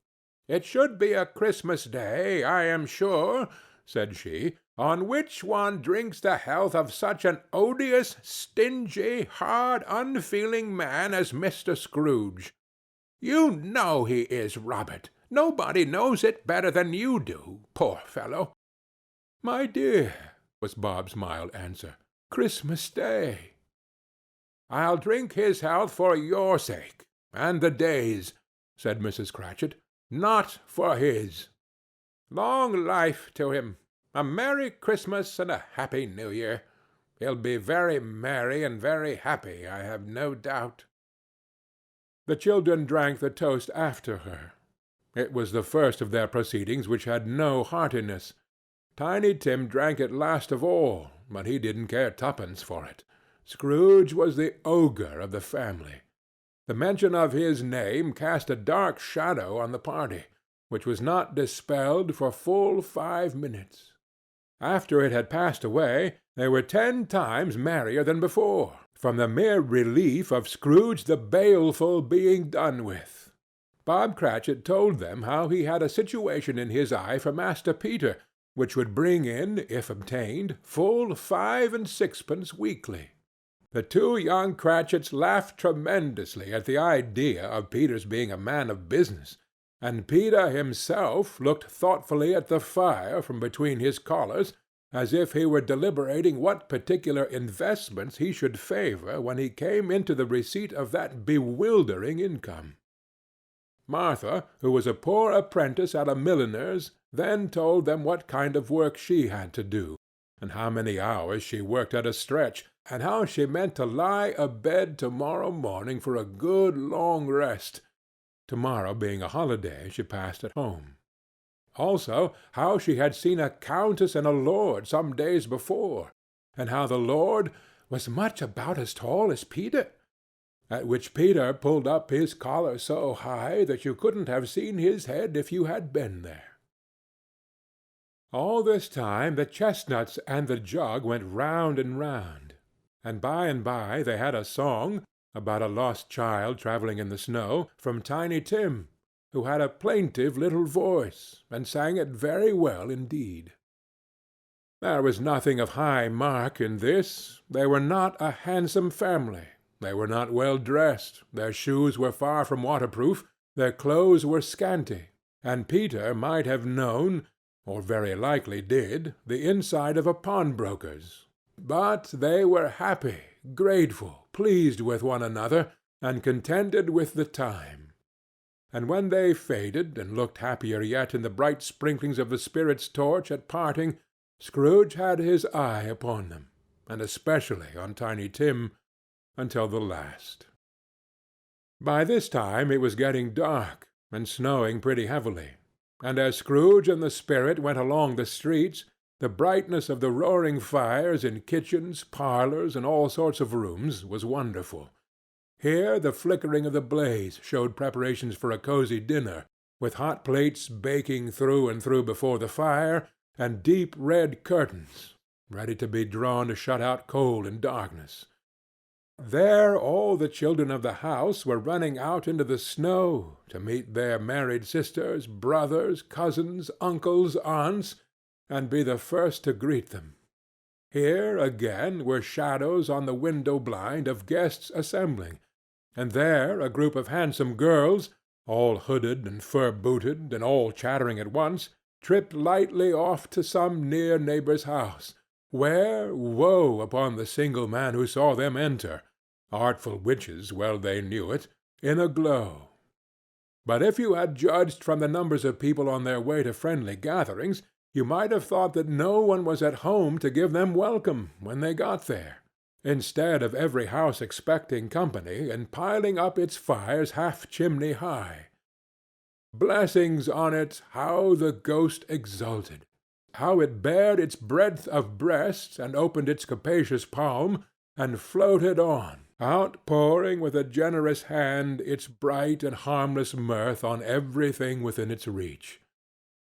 "It should be a Christmas Day, I am sure," said she, "on which one drinks the health of such an odious, stingy, hard, unfeeling man as Mr. Scrooge. You know he is, Robert. Nobody knows it better than you do, poor fellow." "My dear," was Bob's mild answer, "Christmas Day." "I'll drink his health for your sake, and the Day's," said Mrs. Cratchit, "not for his. Long life to him! A Merry Christmas and a Happy New Year! He'll be very merry and very happy, I have no doubt." The children drank the toast after her. It was the first of their proceedings which had no heartiness. Tiny Tim drank it last of all, but he didn't care twopence for it. Scrooge was the ogre of the family. The mention of his name cast a dark shadow on the party, which was not dispelled for full 5 minutes. After it had passed away, they were 10 times merrier than before, from the mere relief of Scrooge the Baleful being done with. Bob Cratchit told them how he had a situation in his eye for Master Peter, which would bring in, if obtained, full 5 and 6pence weekly. The 2 young Cratchits laughed tremendously at the idea of Peter's being a man of business, and Peter himself looked thoughtfully at the fire from between his collars, as if he were deliberating what particular investments he should favor when he came into the receipt of that bewildering income. Martha, who was a poor apprentice at a milliner's, then told them what kind of work she had to do, and how many hours she worked at a stretch, and how she meant to lie abed tomorrow morning for a good long rest, tomorrow being a holiday she passed at home. Also, how she had seen a countess and a lord some days before, and how the lord was much about as tall as Peter, at which Peter pulled up his collar so high that you couldn't have seen his head if you had been there. All this time the chestnuts and the jug went round and round, and by they had a song, about a lost child travelling in the snow, from Tiny Tim, who had a plaintive little voice, and sang it very well indeed. There was nothing of high mark in this. They were not a handsome family. They were not well dressed. Their shoes were far from waterproof. Their clothes were scanty, and Peter might have known, or very likely did, the inside of a pawnbroker's. But they were happy, grateful, pleased with one another, and contented with the time. And when they faded, and looked happier yet in the bright sprinklings of the spirit's torch at parting, Scrooge had his eye upon them, and especially on Tiny Tim, until the last. By this time it was getting dark, and snowing pretty heavily, and as Scrooge and the spirit went along the streets, the brightness of the roaring fires in kitchens, parlors, and all sorts of rooms was wonderful. Here the flickering of the blaze showed preparations for a cosy dinner, with hot plates baking through and through before the fire, and deep red curtains, ready to be drawn to shut out cold and darkness. There all the children of the house were running out into the snow to meet their married sisters, brothers, cousins, uncles, aunts, and be the first to greet them. Here, again, were shadows on the window blind of guests assembling, and there a group of handsome girls, all hooded and fur-booted, and all chattering at once, tripped lightly off to some near neighbor's house, where, woe upon the single man who saw them enter, artful witches well they knew it, in a glow. But if you had judged from the numbers of people on their way to friendly gatherings, you might have thought that no one was at home to give them welcome when they got there, instead of every house expecting company and piling up its fires half chimney high. Blessings on it, how the ghost exulted! How it bared its breadth of breast, and opened its capacious palm, and floated on, outpouring with a generous hand its bright and harmless mirth on everything within its reach.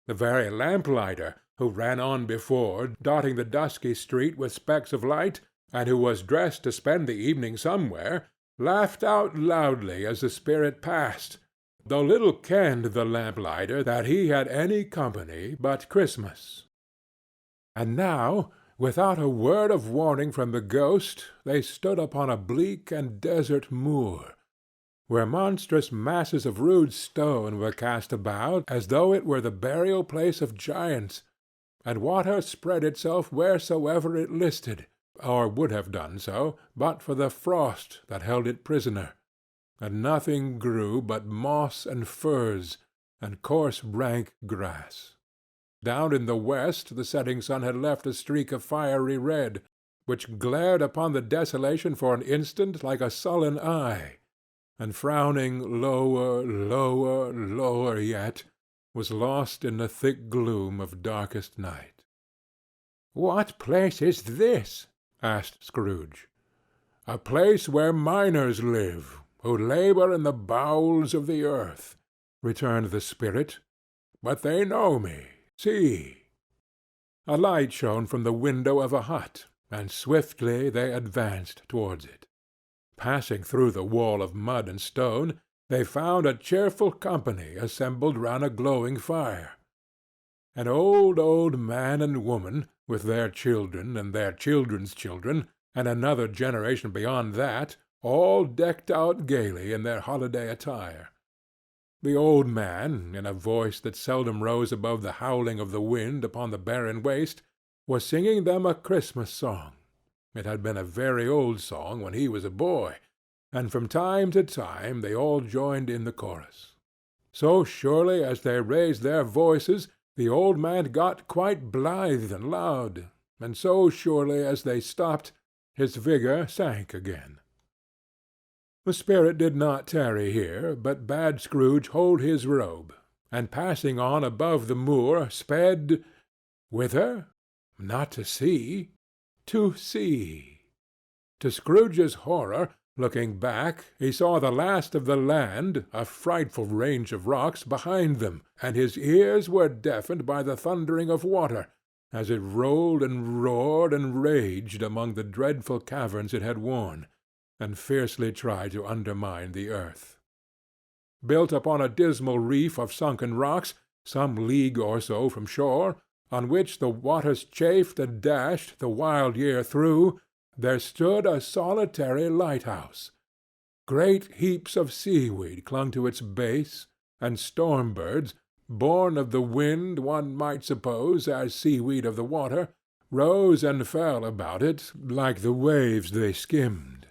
The very lamplighter, who ran on before, dotting the dusky street with specks of light, and who was dressed to spend the evening somewhere, laughed out loudly as the spirit passed, though little kenned the lamplighter that he had any company but Christmas. And now, without a word of warning from the ghost, they stood upon a bleak and desert moor, where monstrous masses of rude stone were cast about as though it were the burial-place of giants, and water spread itself wheresoever it listed, or would have done so, but for the frost that held it prisoner, and nothing grew but moss and furze, and coarse rank grass. Down in the west the setting sun had left a streak of fiery red, which glared upon the desolation for an instant like a sullen eye, and frowning lower, lower, lower yet, was lost in the thick gloom of darkest night. "What place is this?" asked Scrooge. "A place where miners live, who labor in the bowels of the earth," returned the spirit. "But they know me. See!" A light shone from the window of a hut, and swiftly they advanced towards it. Passing through the wall of mud and stone, they found a cheerful company assembled round a glowing fire. An old man and woman, with their children and their children's children, and another generation beyond that, all decked out gaily in their holiday attire. The old man, in a voice that seldom rose above the howling of the wind upon the barren waste, was singing them a Christmas song. It had been a very old song when he was a boy, and from time to time they all joined in the chorus. So surely as they raised their voices, the old man got quite blithe and loud, and so surely as they stopped, his vigor sank again. The spirit did not tarry here, but bade Scrooge hold his robe, and passing on above the moor, sped whither? Not to see, to sea. To Scrooge's horror, looking back, he saw the last of the land, a frightful range of rocks, behind them, and his ears were deafened by the thundering of water, as it rolled and roared and raged among the dreadful caverns it had worn, and fiercely tried to undermine the earth. Built upon a dismal reef of sunken rocks, some league or so from shore, on which the waters chafed and dashed the wild year through, there stood a solitary lighthouse. Great heaps of seaweed clung to its base, and storm-birds, born of the wind, one might suppose, as seaweed of the water, rose and fell about it like the waves they skimmed.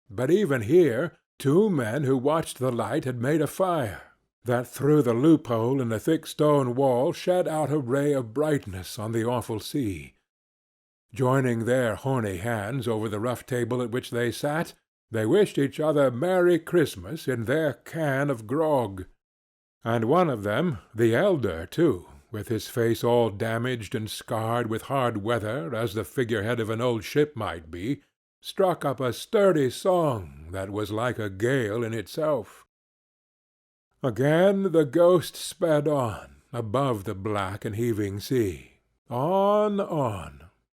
But even here 2 men who watched the light had made a fire, that through the loophole in the thick stone wall shed out a ray of brightness on the awful sea. Joining their horny hands over the rough table at which they sat, they wished each other Merry Christmas in their can of grog. And one of them, the elder too, with his face all damaged and scarred with hard weather as the figurehead of an old ship might be, struck up a sturdy song that was like a gale in itself. Again the ghost sped on, above the black and heaving sea. On,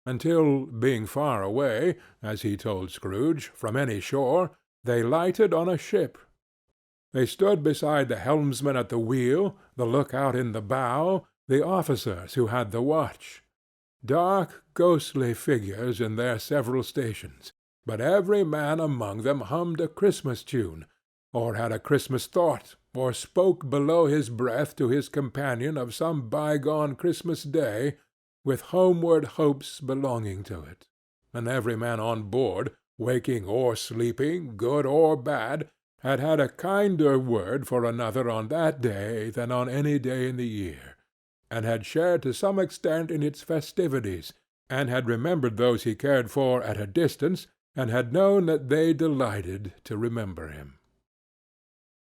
until, being far away, as he told Scrooge, from any shore, they lighted on a ship. They stood beside the helmsman at the wheel, the lookout in the bow, the officers who had the watch. Dark, ghostly figures in their several stations, but every man among them hummed a Christmas tune, or had a Christmas thought, or spoke below his breath to his companion of some bygone Christmas day, with homeward hopes belonging to it. And every man on board, waking or sleeping, good or bad, had had a kinder word for another on that day than on any day in the year, and had shared to some extent in its festivities, and had remembered those he cared for at a distance, and had known that they delighted to remember him.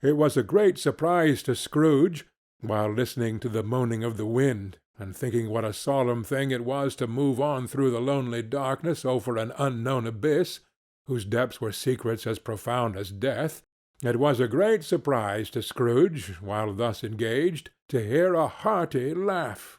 It was a great surprise to Scrooge, while listening to the moaning of the wind, and thinking what a solemn thing it was to move on through the lonely darkness over an unknown abyss, whose depths were secrets as profound as death, it was a great surprise to Scrooge, while thus engaged, to hear a hearty laugh.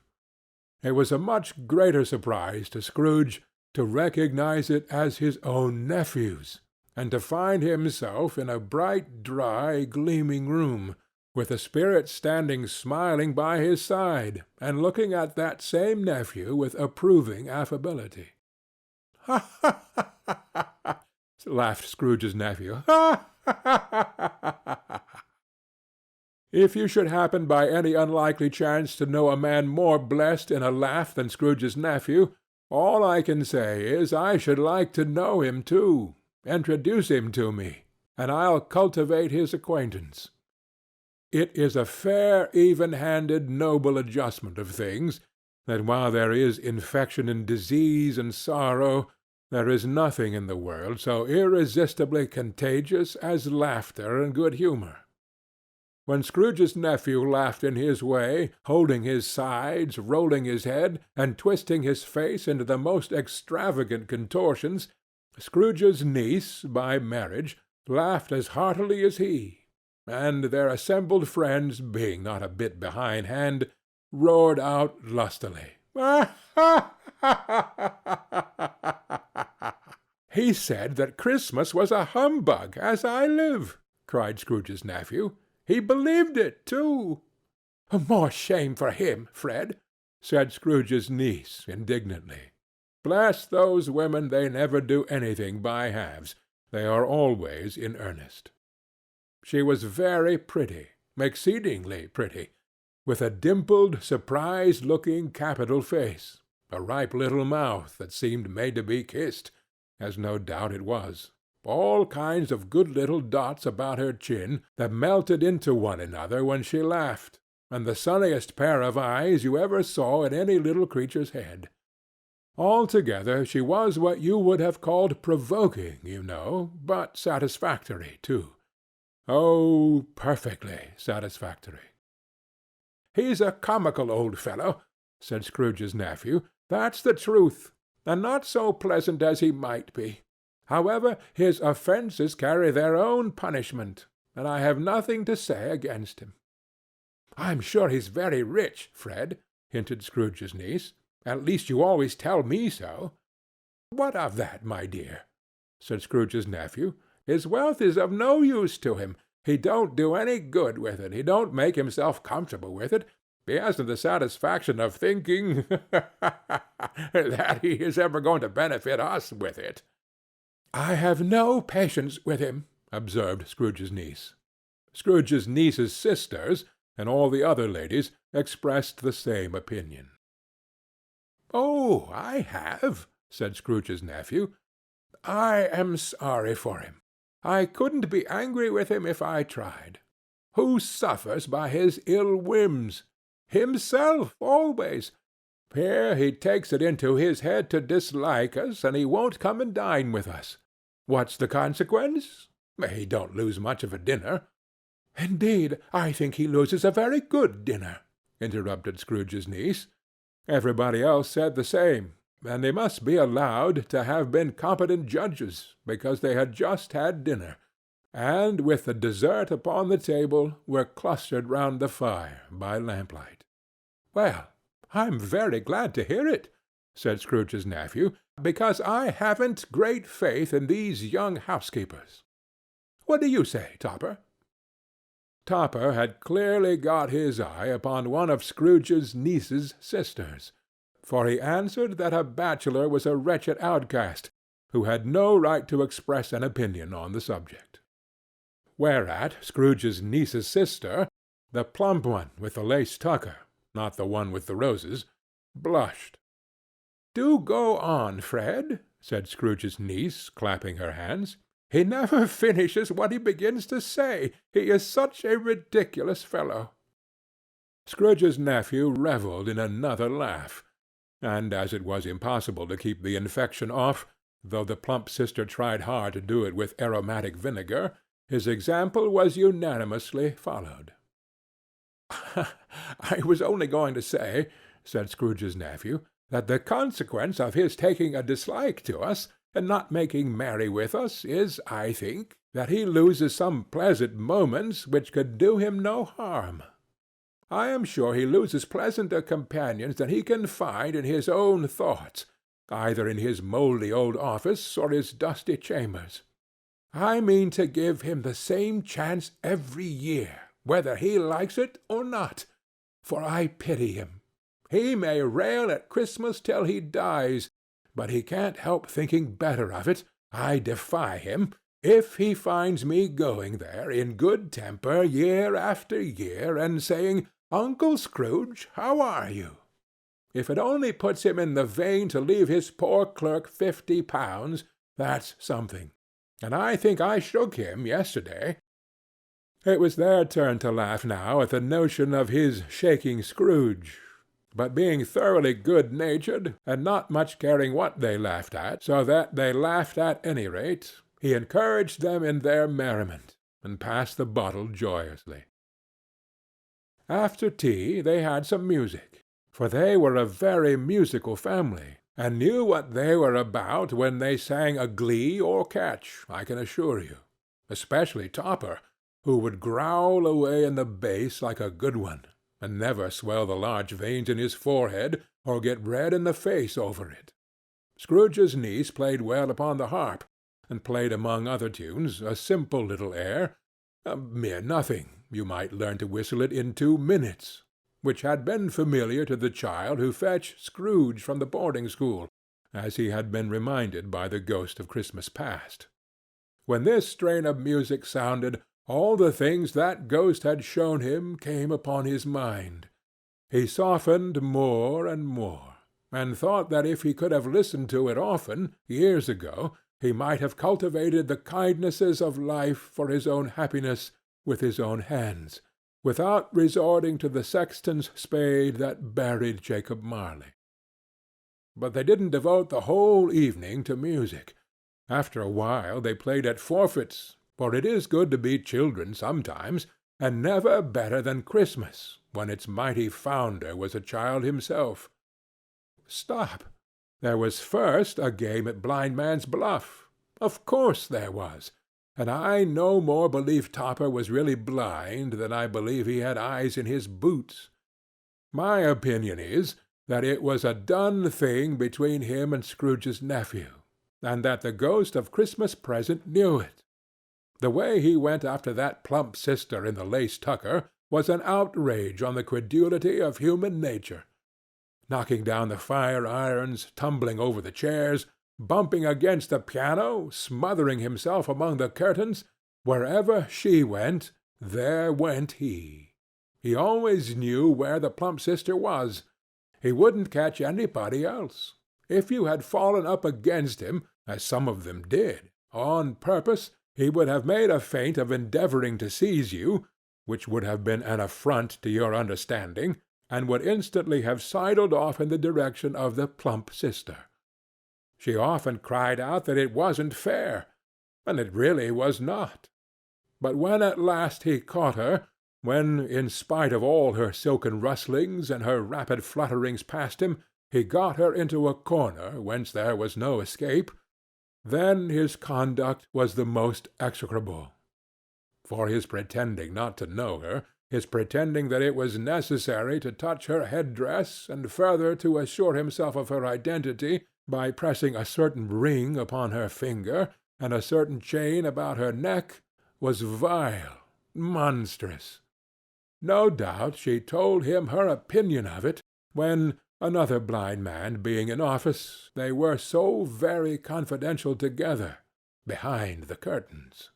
It was a much greater surprise to Scrooge to recognize it as his own nephew's, and to find himself in a bright, dry, gleaming room, with the spirit standing smiling by his side, and looking at that same nephew with approving affability. "Ha, ha, ha, ha, ha!" laughed Scrooge's nephew. "Ha, ha, ha, ha, ha! If you should happen by any unlikely chance to know a man more blessed in a laugh than Scrooge's nephew, all I can say is I should like to know him too. Introduce him to me, and I'll cultivate his acquaintance. It is a fair, even-handed, noble adjustment of things, that while there is infection and disease and sorrow, there is nothing in the world so irresistibly contagious as laughter and good humour. When Scrooge's nephew laughed in his way, holding his sides, rolling his head, and twisting his face into the most extravagant contortions, Scrooge's niece, by marriage, laughed as heartily as he, and their assembled friends, being not a bit behindhand, roared out lustily. "He said that Christmas was a humbug, as I live," cried Scrooge's nephew. "He believed it, too." "More shame for him, Fred," said Scrooge's niece indignantly. "Bless those women, they never do anything by halves. They are always in earnest." She was very pretty, exceedingly pretty, with a dimpled, surprised-looking, capital face, a ripe little mouth that seemed made to be kissed, as no doubt it was, all kinds of good little dots about her chin that melted into one another when she laughed, and the sunniest pair of eyes you ever saw in any little creature's head. Altogether she was what you would have called provoking, you know, but satisfactory, too. Oh, perfectly satisfactory. "He's a comical old fellow," said Scrooge's nephew. "That's the truth, and not so pleasant as he might be. However, his offences carry their own punishment, and I have nothing to say against him." "I'm sure he's very rich, Fred," hinted Scrooge's niece. "At least you always tell me so." "What of that, my dear?" said Scrooge's nephew. "His wealth is of no use to him. He don't do any good with it. He don't make himself comfortable with it. He hasn't the satisfaction of thinking that he is ever going to benefit us with it." "I have no patience with him," observed Scrooge's niece. Scrooge's niece's sisters, and all the other ladies, expressed the same opinion. "Oh, I have," said Scrooge's nephew. "I am sorry for him. I couldn't be angry with him if I tried. Who suffers by his ill whims? Himself, always. Here he takes it into his head to dislike us, and he won't come and dine with us. What's the consequence? He don't lose much of a dinner." "Indeed, I think he loses a very good dinner," interrupted Scrooge's niece. Everybody else said the same, and they must be allowed to have been competent judges, because they had just had dinner, and, with the dessert upon the table, were clustered round the fire by lamplight. "Well, I'm very glad to hear it," said Scrooge's nephew, "because I haven't great faith in these young housekeepers. What do you say, Topper?" Topper had clearly got his eye upon one of Scrooge's niece's sisters, for he answered that a bachelor was a wretched outcast, who had no right to express an opinion on the subject. Whereat Scrooge's niece's sister, the plump one with the lace tucker, not the one with the roses, blushed. "Do go on, Fred," said Scrooge's niece, clapping her hands. "He never finishes what he begins to say. He is such a ridiculous fellow." Scrooge's nephew revelled in another laugh, and as it was impossible to keep the infection off, though the plump sister tried hard to do it with aromatic vinegar, his example was unanimously followed. "I was only going to say," said Scrooge's nephew, "that the consequence of his taking a dislike to us, and not making merry with us, is, I think, that he loses some pleasant moments which could do him no harm. I am sure he loses pleasanter companions than he can find in his own thoughts, either in his mouldy old office or his dusty chambers. I mean to give him the same chance every year, whether he likes it or not, for I pity him. He may rail at Christmas till he dies, but he can't help thinking better of it, I defy him, if he finds me going there in good temper year after year, and saying, 'Uncle Scrooge, how are you?' If it only puts him in the vein to leave his poor clerk £50, that's something. And I think I shook him yesterday." It was their turn to laugh now at the notion of his shaking Scrooge, but being thoroughly good-natured, and not much caring what they laughed at, so that they laughed at any rate, he encouraged them in their merriment, and passed the bottle joyously. After tea they had some music, for they were a very musical family, and knew what they were about when they sang a glee or catch, I can assure you, especially Topper, who would growl away in the bass like a good one, and never swell the large veins in his forehead, or get red in the face over it. Scrooge's niece played well upon the harp, and played among other tunes a simple little air, a mere nothing, you might learn to whistle it in 2 minutes, which had been familiar to the child who fetched Scrooge from the boarding-school, as he had been reminded by the ghost of Christmas past. When this strain of music sounded, all the things that ghost had shown him came upon his mind. He softened more and more, and thought that if he could have listened to it often, years ago, he might have cultivated the kindnesses of life for his own happiness with his own hands, without resorting to the sexton's spade that buried Jacob Marley. But they didn't devote the whole evening to music. After a while they played at forfeits, for it is good to be children sometimes, and never better than Christmas, when its mighty founder was a child himself. Stop! There was first a game at blindman's buff. Of course there was, and I no more believe Topper was really blind than I believe he had eyes in his boots. My opinion is that it was a done thing between him and Scrooge's nephew, and that the ghost of Christmas Present knew it. The way he went after that plump sister in the lace tucker was an outrage on the credulity of human nature. Knocking down the fire-irons, tumbling over the chairs, bumping against the piano, smothering himself among the curtains, wherever she went, there went he. He always knew where the plump sister was. He wouldn't catch anybody else. If you had fallen up against him, as some of them did, on purpose, he would have made a feint of endeavoring to seize you, which would have been an affront to your understanding, and would instantly have sidled off in the direction of the plump sister. She often cried out that it wasn't fair, and it really was not. But when at last he caught her, when, in spite of all her silken rustlings and her rapid flutterings past him, he got her into a corner whence there was no escape, then his conduct was the most execrable. For his pretending not to know her, his pretending that it was necessary to touch her head-dress, and further to assure himself of her identity by pressing a certain ring upon her finger, and a certain chain about her neck, was vile, monstrous. No doubt she told him her opinion of it, when, another blind man being in office, they were so very confidential together, behind the curtains.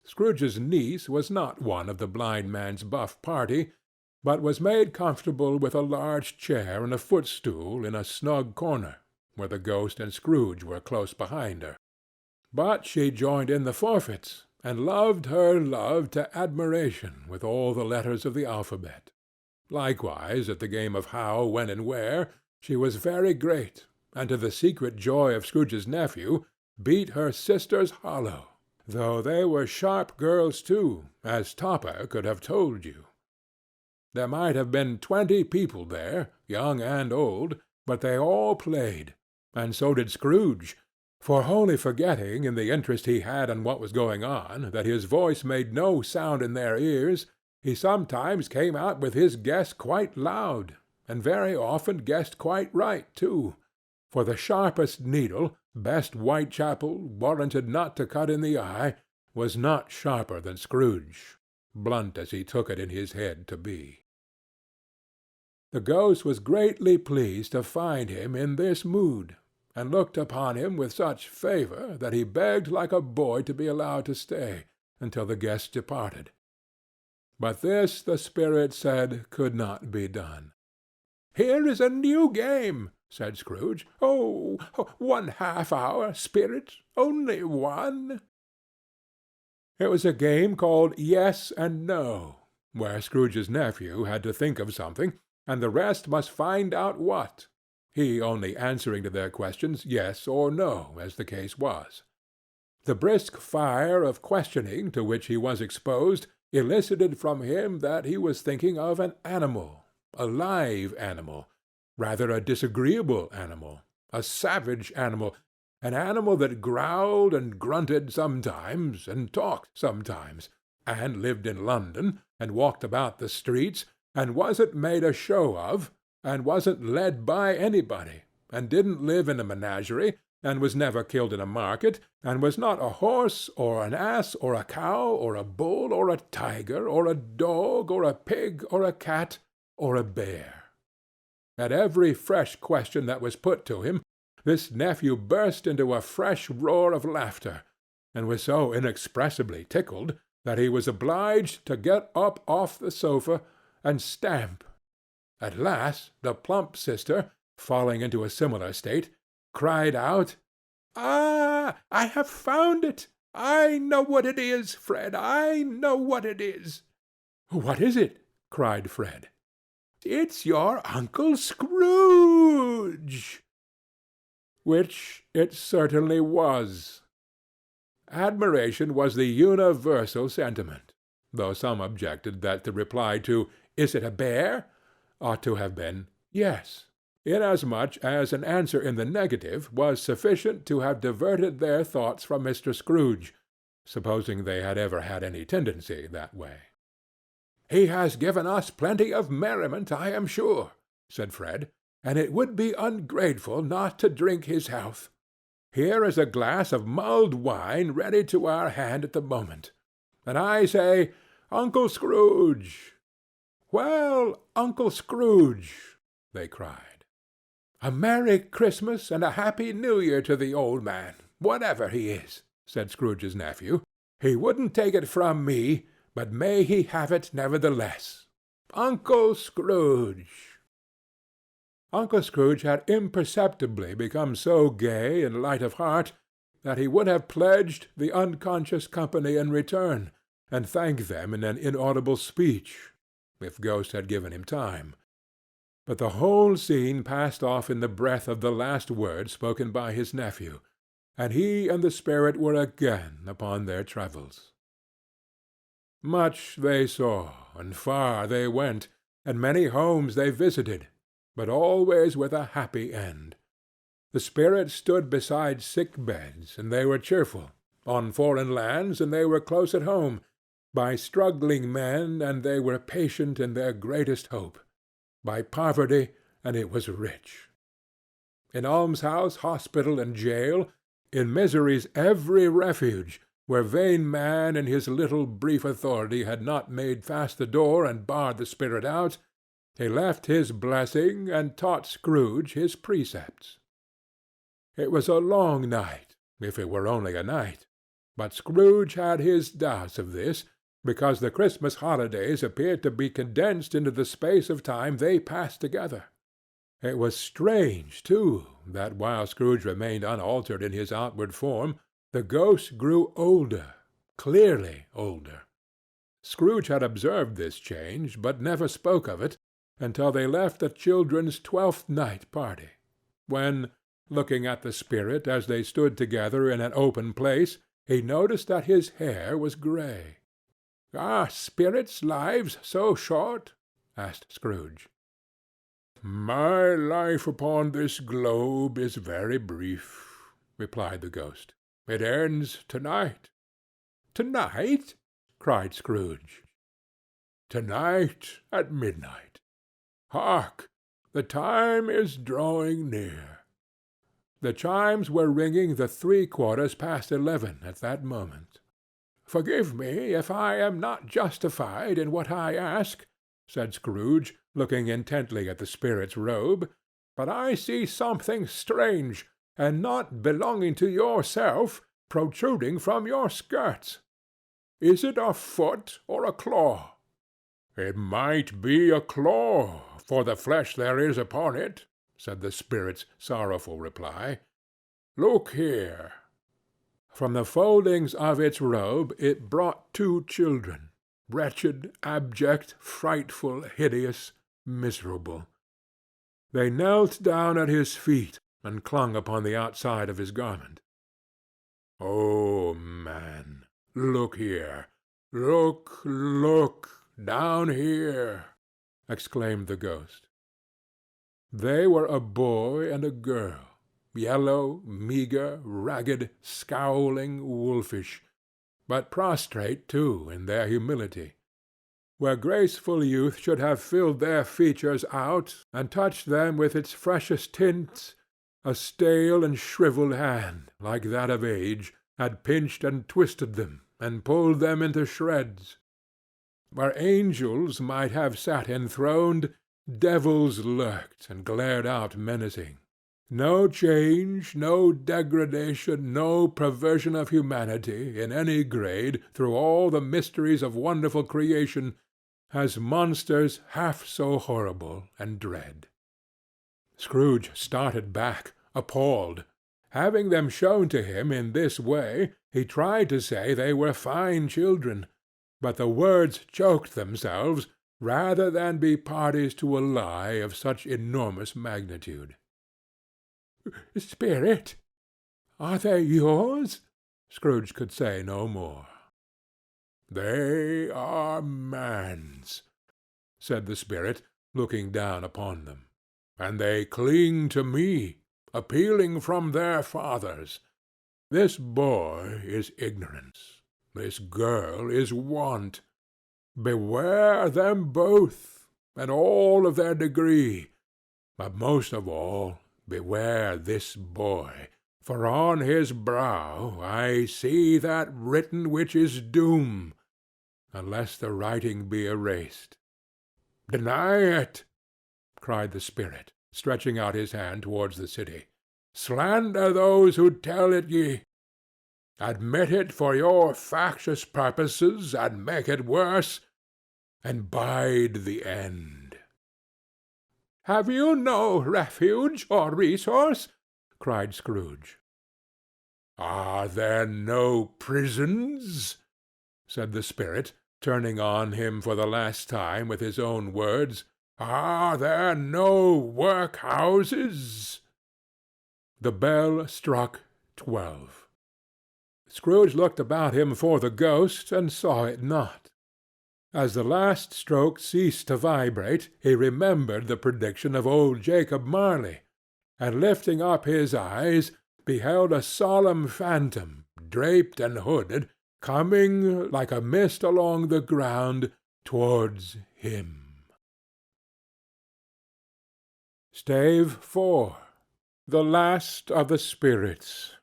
Scrooge's niece was not one of the blind man's buff party, but was made comfortable with a large chair and a footstool in a snug corner, where the ghost and Scrooge were close behind her. But she joined in the forfeits, and loved her love to admiration with all the letters of the alphabet. Likewise, at the game of How, When, and Where, she was very great, and to the secret joy of Scrooge's nephew, beat her sisters hollow, though they were sharp girls too, as Topper could have told you. There might have been 20 people there, young and old, but they all played, and so did Scrooge, for wholly forgetting, in the interest he had in what was going on, that his voice made no sound in their ears, he sometimes came out with his guess quite loud, and very often guessed quite right too, for the sharpest needle, best Whitechapel, warranted not to cut in the eye, was not sharper than Scrooge, blunt as he took it in his head to be. The ghost was greatly pleased to find him in this mood, and looked upon him with such favour that he begged like a boy to be allowed to stay until the guests departed. But this, the spirit said, could not be done. "Here is a new game," said Scrooge. "Oh, 1/2 hour, spirit, only one." It was a game called Yes and No, where Scrooge's nephew had to think of something, and the rest must find out what, he only answering to their questions yes or no, as the case was. The brisk fire of questioning to which he was exposed elicited from him that he was thinking of an animal, a live animal, rather a disagreeable animal, a savage animal, an animal that growled and grunted sometimes, and talked sometimes, and lived in London, and walked about the streets, and wasn't made a show of, and wasn't led by anybody, and didn't live in a menagerie, and was never killed in a market, and was not a horse, or an ass, or a cow, or a bull, or a tiger, or a dog, or a pig, or a cat, or a bear. At every fresh question that was put to him, this nephew burst into a fresh roar of laughter, and was so inexpressibly tickled that he was obliged to get up off the sofa and stamp. At last the plump sister, falling into a similar state, cried out, "Ah, I have found it! I know what it is, Fred, I know what it is." "What is it?" cried Fred. "It's your Uncle Scrooge." Which it certainly was. Admiration was the universal sentiment, though some objected that the reply to "Is it a bear?" ought to have been "Yes," inasmuch as an answer in the negative was sufficient to have diverted their thoughts from Mr. Scrooge, supposing they had ever had any tendency that way. "He has given us plenty of merriment, I am sure," said Fred, "and it would be ungrateful not to drink his health. Here is a glass of mulled wine ready to our hand at the moment, and I say, Uncle Scrooge." "Well, Uncle Scrooge," they cried. "A Merry Christmas and a Happy New Year to the old man, whatever he is," said Scrooge's nephew. "He wouldn't take it from me, but may he have it nevertheless. Uncle Scrooge." Uncle Scrooge had imperceptibly become so gay and light of heart that he would have pledged the unconscious company in return, and thanked them in an inaudible speech, if Ghost had given him time. But the whole scene passed off in the breath of the last word spoken by his nephew, and he and the spirit were again upon their travels. Much they saw, and far they went, and many homes they visited, but always with a happy end. The spirit stood beside sick beds, and they were cheerful, on foreign lands, and they were close at home, by struggling men, and they were patient in their greatest hope, by poverty, and it was rich. In almshouse, hospital, and jail, in misery's every refuge, where vain man in his little brief authority had not made fast the door and barred the spirit out, he left his blessing and taught Scrooge his precepts. It was a long night, if it were only a night, but Scrooge had his doubts of this, because the Christmas holidays appeared to be condensed into the space of time they passed together. It was strange, too, that while Scrooge remained unaltered in his outward form, the ghost grew older, clearly older. Scrooge had observed this change, but never spoke of it until they left the children's 12th night party, when, looking at the spirit as they stood together in an open place, he noticed that his hair was grey. "Are spirits' lives so short?" asked Scrooge. "My life upon this globe is very brief," replied the ghost. "It ends to-night." "To-night?" cried Scrooge. "To-night at midnight. Hark! The time is drawing near." The chimes were ringing the 11:75 at that moment. "Forgive me if I am not justified in what I ask," said Scrooge, looking intently at the spirit's robe, "but I see something strange, and not belonging to yourself, protruding from your skirts. Is it a foot or a claw?" "It might be a claw, for the flesh there is upon it," said the spirit's sorrowful reply. "Look here." From the foldings of its robe it brought 2 children, wretched, abject, frightful, hideous, miserable. They knelt down at his feet and clung upon the outside of his garment. "Oh, man, look here! Look, look! Down here!" exclaimed the ghost. They were a boy and a girl, yellow, meagre, ragged, scowling, wolfish, but prostrate, too, in their humility. Where graceful youth should have filled their features out and touched them with its freshest tints, a stale and shrivelled hand, like that of age, had pinched and twisted them, and pulled them into shreds. Where angels might have sat enthroned, devils lurked and glared out menacing. No change, no degradation, no perversion of humanity, in any grade, through all the mysteries of wonderful creation, has monsters half so horrible and dread. Scrooge started back, appalled. Having them shown to him in this way, he tried to say they were fine children, but the words choked themselves rather than be parties to a lie of such enormous magnitude. "Spirit, are they yours?" Scrooge could say no more. "They are man's," said the spirit, looking down upon them, "and they cling to me, appealing from their fathers. This boy is ignorance. This girl is want. Beware them both, and all of their degree, but most of all beware this boy, for on his brow I see that written which is doom, unless the writing be erased. Deny it," cried the spirit, stretching out his hand towards the city. "Slander those who tell it ye. Admit it for your factious purposes, and make it worse, and bide the end." "Have you no refuge or resource?" cried Scrooge. "Are there no prisons?" said the spirit, turning on him for the last time with his own words. "Are there no workhouses?" The bell struck 12. Scrooge looked about him for the ghost, and saw it not. As the last stroke ceased to vibrate, he remembered the prediction of old Jacob Marley, and lifting up his eyes, beheld a solemn phantom, draped and hooded, coming like a mist along the ground towards him. Stave 4. The Last of the Spirits.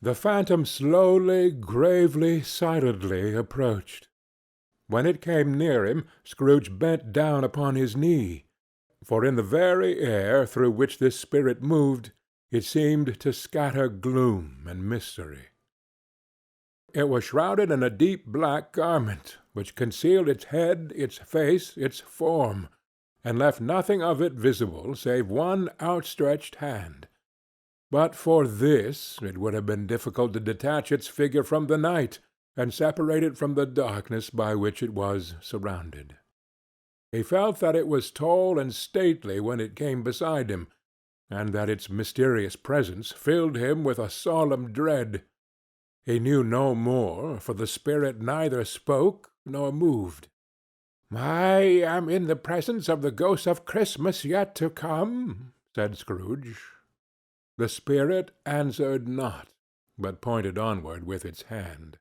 The phantom slowly, gravely, silently approached. When it came near him, Scrooge bent down upon his knee, for in the very air through which this spirit moved, it seemed to scatter gloom and mystery. It was shrouded in a deep black garment, which concealed its head, its face, its form, and left nothing of it visible save one outstretched hand. But for this it would have been difficult to detach its figure from the night, and separate it from the darkness by which it was surrounded. He felt that it was tall and stately when it came beside him, and that its mysterious presence filled him with a solemn dread. He knew no more, for the spirit neither spoke nor moved. "I am in the presence of the ghost of Christmas yet to come," said Scrooge. The spirit answered not, but pointed onward with its hand.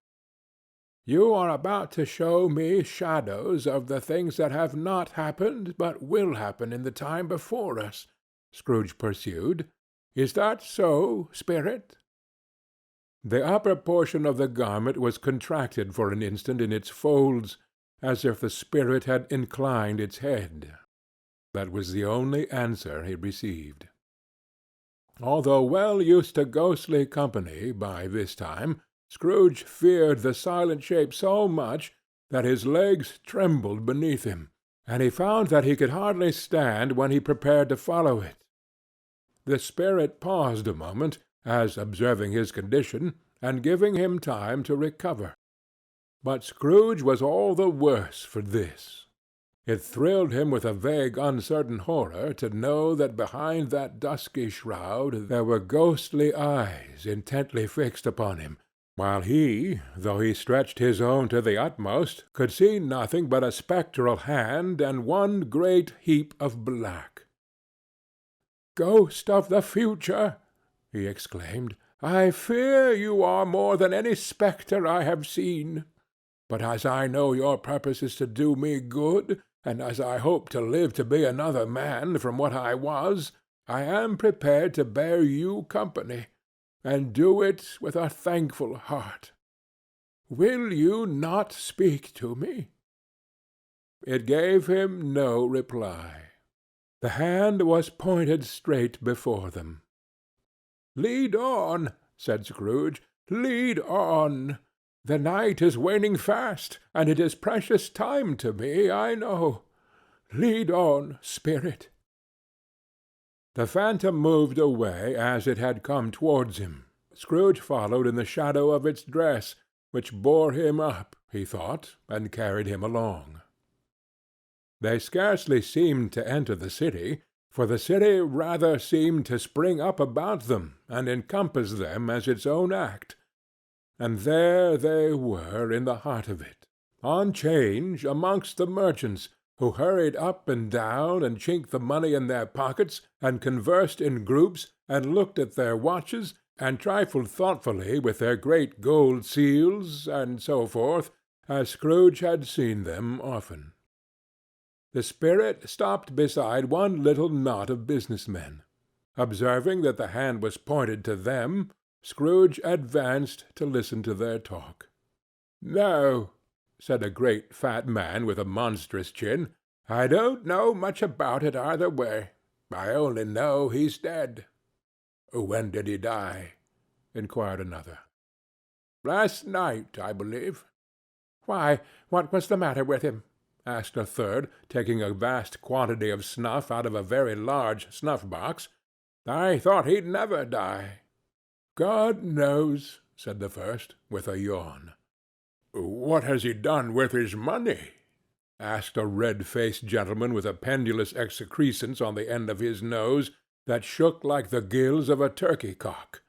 "You are about to show me shadows of the things that have not happened, but will happen in the time before us," Scrooge pursued. "Is that so, spirit?" The upper portion of the garment was contracted for an instant in its folds, as if the spirit had inclined its head. That was the only answer he received. Although well used to ghostly company by this time, Scrooge feared the silent shape so much that his legs trembled beneath him, and he found that he could hardly stand when he prepared to follow it. The spirit paused a moment, as observing his condition, and giving him time to recover. But Scrooge was all the worse for this. It thrilled him with a vague, uncertain horror to know that behind that dusky shroud there were ghostly eyes intently fixed upon him, while he, though he stretched his own to the utmost, could see nothing but a spectral hand and one great heap of black. "Ghost of the future!" he exclaimed, "I fear you are more than any spectre I have seen. But as I know your purpose is to do me good, and as I hope to live to be another man from what I was, I am prepared to bear you company, and do it with a thankful heart. Will you not speak to me?" It gave him no reply. The hand was pointed straight before them. "Lead on," said Scrooge. "Lead on. The night is waning fast, and it is precious time to me, I know. Lead on, spirit." The phantom moved away as it had come towards him. Scrooge followed in the shadow of its dress, which bore him up, he thought, and carried him along. They scarcely seemed to enter the city, for the city rather seemed to spring up about them and encompass them as its own act. And there they were in the heart of it, on 'change amongst the merchants, who hurried up and down, and chinked the money in their pockets, and conversed in groups, and looked at their watches, and trifled thoughtfully with their great gold seals, and so forth, as Scrooge had seen them often. The spirit stopped beside one little knot of business men. Observing that the hand was pointed to them, Scrooge advanced to listen to their talk. "No," said a great fat man with a monstrous chin, "I don't know much about it either way. I only know he's dead." "When did he die?" inquired another. "Last night, I believe." "Why, what was the matter with him?" asked a third, taking a vast quantity of snuff out of a very large snuff-box. "I thought he'd never die." "God knows," said the first, with a yawn. "What has he done with his money?" asked a red-faced gentleman with a pendulous excrescence on the end of his nose that shook like the gills of a turkey-cock.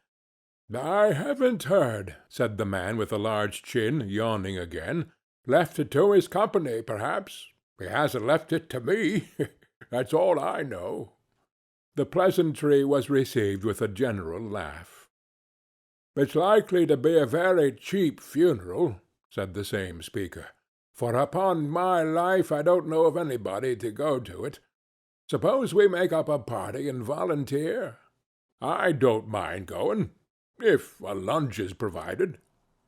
"I haven't heard," said the man with the large chin, yawning again. "Left it to his company, perhaps. He hasn't left it to me. That's all I know." The pleasantry was received with a general laugh. "It's likely to be a very cheap funeral," said the same speaker, "for upon my life I don't know of anybody to go to it. Suppose we make up a party and volunteer? I don't mind going, if a lunch is provided,"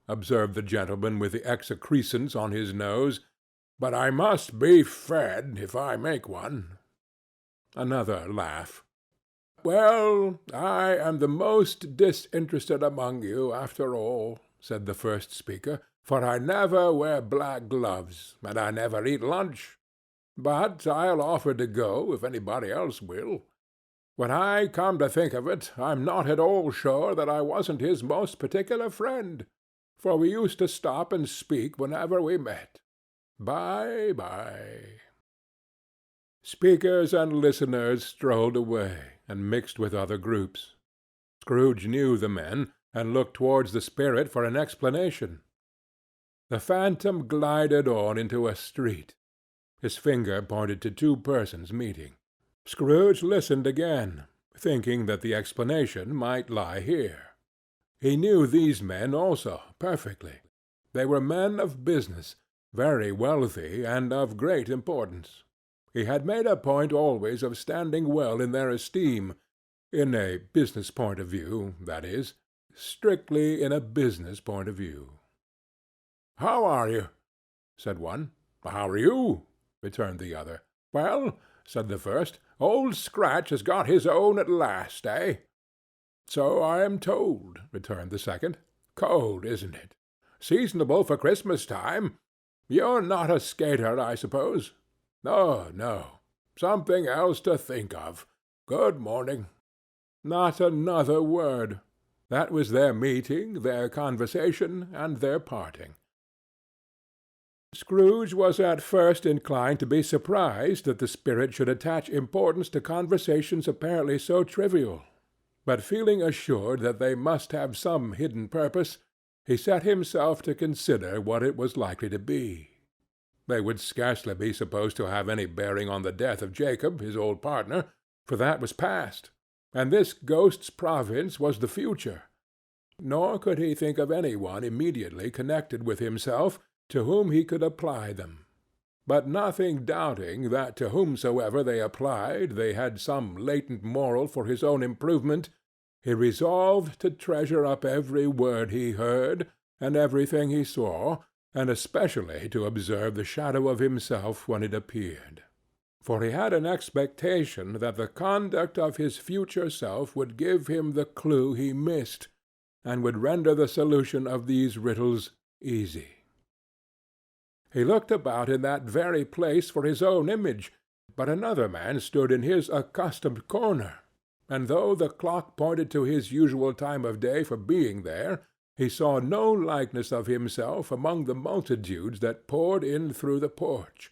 observed the gentleman with the excrescence on his nose, "but I must be fed if I make one." Another laugh. "Well, I am the most disinterested among you, after all," said the first speaker, "for I never wear black gloves, and I never eat lunch. But I'll offer to go if anybody else will. When I come to think of it, I'm not at all sure that I wasn't his most particular friend, for we used to stop and speak whenever we met. Bye-bye." Speakers and listeners strolled away, and mixed with other groups. Scrooge knew the men, and looked towards the spirit for an explanation. The phantom glided on into a street. His finger pointed to two persons meeting. Scrooge listened again, thinking that the explanation might lie here. He knew these men also perfectly. They were men of business, very wealthy, and of great importance. He had made a point always of standing well in their esteem, in a business point of view, that is, strictly in a business point of view. "How are you?" said one. "How are you?" returned the other. "Well," said the first, "Old Scratch has got his own at last, eh?" "So I am told," returned the second. "Cold, isn't it? Seasonable for Christmas time. You're not a skater, I suppose?" "No, no. Something else to think of. Good morning." Not another word. That was their meeting, their conversation, and their parting. Scrooge was at first inclined to be surprised that the spirit should attach importance to conversations apparently so trivial, but feeling assured that they must have some hidden purpose, he set himself to consider what it was likely to be. They would scarcely be supposed to have any bearing on the death of Jacob, his old partner, for that was past, and this ghost's province was the future. Nor could he think of any one immediately connected with himself to whom he could apply them. But nothing doubting that to whomsoever they applied they had some latent moral for his own improvement, he resolved to treasure up every word he heard, and everything he saw, and especially to observe the shadow of himself when it appeared. For he had an expectation that the conduct of his future self would give him the clue he missed, and would render the solution of these riddles easy. He looked about in that very place for his own image, but another man stood in his accustomed corner, and though the clock pointed to his usual time of day for being there, he saw no likeness of himself among the multitudes that poured in through the porch.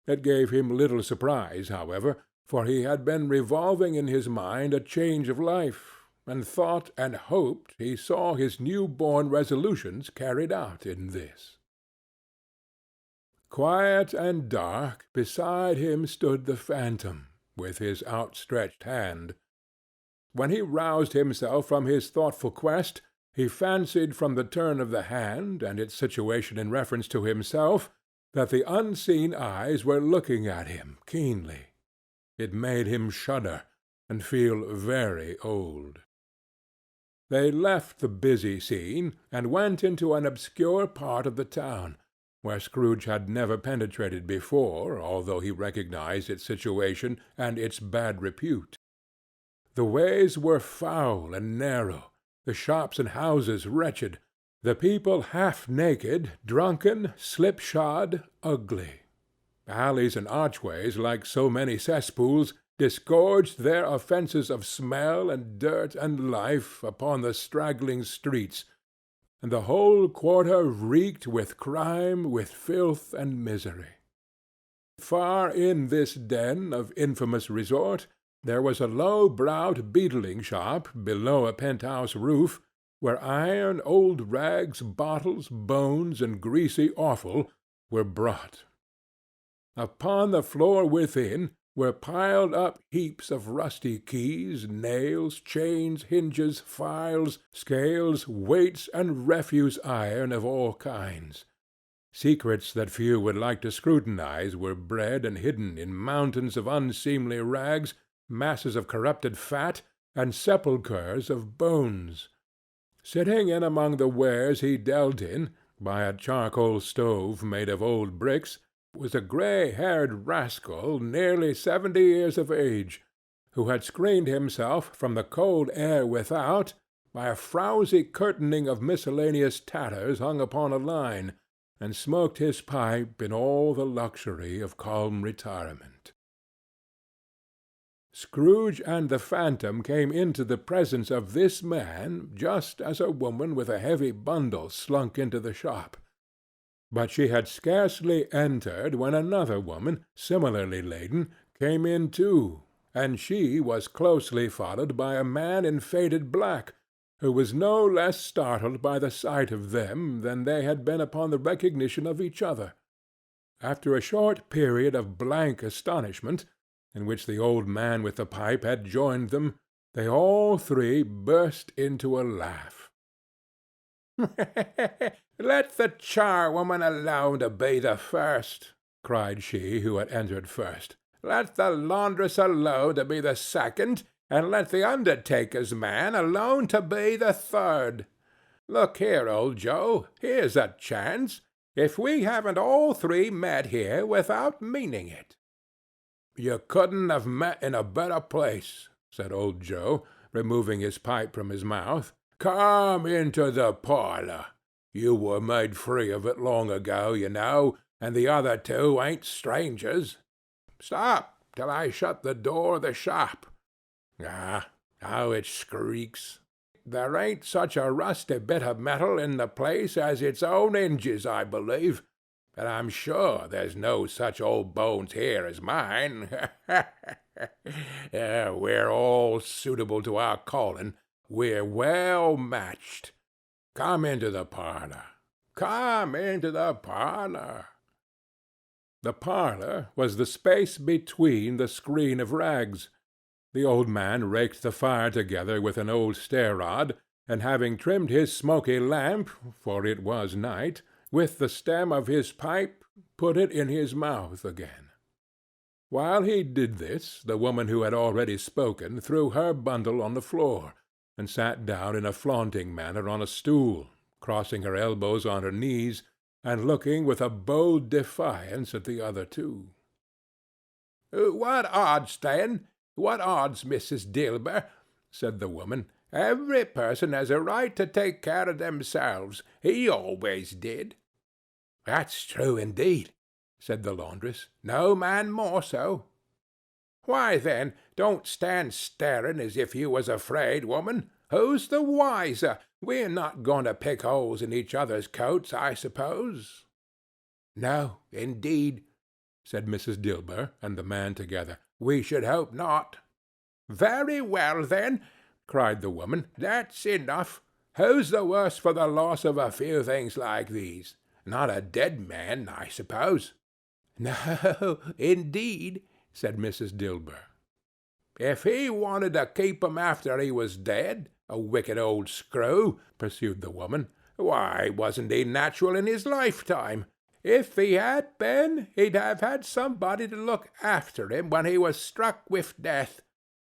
It gave him little surprise, however, for he had been revolving in his mind a change of life, and thought and hoped he saw his new-born resolutions carried out in this. Quiet and dark, beside him stood the phantom, with his outstretched hand. When he roused himself from his thoughtful quest, he fancied from the turn of the hand, and its situation in reference to himself, that the unseen eyes were looking at him keenly. It made him shudder, and feel very old. They left the busy scene, and went into an obscure part of the town, where Scrooge had never penetrated before, although he recognized its situation and its bad repute. The ways were foul and narrow, the shops and houses wretched, the people half naked, drunken, slipshod, ugly. Alleys and archways, like so many cesspools, disgorged their offences of smell and dirt and life upon the straggling streets, and the whole quarter reeked with crime, with filth and misery. Far in this den of infamous resort there was a low-browed beetling shop below a penthouse roof, where iron, old rags, bottles, bones, and greasy offal were brought. Upon the floor within were piled up heaps of rusty keys, nails, chains, hinges, files, scales, weights, and refuse iron of all kinds. Secrets that few would like to scrutinize were bred and hidden in mountains of unseemly rags, masses of corrupted fat, and sepulchres of bones. Sitting in among the wares he dealt in, by a charcoal stove made of old bricks, was a grey-haired rascal nearly 70 years of age, who had screened himself from the cold air without by a frowsy curtaining of miscellaneous tatters hung upon a line, and smoked his pipe in all the luxury of calm retirement. Scrooge and the phantom came into the presence of this man just as a woman with a heavy bundle slunk into the shop. But she had scarcely entered when another woman, similarly laden, came in too, and she was closely followed by a man in faded black, who was no less startled by the sight of them than they had been upon the recognition of each other. After a short period of blank astonishment, in which the old man with the pipe had joined them, they all three burst into a laugh. "Let the charwoman alone to be the first," cried she who had entered first. "Let the laundress alone to be the second, and let the undertaker's man alone to be the third. Look here, old Joe, here's a chance, if we haven't all three met here without meaning it." "You couldn't have met in a better place," said old Joe, removing his pipe from his mouth. "Come into the parlour. You were made free of it long ago, you know, and the other two ain't strangers. Stop till I shut the door of the shop. Ah, how it squeaks! There ain't such a rusty bit of metal in the place as its own hinges, I believe, and I'm sure there's no such old bones here as mine. We're all suitable to our calling. We're well matched. Come into the parlour. Come into the parlour." The parlour was the space between the screen of rags. The old man raked the fire together with an old stair-rod, and having trimmed his smoky lamp, for it was night, with the stem of his pipe, put it in his mouth again. While he did this, the woman who had already spoken threw her bundle on the floor, and sat down in a flaunting manner on a stool, crossing her elbows on her knees, and looking with a bold defiance at the other two. "What odds, then? What odds, Mrs. Dilber?" said the woman. "Every person has a right to take care of themselves. He always did." "That's true, indeed," said the laundress. "No man more so." "Why, then, don't stand staring as if you was afraid, woman. Who's the wiser? We're not going to pick holes in each other's coats, I suppose." "No, indeed," said Mrs. Dilber and the man together. "We should hope not." "Very well, then," cried the woman. "That's enough. Who's the worse for the loss of a few things like these? Not a dead man, I suppose." "No, indeed," said Mrs. Dilber. "If he wanted to keep 'em after he was dead, a wicked old screw," pursued the woman, "why, wasn't he natural in his lifetime? If he had been, he'd have had somebody to look after him when he was struck with death,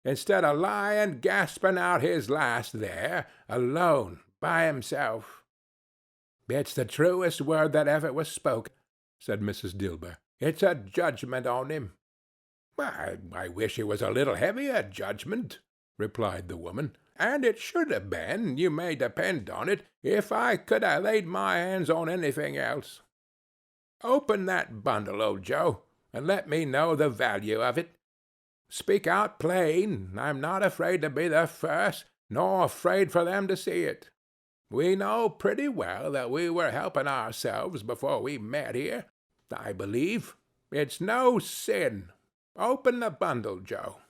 instead of lying gasping out his last there, alone, by himself." "It's the truest word that ever was spoken," said Mrs. Dilber. "It's a judgment on him." "I wish it was a little heavier judgment," replied the woman. "And it should have been, you may depend on it, if I could have laid my hands on anything else. Open that bundle, old Joe, and let me know the value of it. Speak out plain. I'm not afraid to be the first, nor afraid for them to see it. We know pretty well that we were helping ourselves before we met here, I believe. It's no sin. Open the bundle, Joe."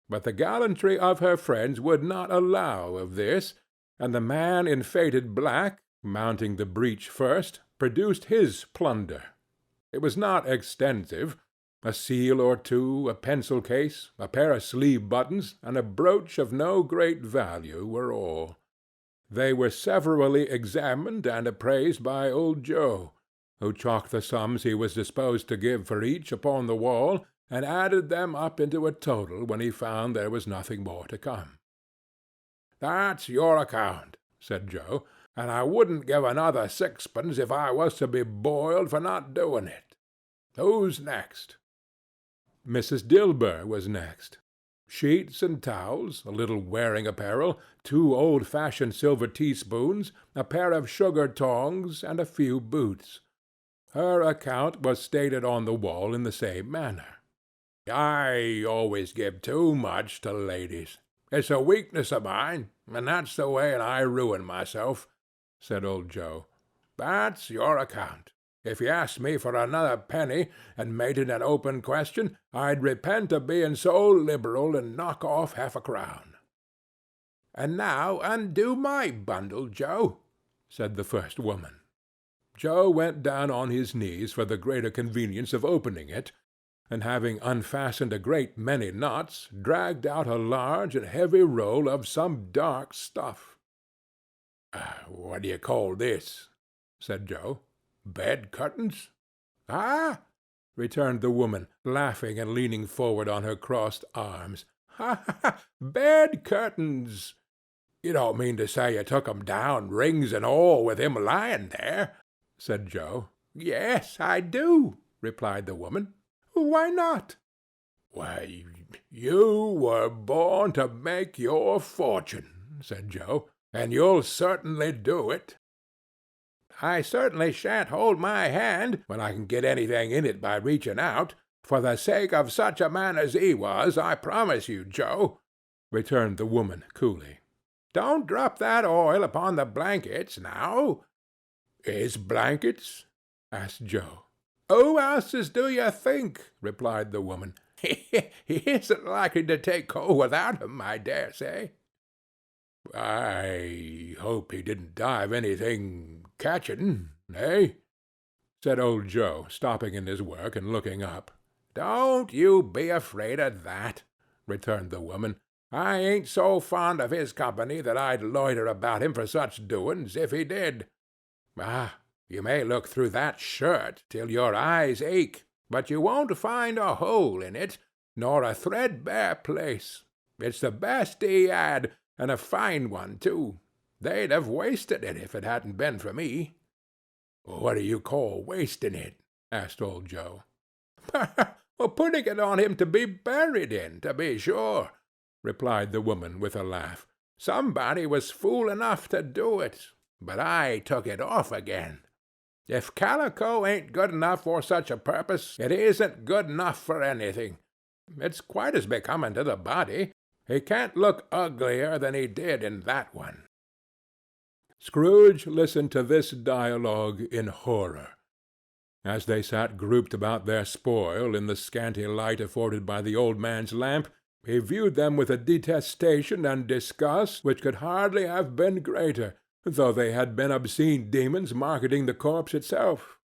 But the gallantry of her friends would not allow of this, and the man in faded black, mounting the breach first, produced his plunder. It was not extensive, A seal or two, a pencil case, a pair of sleeve buttons, and a brooch of no great value were all. They were severally examined and appraised by old Joe, who chalked the sums he was disposed to give for each upon the wall, and added them up into a total when he found there was nothing more to come. "That's your account," said Joe, "and I wouldn't give another sixpence if I was to be boiled for not doing it. Who's next?" Mrs. Dilber was next. Sheets and towels, a little wearing apparel, 2 old-fashioned silver teaspoons, a pair of sugar tongs, and a few boots. Her account was stated on the wall in the same manner. "I always give too much to ladies. It's a weakness of mine, and that's the way I ruin myself," said old Joe. "That's your account. If you asked me for another penny, and made it an open question, I'd repent of being so liberal and knock off half a crown." "And now undo my bundle, Joe," said the first woman. Joe went down on his knees for the greater convenience of opening it, and having unfastened a great many knots, dragged out a large and heavy roll of some dark stuff. "What do you call this?" said Joe. "Bed curtains?" "Ah!" returned the woman, laughing and leaning forward on her crossed arms. "Ha, ha, ha! Bed curtains! You don't mean to say you took 'em down, rings and all, with him lying there?" said Joe. "Yes, I do," replied the woman. "Why not?" "Why, you were born to make your fortune," said Joe, "and you'll certainly do it." "I certainly shan't hold my hand, when I can get anything in it by reaching out, for the sake of such a man as he was, I promise you, Joe," returned the woman coolly. "Don't drop that oil upon the blankets, now." "His blankets?" asked Joe. "Who else's do you think?" replied the woman. "He isn't likely to take cold without 'em, I dare say." "I hope he didn't die of anything catching, eh?" said old Joe, stopping in his work and looking up. "Don't you be afraid of that," returned the woman. "I ain't so fond of his company that I'd loiter about him for such doings, if he did. Ah, you may look through that shirt till your eyes ache, but you won't find a hole in it, nor a threadbare place. It's the best he had, and a fine one, too. They'd have wasted it if it hadn't been for me." "What do you call wasting it?" asked old Joe. "Putting it on him to be buried in, to be sure," replied the woman with a laugh. "Somebody was fool enough to do it, but I took it off again. If calico ain't good enough for such a purpose, it isn't good enough for anything. It's quite as becoming to the body. He can't look uglier than he did in that one." Scrooge listened to this dialogue in horror. As they sat grouped about their spoil in the scanty light afforded by the old man's lamp, he viewed them with a detestation and disgust which could hardly have been greater, though they had been obscene demons marketing the corpse itself.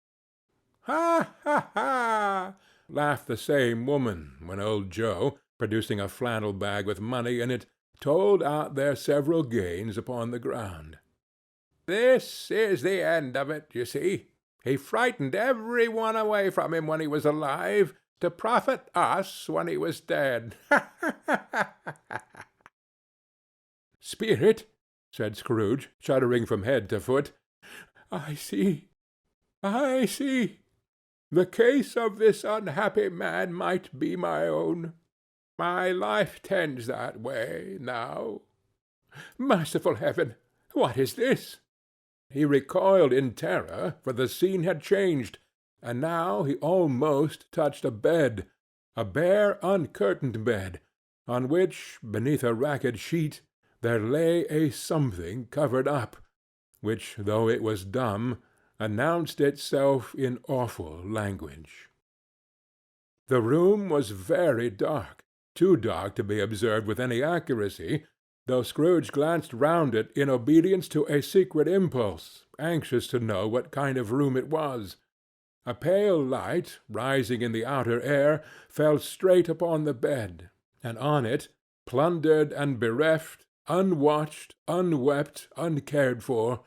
"Ha, ha, ha!" laughed the same woman, when old Joe, producing a flannel bag with money in it, told out their several gains upon the ground. "This is the end of it, you see. He frightened every one away from him when he was alive, to profit us when he was dead. Ha, ha, ha, ha!" "Spirit," said Scrooge, shuddering from head to foot, I see. The case of this unhappy man might be my own. My life tends that way now. Merciful heaven! What is this?" He recoiled in terror, for the scene had changed, and now he almost touched a bed, a bare uncurtained bed, on which, beneath a ragged sheet, there lay a something covered up, which, though it was dumb, announced itself in awful language. The room was very dark, too dark to be observed with any accuracy, though Scrooge glanced round it in obedience to a secret impulse, anxious to know what kind of room it was. A pale light, rising in the outer air, fell straight upon the bed, and on it, plundered and bereft, unwatched, unwept, uncared for,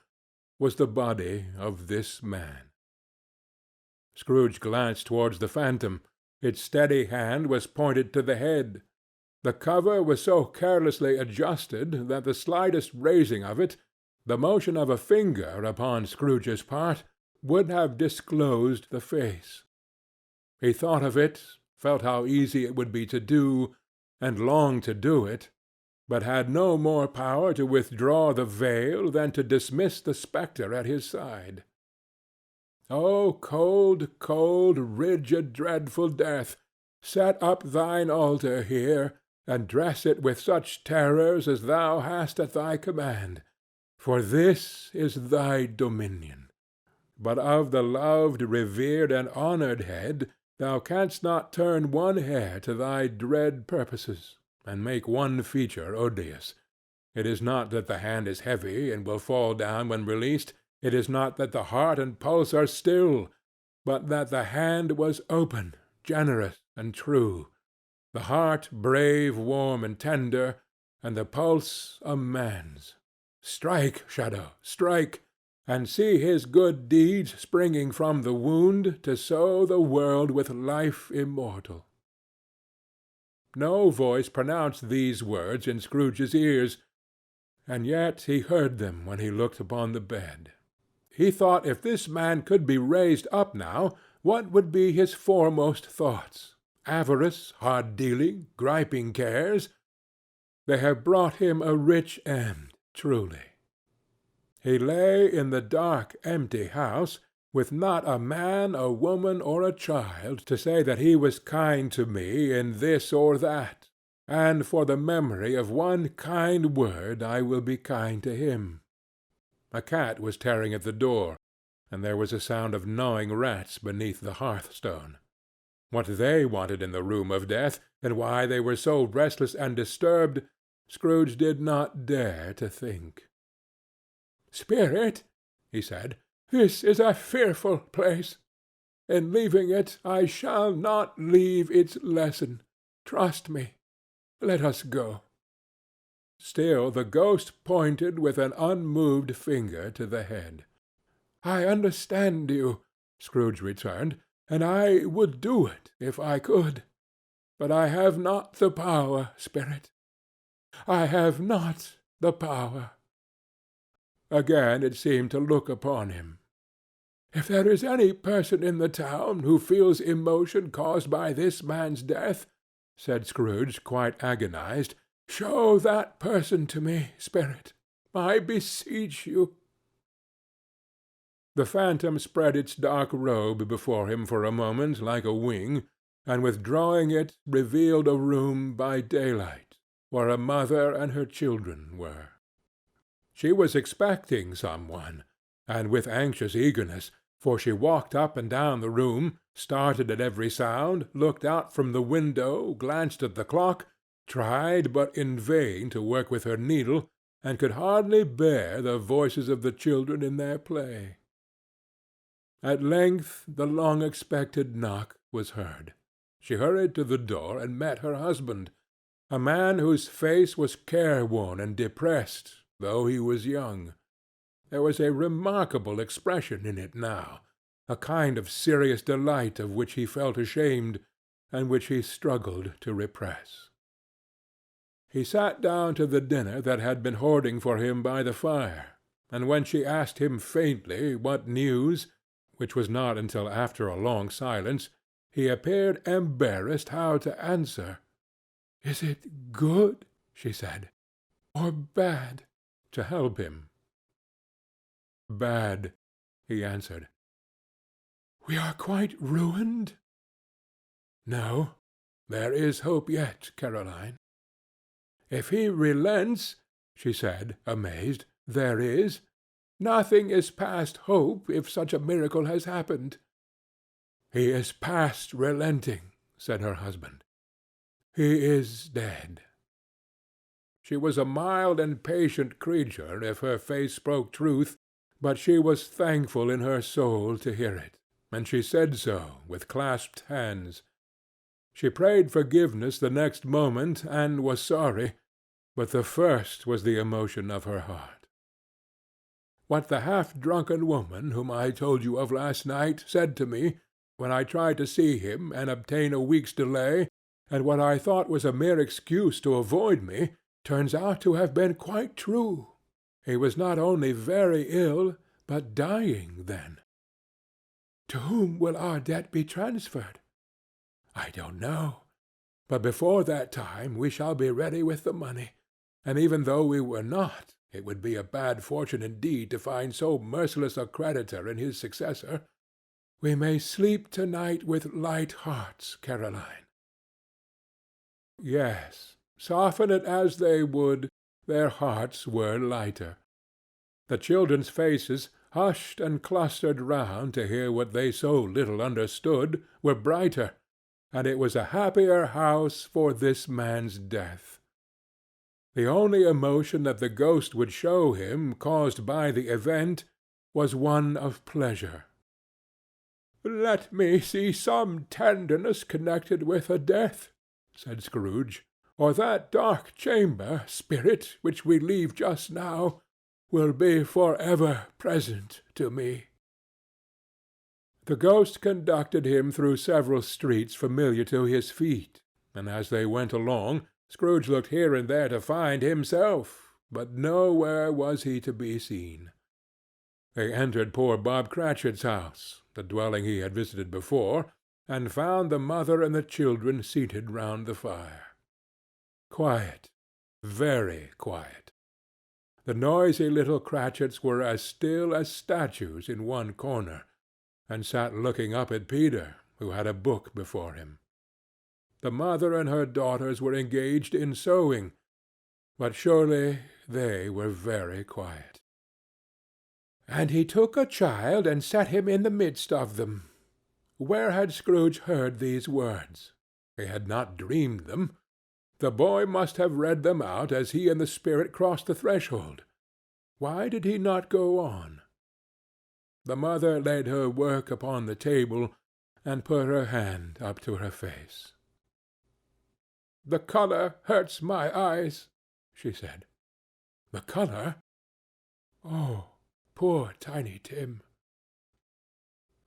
was the body of this man. Scrooge glanced towards the phantom. Its steady hand was pointed to the head. The cover was so carelessly adjusted that the slightest raising of it, the motion of a finger upon Scrooge's part, would have disclosed the face. He thought of it, felt how easy it would be to do, and longed to do it, but had no more power to withdraw the veil than to dismiss the spectre at his side. O cold, cold, rigid, dreadful death, set up thine altar here, and dress it with such terrors as thou hast at thy command, for this is thy dominion. But of the loved, revered, and honored head thou canst not turn one hair to thy dread purposes, and make one feature odious. It is not that the hand is heavy, and will fall down when released. It is not that the heart and pulse are still, but that the hand was open, generous, and true, the heart brave, warm, and tender, and the pulse a man's. Strike, Shadow, strike, and see his good deeds springing from the wound to sow the world with life immortal. No voice pronounced these words in Scrooge's ears, and yet he heard them when he looked upon the bed. He thought if this man could be raised up now, what would be his foremost thoughts? Avarice, hard-dealing, griping cares? They have brought him a rich end, truly. He lay in the dark, empty house, with not a man, a woman, or a child to say that he was kind to me in this or that, and for the memory of one kind word I will be kind to him. A cat was tearing at the door, and there was a sound of gnawing rats beneath the hearthstone. What they wanted in the room of death, and why they were so restless and disturbed, Scrooge did not dare to think. "Spirit," he said, "this is a fearful place. In leaving it, I shall not leave its lesson. Trust me. Let us go." Still the ghost pointed with an unmoved finger to the head. "I understand you," Scrooge returned, "and I would do it if I could. But I have not the power, Spirit. I have not the power." Again it seemed to look upon him. "If there is any person in the town who feels emotion caused by this man's death," said Scrooge, quite agonized, "show that person to me, Spirit. I beseech you." The phantom spread its dark robe before him for a moment like a wing, and withdrawing it revealed a room by daylight, where a mother and her children were. She was expecting some one, and with anxious eagerness, for she walked up and down the room, started at every sound, looked out from the window, glanced at the clock, tried but in vain to work with her needle, and could hardly bear the voices of the children in their play. At length the long-expected knock was heard. She hurried to the door and met her husband, a man whose face was careworn and depressed, though he was young. There was a remarkable expression in it now, a kind of serious delight of which he felt ashamed, and which he struggled to repress. He sat down to the dinner that had been hoarding for him by the fire, and when she asked him faintly what news, which was not until after a long silence, he appeared embarrassed how to answer. "Is it good," she said, "or bad?" to help him. "Bad," he answered. "We are quite ruined?" "No, there is hope yet, Caroline." "If he relents," she said, amazed, "there is? Nothing is past hope if such a miracle has happened." "He is past relenting," said her husband. "He is dead." She was a mild and patient creature if her face spoke truth, but she was thankful in her soul to hear it, and she said so with clasped hands. She prayed forgiveness the next moment, and was sorry, but the first was the emotion of her heart. What the half-drunken woman whom I told you of last night said to me, when I tried to see him and obtain a week's delay, and what I thought was a mere excuse to avoid me, turns out to have been quite true. He was not only very ill, but dying then. To whom will our debt be transferred? I don't know, but before that time we shall be ready with the money, and even though we were not, it would be a bad fortune indeed to find so merciless a creditor in his successor. We may sleep to-night with light hearts, Caroline. Yes, soften it as they would, their hearts were lighter. The children's faces, hushed and clustered round to hear what they so little understood, were brighter, and it was a happier house for this man's death. The only emotion that the ghost would show him, caused by the event, was one of pleasure. "Let me see some tenderness connected with a death," said Scrooge, "or that dark chamber, spirit, which we leave just now, will be for ever present to me." The ghost conducted him through several streets familiar to his feet, and as they went along, Scrooge looked here and there to find himself, but nowhere was he to be seen. They entered poor Bob Cratchit's house, the dwelling he had visited before, and found the mother and the children seated round the fire. Quiet, very quiet. The noisy little Cratchits were as still as statues in one corner, and sat looking up at Peter, who had a book before him. The mother and her daughters were engaged in sewing, but surely they were very quiet. "And he took a child and set him in the midst of them." Where had Scrooge heard these words? He had not dreamed them. The boy must have read them out as he and the spirit crossed the threshold. Why did he not go on? The mother laid her work upon the table, and put her hand up to her face. "The colour hurts my eyes," she said. "The colour? Oh, poor Tiny Tim!"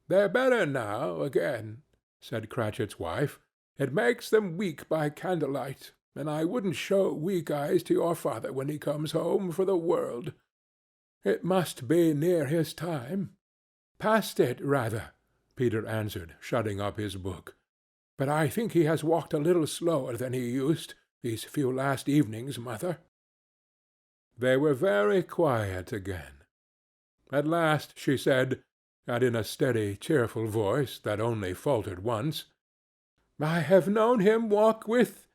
"They're better now again," said Cratchit's wife. "It makes them weak by candlelight, and I wouldn't show weak eyes to your father when he comes home for the world. It must be near his time." "Past it, rather," Peter answered, shutting up his book. "But I think he has walked a little slower than he used, these few last evenings, mother." They were very quiet again. At last she said, and in a steady, cheerful voice that only faltered once, I have known him walk with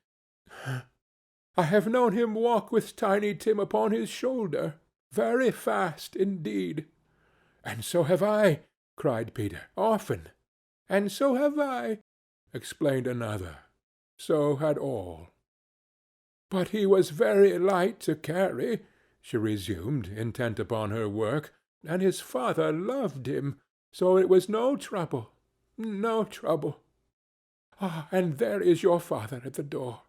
Tiny Tim upon his shoulder, very fast indeed." "And so have I," cried Peter, "often." "And so have I," explained another. So had all. "But he was very light to carry," she resumed, intent upon her work, "and his father loved him, so it was no trouble, no trouble. Ah, and there is your father at the door."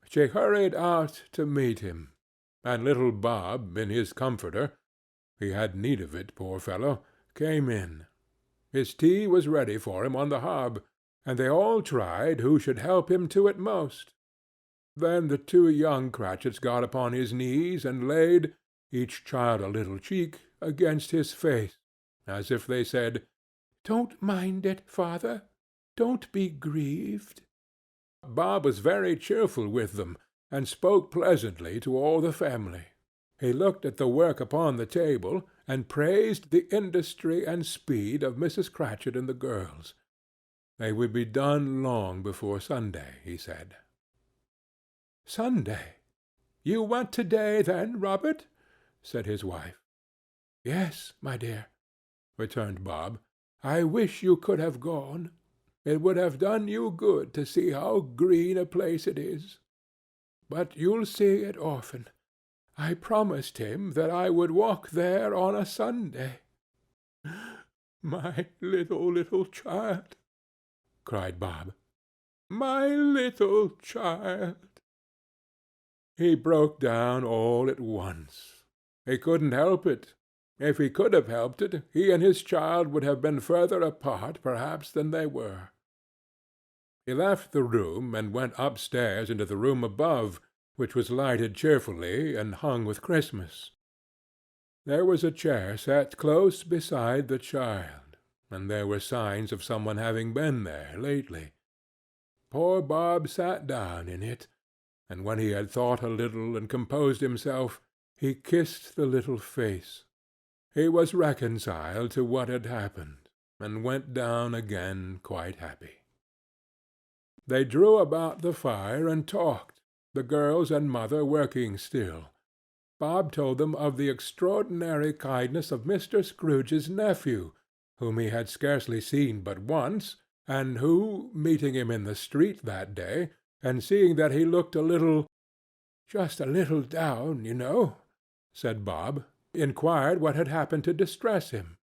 She hurried out to meet him, and little Bob, in his comforter—he had need of it, poor fellow—came in. His tea was ready for him on the hob, and they all tried who should help him to it most. Then the two young Cratchits got upon his knees and laid, each child a little cheek, against his face, as if they said, "Don't mind it, father. Don't be grieved." Bob was very cheerful with them, and spoke pleasantly to all the family. He looked at the work upon the table, and praised the industry and speed of Mrs. Cratchit and the girls. They would be done long before Sunday, he said. "Sunday? You went to-day, then, Robert?" said his wife. "Yes, my dear," returned Bob. "I wish you could have gone. It would have done you good to see how green a place it is. But you'll see it often. I promised him that I would walk there on a Sunday. "My little child!" cried Bob. "My little child!" He broke down all at once. He couldn't help it. If he could have helped it, he and his child would have been further apart, perhaps, than they were. He left the room and went upstairs into the room above, which was lighted cheerfully and hung with Christmas. There was a chair set close beside the child, and there were signs of someone having been there lately. Poor Bob sat down in it, and when he had thought a little and composed himself, he kissed the little face. He was reconciled to what had happened, and went down again quite happy. They drew about the fire and talked, the girls and mother working still. Bob told them of the extraordinary kindness of Mr. Scrooge's nephew, whom he had scarcely seen but once, and who, meeting him in the street that day, and seeing that he looked just a little down, you know, said Bob, inquired what had happened to distress him.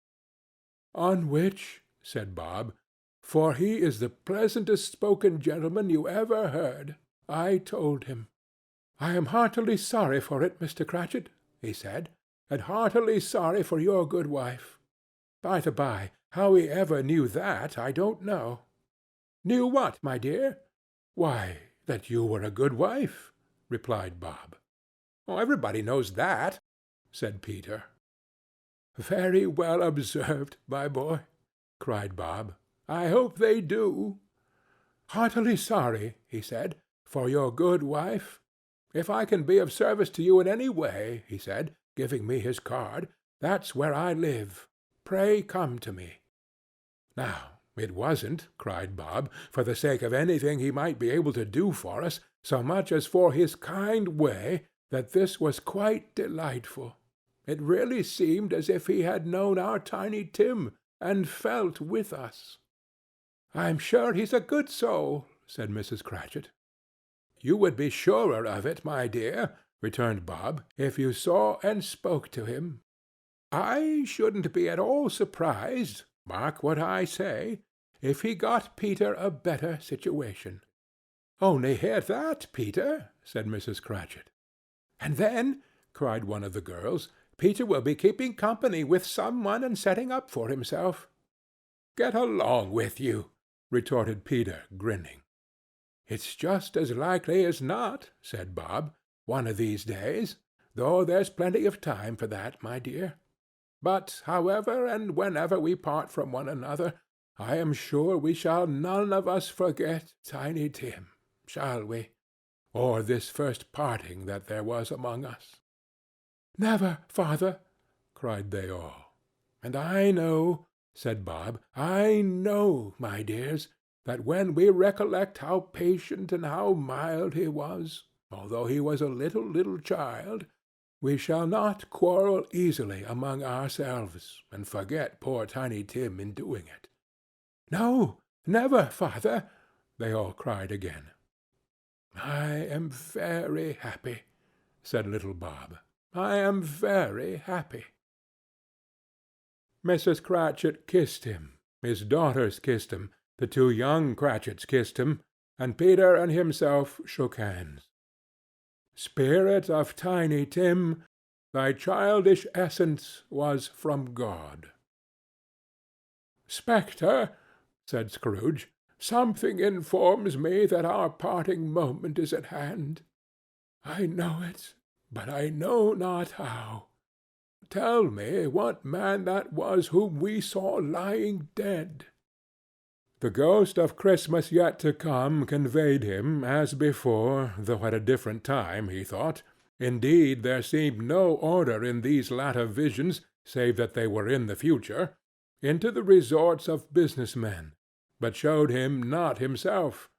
On which, said Bob, for he is the pleasantest spoken gentleman you ever heard, I told him. I am heartily sorry for it, Mr. Cratchit, he said, and heartily sorry for your good wife. By the by, how he ever knew that, I don't know. Knew what, my dear? Why, that you were a good wife, replied Bob. Oh, everybody knows that, said Peter. Very well observed, my boy, cried Bob. I hope they do. Heartily sorry, he said, for your good wife. If I can be of service to you in any way, he said, giving me his card, that's where I live. Pray come to me. Now, it wasn't, cried Bob, for the sake of anything he might be able to do for us, so much as for his kind way, that this was quite delightful. It really seemed as if he had known our Tiny Tim, and felt with us. I'm sure he's a good soul, said Mrs. Cratchit. You would be surer of it, my dear, returned Bob, if you saw and spoke to him. I shouldn't be at all surprised, mark what I say, if he got Peter a better situation. Only hear that, Peter, said Mrs. Cratchit. And then, cried one of the girls, Peter will be keeping company with someone and setting up for himself. Get along with you, retorted Peter, grinning. It's just as likely as not, said Bob, one of these days, though there's plenty of time for that, my dear. But however and whenever we part from one another, I am sure we shall none of us forget Tiny Tim, shall we? Or this first parting that there was among us. Never, father, cried they all. And I know, said Bob, I know, my dears, that when we recollect how patient and how mild he was, although he was a little child, we shall not quarrel easily among ourselves, and forget poor Tiny Tim in doing it. No, never, father, they all cried again. I am very happy, said little Bob. I am very happy. Mrs. Cratchit kissed him, his daughters kissed him, the two young Cratchits kissed him, and Peter and himself shook hands. Spirit of Tiny Tim, thy childish essence was from God. Spectre, said Scrooge, something informs me that our parting moment is at hand. I know it, but I know not how. Tell me what man that was whom we saw lying dead. The ghost of Christmas yet to come conveyed him, as before, though at a different time, he thought. Indeed, there seemed no order in these latter visions, save that they were in the future, into the resorts of business men, but showed him not himself.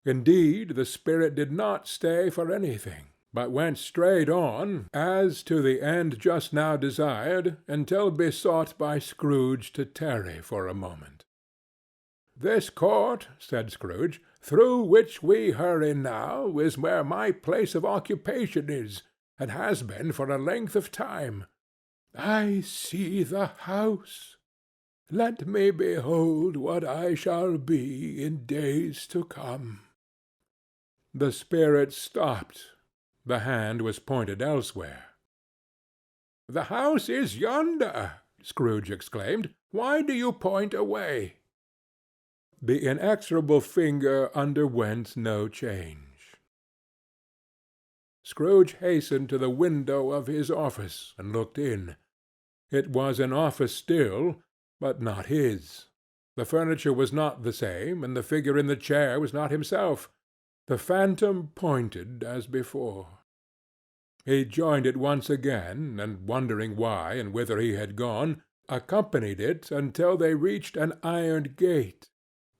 Indeed, the spirit did not stay for anything, but went straight on, as to the end just now desired, until besought by Scrooge to tarry for a moment. This court, said Scrooge, through which we hurry now, is where my place of occupation is, and has been for a length of time. I see the house. Let me behold what I shall be in days to come." The spirit stopped. The hand was pointed elsewhere. "The house is yonder," Scrooge exclaimed. "Why do you point away?" The inexorable finger underwent no change. Scrooge hastened to the window of his office, and looked in. It was an office still, but not his. The furniture was not the same, and the figure in the chair was not himself. The phantom pointed as before. He joined it once again, and wondering why and whither he had gone, accompanied it until they reached an iron gate.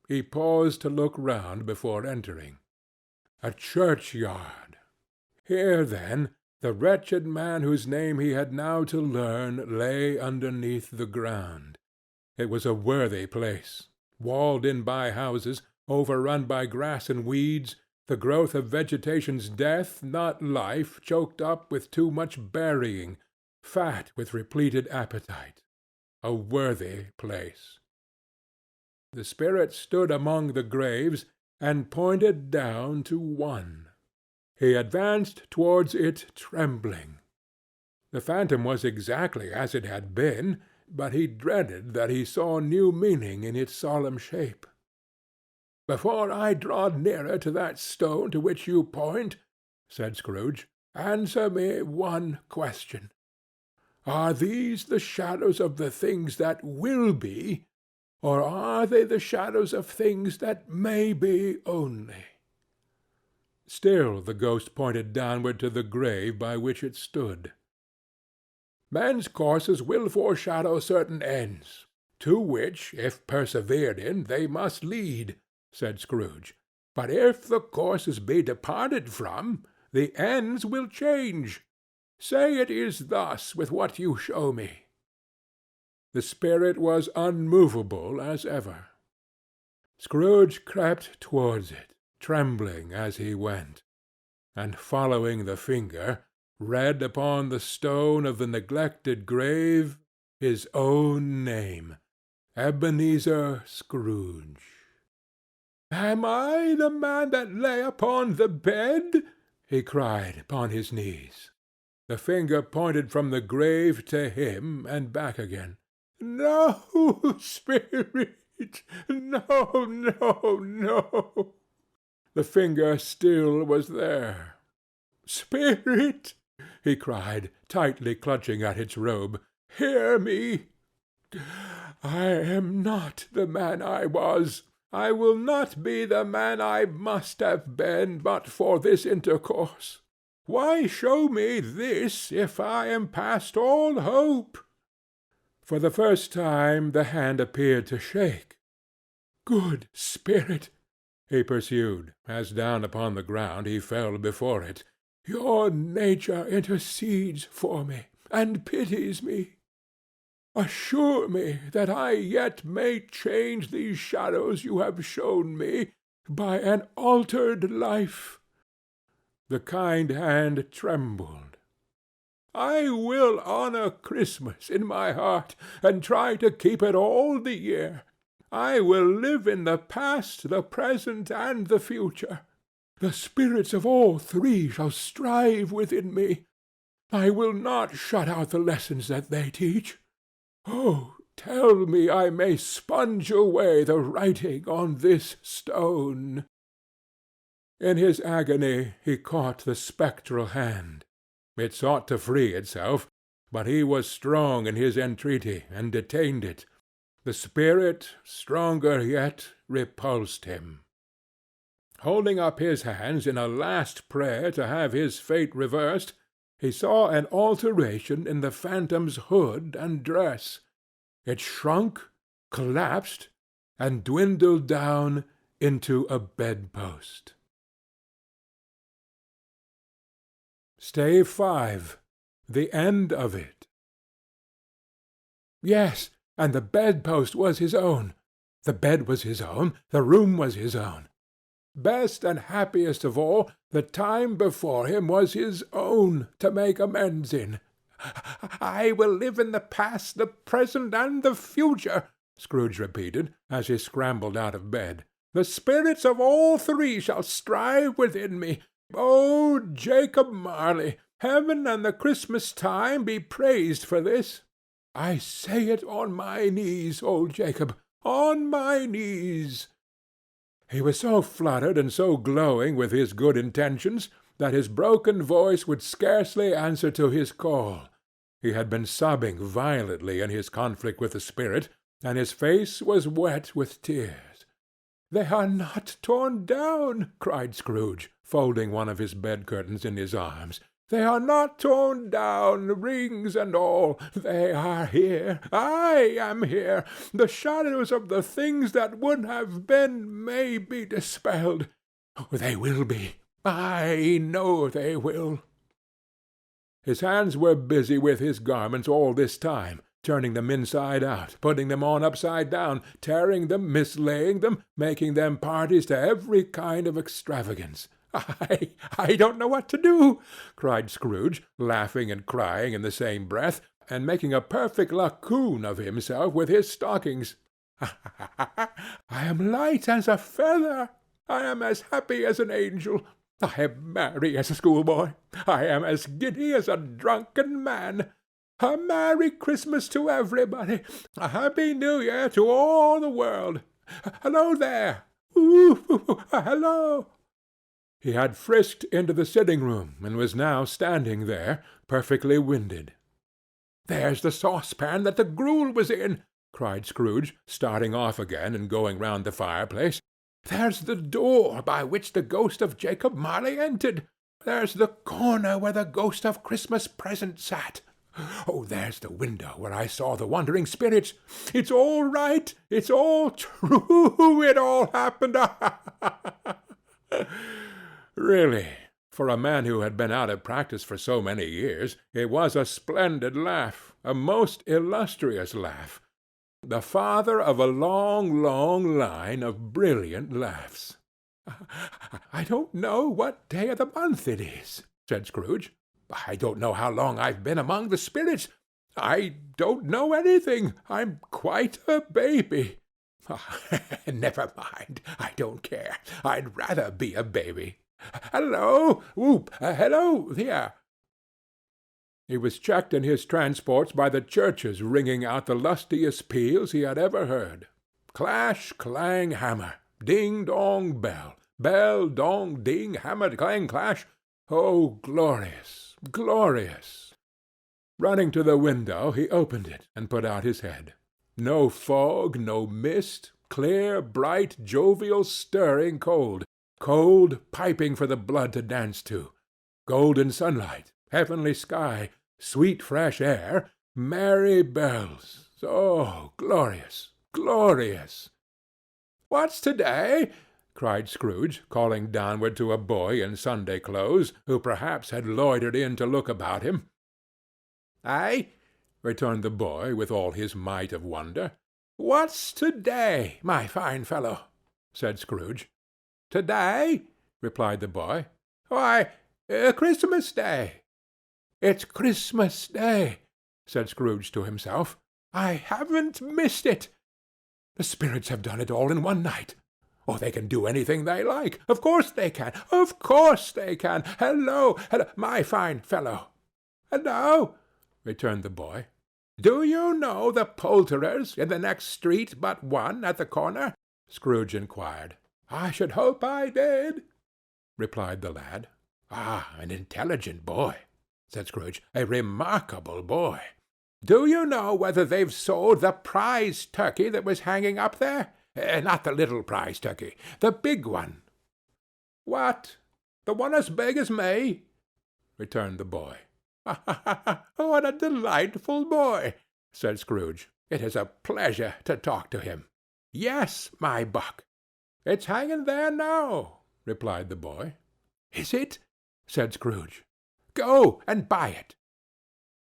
He paused to look round before entering. A churchyard. Here, then, the wretched man whose name he had now to learn lay underneath the ground. It was a worthy place, walled in by houses, overrun by grass and weeds, the growth of vegetation's death, not life, choked up with too much burying, fat with repleted appetite. A worthy place. The spirit stood among the graves, and pointed down to one. He advanced towards it trembling. The phantom was exactly as it had been, but he dreaded that he saw new meaning in its solemn shape. "Before I draw nearer to that stone to which you point," said Scrooge, "answer me one question. Are these the shadows of the things that will be, or are they the shadows of things that may be only?" Still the ghost pointed downward to the grave by which it stood. "Men's courses will foreshadow certain ends, to which, if persevered in, they must lead," said Scrooge. "But if the courses be departed from, the ends will change. Say it is thus with what you show me." The spirit was unmovable as ever. Scrooge crept towards it, trembling as he went, and following the finger, read upon the stone of the neglected grave his own name, Ebenezer Scrooge. "Am I the man that lay upon the bed?" he cried upon his knees. The finger pointed from the grave to him and back again. "No, spirit! No, no, no!" The finger still was there. "Spirit!" he cried, tightly clutching at its robe. "Hear me! I am not the man I was. I will not be the man I must have been but for this intercourse. Why show me this if I am past all hope?" For the first time the hand appeared to shake. "Good spirit," he pursued, as down upon the ground he fell before it, "your nature intercedes for me, and pities me. Assure me that I yet may change these shadows you have shown me by an altered life." The kind hand trembled. "I will honor Christmas in my heart, and try to keep it all the year. I will live in the past, the present, and the future. The spirits of all three shall strive within me. I will not shut out the lessons that they teach. Oh, tell me I may sponge away the writing on this stone." In his agony he caught the spectral hand. It sought to free itself, but he was strong in his entreaty, and detained it. The spirit, stronger yet, repulsed him. Holding up his hands in a last prayer to have his fate reversed, he saw an alteration in the phantom's hood and dress. It shrunk, collapsed, and dwindled down into a bedpost. Stave 5. The end of it. Yes, and the bedpost was his own. The bed was his own. The room was his own. Best and happiest of all, the time before him was his own to make amends in. "I will live in the past, the present, and the future," Scrooge repeated, as he scrambled out of bed. "The spirits of all three shall strive within me. Oh, Jacob Marley, heaven and the Christmas time be praised for this! I say it on my knees, old Jacob, on my knees." He was so fluttered and so glowing with his good intentions that his broken voice would scarcely answer to his call. He had been sobbing violently in his conflict with the spirit, and his face was wet with tears. "They are not torn down," cried Scrooge, folding one of his bed-curtains in his arms. "They are not torn down, rings and all. They are here. I am here. The shadows of the things that would have been may be dispelled. They will be. I know they will." His hands were busy with his garments all this time, turning them inside out, putting them on upside down, tearing them, mislaying them, making them parties to every kind of extravagance. I don't know what to do," cried Scrooge, laughing and crying in the same breath, and making a perfect raccoon of himself with his stockings. "I am light as a feather. I am as happy as an angel. I am merry as a schoolboy. I am as giddy as a drunken man. A Merry Christmas to everybody. A Happy New Year to all the world. Hello there! Hello!" He had frisked into the sitting-room, and was now standing there, perfectly winded. "There's the saucepan that the gruel was in," cried Scrooge, starting off again and going round the fireplace. "There's the door by which the ghost of Jacob Marley entered. There's the corner where the ghost of Christmas Present sat. Oh, there's the window where I saw the wandering spirits. It's all right. It's all true. It all happened. Really, for a man who had been out of practice for so many years, it was a splendid laugh, a most illustrious laugh, the father of a long, long line of brilliant laughs. "I don't know what day of the month it is," said Scrooge. "I don't know how long I've been among the spirits. I don't know anything. I'm quite a baby. Never mind. I don't care. I'd rather be a baby. Hello! Whoop! Hello here!" He was checked in his transports by the churches ringing out the lustiest peals he had ever heard. Clash, clang, hammer. Ding, dong, bell. Bell, dong, ding, hammer, clang, clash. Oh, glorious, glorious! Running to the window, he opened it and put out his head. No fog, no mist, clear, bright, jovial, stirring cold. Cold, piping for the blood to dance to. Golden sunlight, heavenly sky, sweet fresh air, merry bells. Oh, glorious, glorious! "What's to-day?" cried Scrooge, calling downward to a boy in Sunday clothes, who perhaps had loitered in to look about him. "Aye," returned the boy, with all his might of wonder. "What's to-day, my fine fellow?" said Scrooge. "To-day?" replied the boy. "Why, Christmas Day." "It's Christmas Day," said Scrooge to himself. "I haven't missed it. The spirits have done it all in one night. Oh, they can do anything they like. Of course they can. Of course they can. Hello, hello, my fine fellow." "Hello," returned the boy. "Do you know the poulterers in the next street but one at the corner?" Scrooge inquired. "I should hope I did," replied the lad. "Ah, an intelligent boy," said Scrooge. "A remarkable boy. Do you know whether they've sold the prize turkey that was hanging up there? Not the little prize turkey, the big one." "What? The one as big as me?" returned the boy. "What a delightful boy!" said Scrooge. "It is a pleasure to talk to him. Yes, my buck." "It's hanging there now," replied the boy. "Is it?" said Scrooge. "Go and buy it."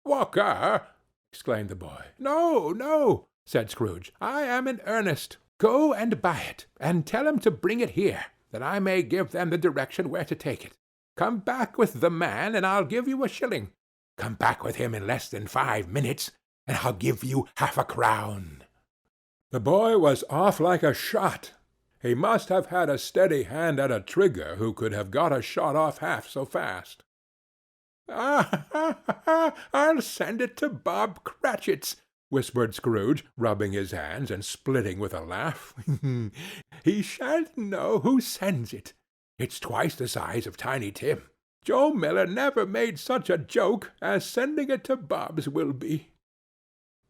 "Walker!" exclaimed the boy. "No, no," said Scrooge. "I am in earnest. Go and buy it, and tell him to bring it here, that I may give them the direction where to take it. Come back with the man, and I'll give you a shilling. Come back with him in less than 5 minutes, and I'll give you half a crown." The boy was off like a shot. He must have had a steady hand at a trigger who could have got a shot off half so fast. "I'll send it to Bob Cratchit's," whispered Scrooge, rubbing his hands and splitting with a laugh. "He shan't know who sends it. It's twice the size of Tiny Tim. Joe Miller never made such a joke as sending it to Bob's will be."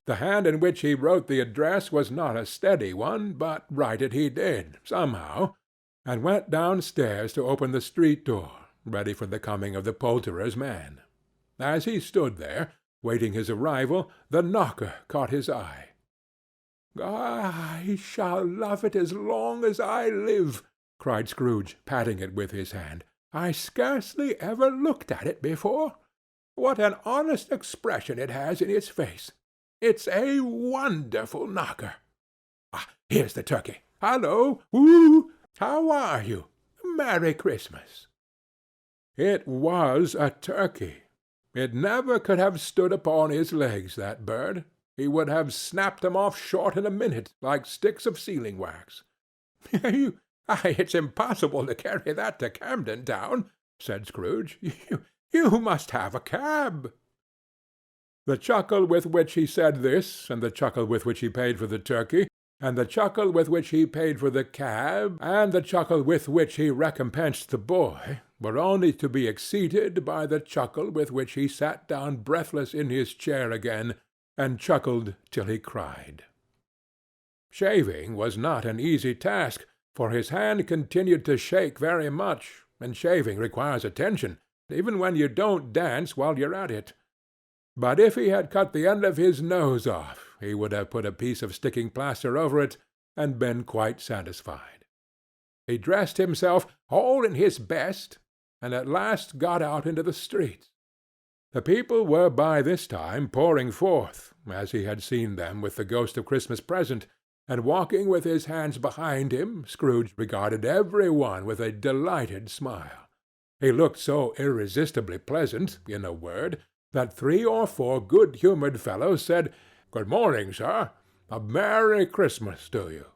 The hand in which he wrote the address was not a steady one, but write it he did, somehow, and went downstairs to open the street door, ready for the coming of the poulterer's man. As he stood there, waiting his arrival, the knocker caught his eye. "I shall love it as long as I live," cried Scrooge, patting it with his hand. "I scarcely ever looked at it before. What an honest expression it has in its face! It's a wonderful knocker. Here's the turkey. Hallo! Woo! How are you? Merry Christmas!" It was a turkey. It never could have stood upon his legs, that bird. He would have snapped them off short in a minute, like sticks of sealing wax. "It's impossible to carry that to Camden Town," said Scrooge. You must have a cab." The chuckle with which he said this, and the chuckle with which he paid for the turkey, and the chuckle with which he paid for the cab, and the chuckle with which he recompensed the boy, were only to be exceeded by the chuckle with which he sat down breathless in his chair again, and chuckled till he cried. Shaving was not an easy task, for his hand continued to shake very much, and shaving requires attention, even when you don't dance while you're at it. But if he had cut the end of his nose off, he would have put a piece of sticking plaster over it, and been quite satisfied. He dressed himself all in his best, and at last got out into the streets. The people were by this time pouring forth, as he had seen them with the Ghost of Christmas Present, and walking with his hands behind him, Scrooge regarded every one with a delighted smile. He looked so irresistibly pleasant, in a word, that 3 or 4 good-humored fellows said, "Good morning, sir. A Merry Christmas to you."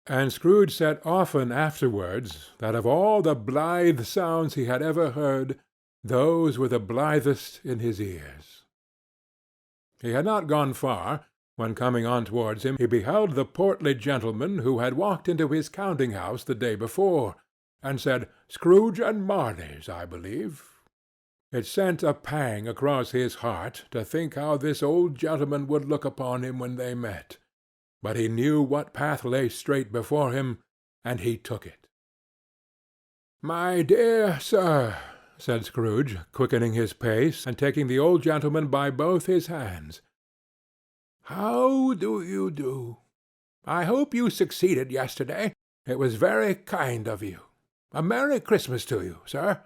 And Scrooge said often afterwards that of all the blithe sounds he had ever heard, those were the blithest in his ears. He had not gone far, when coming on towards him he beheld the portly gentleman who had walked into his counting-house the day before, and said, "Scrooge and Marley's, I believe." It sent a pang across his heart to think how this old gentleman would look upon him when they met, but he knew what path lay straight before him, and he took it. "My dear sir," said Scrooge, quickening his pace, and taking the old gentleman by both his hands, "how do you do? I hope you succeeded yesterday. It was very kind of you. A Merry Christmas to you, sir."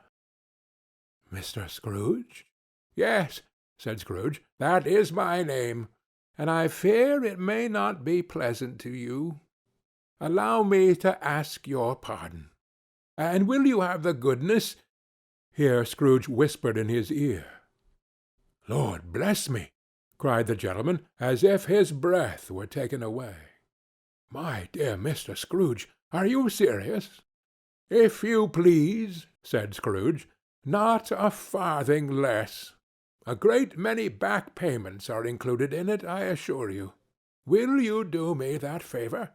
"Mr. Scrooge?" "Yes," said Scrooge, "that is my name, and I fear it may not be pleasant to you. Allow me to ask your pardon. And will you have the goodness—" Here Scrooge whispered in his ear. "Lord bless me!" cried the gentleman, as if his breath were taken away. "My dear Mr. Scrooge, are you serious?" "If you please," said Scrooge. "Not a farthing less. A great many back payments are included in it, I assure you. Will you do me that favor?"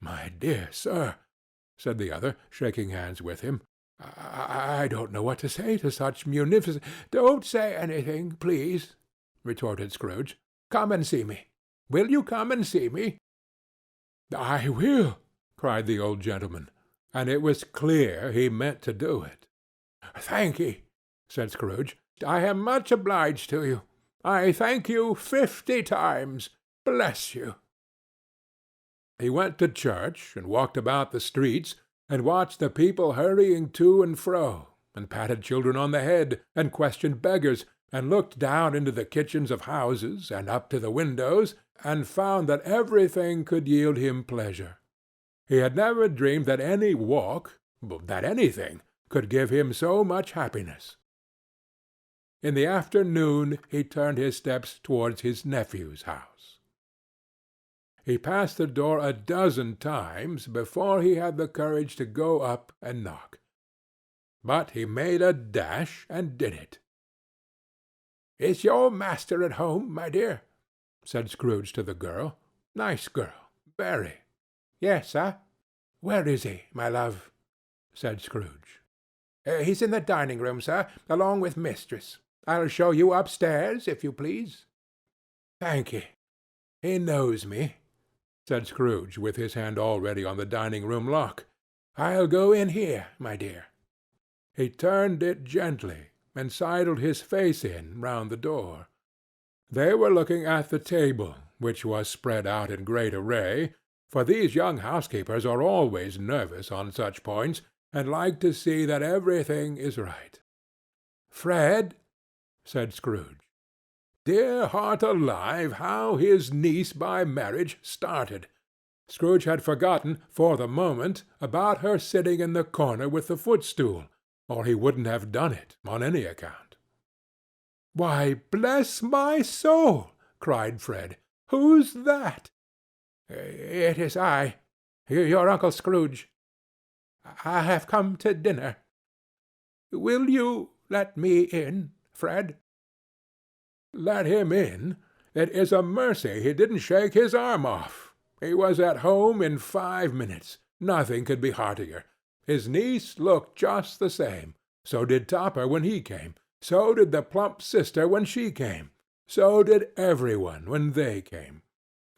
"My dear sir," said the other, shaking hands with him, I don't know what to say to such munificent—" "Don't say anything, please," retorted Scrooge. "Come and see me. Will you come and see me?" "I will," cried the old gentleman, and it was clear he meant to do it. "Thank ye," said Scrooge. "I am much obliged to you. I thank you 50 times. Bless you." He went to church, and walked about the streets, and watched the people hurrying to and fro, and patted children on the head, and questioned beggars, and looked down into the kitchens of houses, and up to the windows, and found that everything could yield him pleasure. He had never dreamed that any walk, that anything, could give him so much happiness. In the afternoon he turned his steps towards his nephew's house. He passed the door a dozen times before he had the courage to go up and knock. But he made a dash and did it. "Is your master at home, my dear?" said Scrooge to the girl. "Nice girl. Very." "Yes, sir." "Where is he, my love?" said Scrooge. "He's in the dining-room, sir, along with mistress. I'll show you upstairs, if you please." "Thank ye. He knows me," said Scrooge, with his hand already on the dining-room lock. "I'll go in here, my dear." He turned it gently, and sidled his face in round the door. They were looking at the table, which was spread out in great array, for these young housekeepers are always nervous on such points, and like to see that everything is right. "Fred," said Scrooge. Dear heart alive, how his niece by marriage started! Scrooge had forgotten, for the moment, about her sitting in the corner with the footstool, or he wouldn't have done it on any account. "Why, bless my soul!" cried Fred. "Who's that?" "It is I, your Uncle Scrooge. I have come to dinner. Will you let me in, Fred?" "Let him in? It is a mercy he didn't shake his arm off. He was at home in 5 minutes. Nothing could be heartier. His niece looked just the same. So did Topper when he came. So did the plump sister when she came. So did everyone when they came.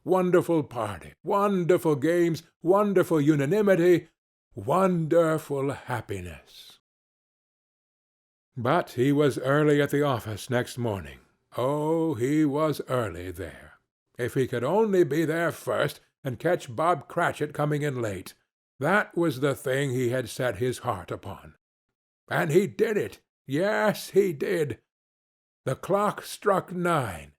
Wonderful party, wonderful games, wonderful unanimity, wonderful happiness." But he was early at the office next morning. Oh, he was early there. If he could only be there first, and catch Bob Cratchit coming in late, that was the thing he had set his heart upon. And he did it. Yes, he did. The clock struck 9.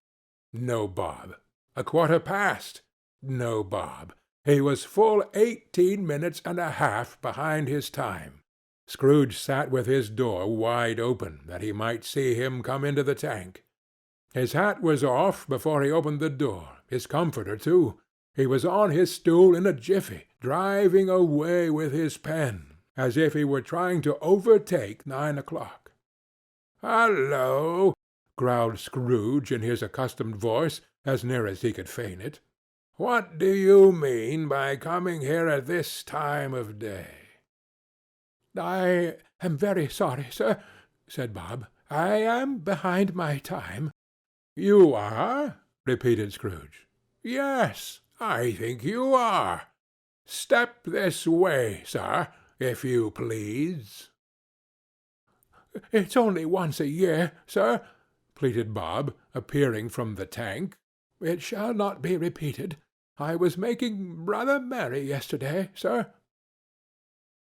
No Bob. 1/4 past. No Bob. He was full 18 minutes and a half behind his time. Scrooge sat with his door wide open, that he might see him come into the tank. His hat was off before he opened the door, his comforter too. He was on his stool in a jiffy, driving away with his pen, as if he were trying to overtake 9 o'clock. "Hallo!" growled Scrooge in his accustomed voice, as near as he could feign it. "What do you mean by coming here at this time of day?" "I am very sorry, sir," said Bob. "I am behind my time." "You are?" repeated Scrooge. "Yes, I think you are. Step this way, sir, if you please." "It's only once a year, sir," pleaded Bob, appearing from the tank. "It shall not be repeated. I was making rather merry yesterday, sir."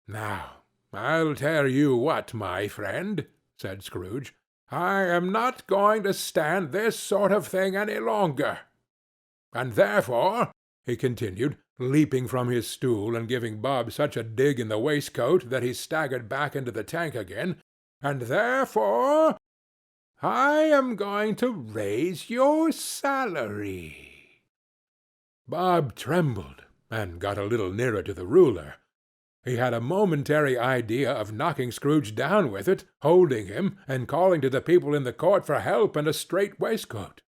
"Now, I'll tell you what, my friend," said Scrooge. "I am not going to stand this sort of thing any longer. And therefore," he continued, leaping from his stool and giving Bob such a dig in the waistcoat that he staggered back into the tank again, "and therefore I am going to raise your salary." Bob trembled, and got a little nearer to the ruler. He had a momentary idea of knocking Scrooge down with it, holding him, and calling to the people in the court for help and a strait waistcoat.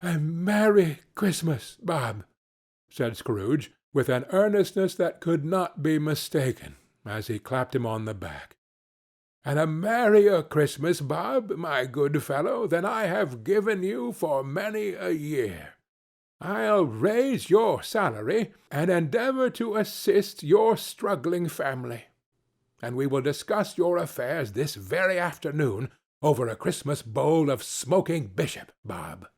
"A Merry Christmas, Bob," said Scrooge, with an earnestness that could not be mistaken, as he clapped him on the back. "And a merrier Christmas, Bob, my good fellow, than I have given you for many a year. I'll raise your salary, and endeavor to assist your struggling family. And we will discuss your affairs this very afternoon over a Christmas bowl of smoking bishop, Bob.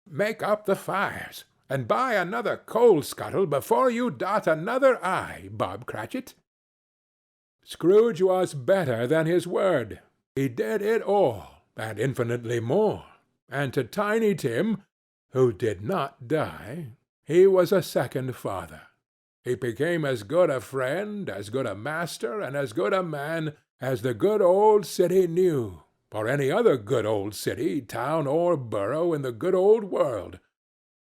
Make up the fires, and buy another coal scuttle before you dot another I, Bob Cratchit." Scrooge was better than his word. He did it all, and infinitely more, and to Tiny Tim, who did not die, he was a second father. He became as good a friend, as good a master, and as good a man as the good old city knew, or any other good old city, town, or borough in the good old world.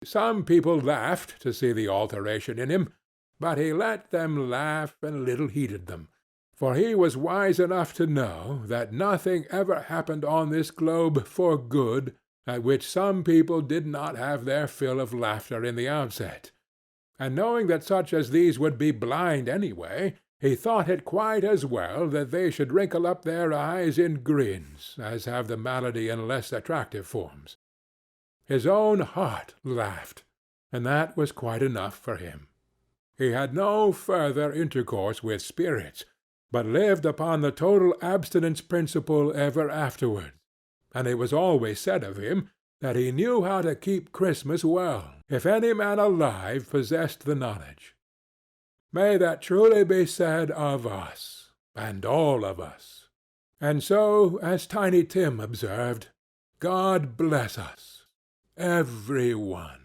Some people laughed to see the alteration in him, but he let them laugh and little heeded them, for he was wise enough to know that nothing ever happened on this globe for good at which some people did not have their fill of laughter in the outset, and knowing that such as these would be blind anyway, he thought it quite as well that they should wrinkle up their eyes in grins as have the malady in less attractive forms. His own heart laughed, and that was quite enough for him. He had no further intercourse with spirits, but lived upon the total abstinence principle ever afterwards, and it was always said of him that he knew how to keep Christmas well, if any man alive possessed the knowledge. May that truly be said of us, and all of us. And so, as Tiny Tim observed, God bless us, every one.